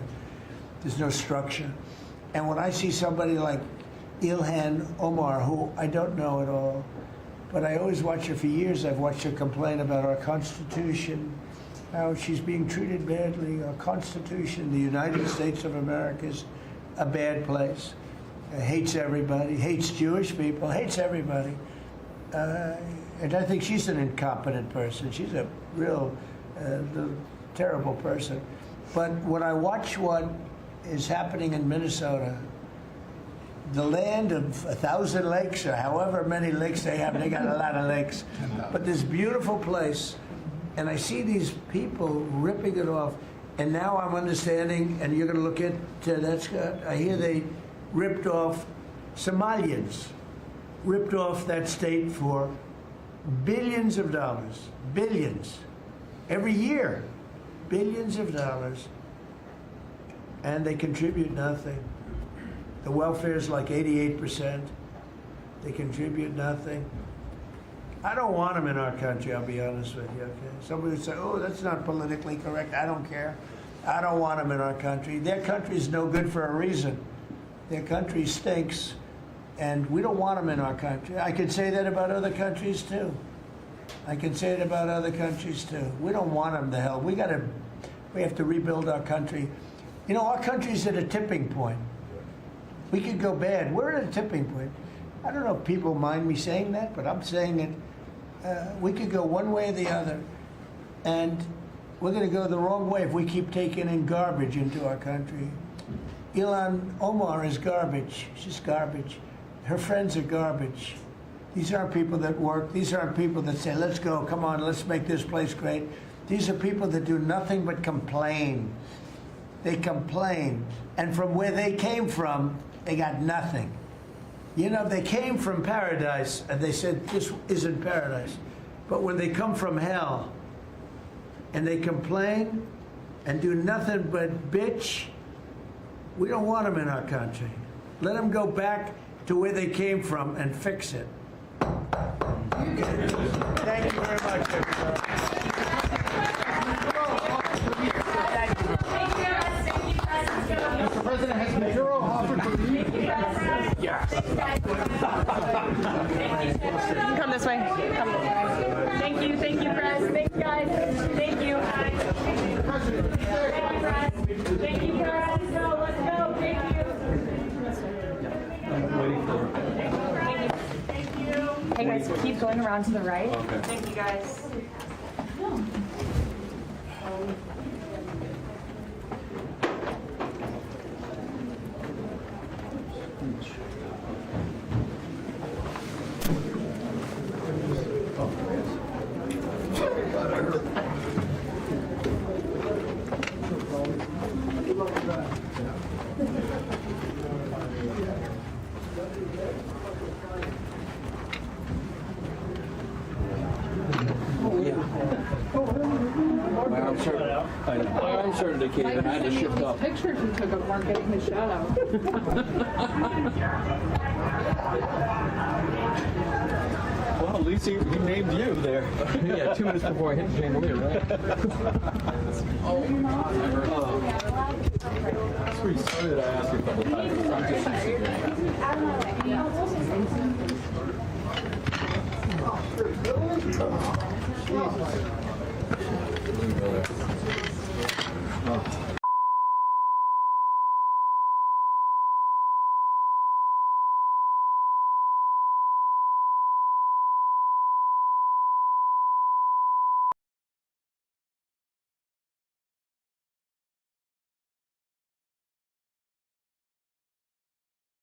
A: There's no structure. And when I see somebody like Ilhan Omar, who I don't know at all, but I always watch her for years. I've watched her complain about our Constitution, how she's being treated badly. Our Constitution, the United States of America, is a bad place. Hates everybody, hates Jewish people, hates everybody. And I think she's an incompetent person. She's a real terrible person. But when I watch what is happening in Minnesota, the land of 1,000 lakes, or however many lakes they have, they got a lot of lakes. But this beautiful place, and I see these people ripping it off, and now I'm understanding, and you're going to look at that, Scott, I hear they ripped off Somalians, ripped off that state for billions of dollars, billions, every year, billions of dollars, and they contribute nothing. The welfare is like 88%. They contribute nothing. I don't want them in our country, I'll be honest with you, okay? Somebody would say, oh, that's not politically correct. I don't care. I don't want them in our country. Their country's no good for a reason. Their country stinks, and we don't want them in our country. I could say that about other countries, too. I can say it about other countries, too. We don't want them to hell. We have to rebuild our country. You know, our country's at a tipping point. We could go bad. We're at a tipping point. I don't know if people mind me saying that, but I'm saying it. We could go one way or the other, and we're going to go the wrong way if we keep taking in garbage into our country. Ilhan Omar is garbage. She's garbage. Her friends are garbage. These aren't people that work. These aren't people that say, let's go, come on, let's make this place great. These are people that do nothing but complain. They complain. And from where they came from, they got nothing. You know, they came from paradise, and they said, this isn't paradise. But when they come from hell, and they complain, and do nothing but bitch, we don't want them in our country. Let them go back to where they came from and fix it. Okay. Thank you very much, everybody.
T: Mr. President, has Maduro offered to leave?
O: Yes. Come this way. Come. Thank you, Press. Thanks, guys. Thank you. Thank you, Press. Thank you, Press. Let's go. Thank you. Thank you. Hey guys, keep going around to the right. Okay. Thank you, guys.
I: arm started to cave and I had to shift up.
V: Pictures you took of Mark getting his shout out.
I: Well, at least he named you there.
N: Yeah, 2 minutes before I hit the chandelier, right?
I: That's where you started. I asked you a couple times. I'm just used to doing that. Oh.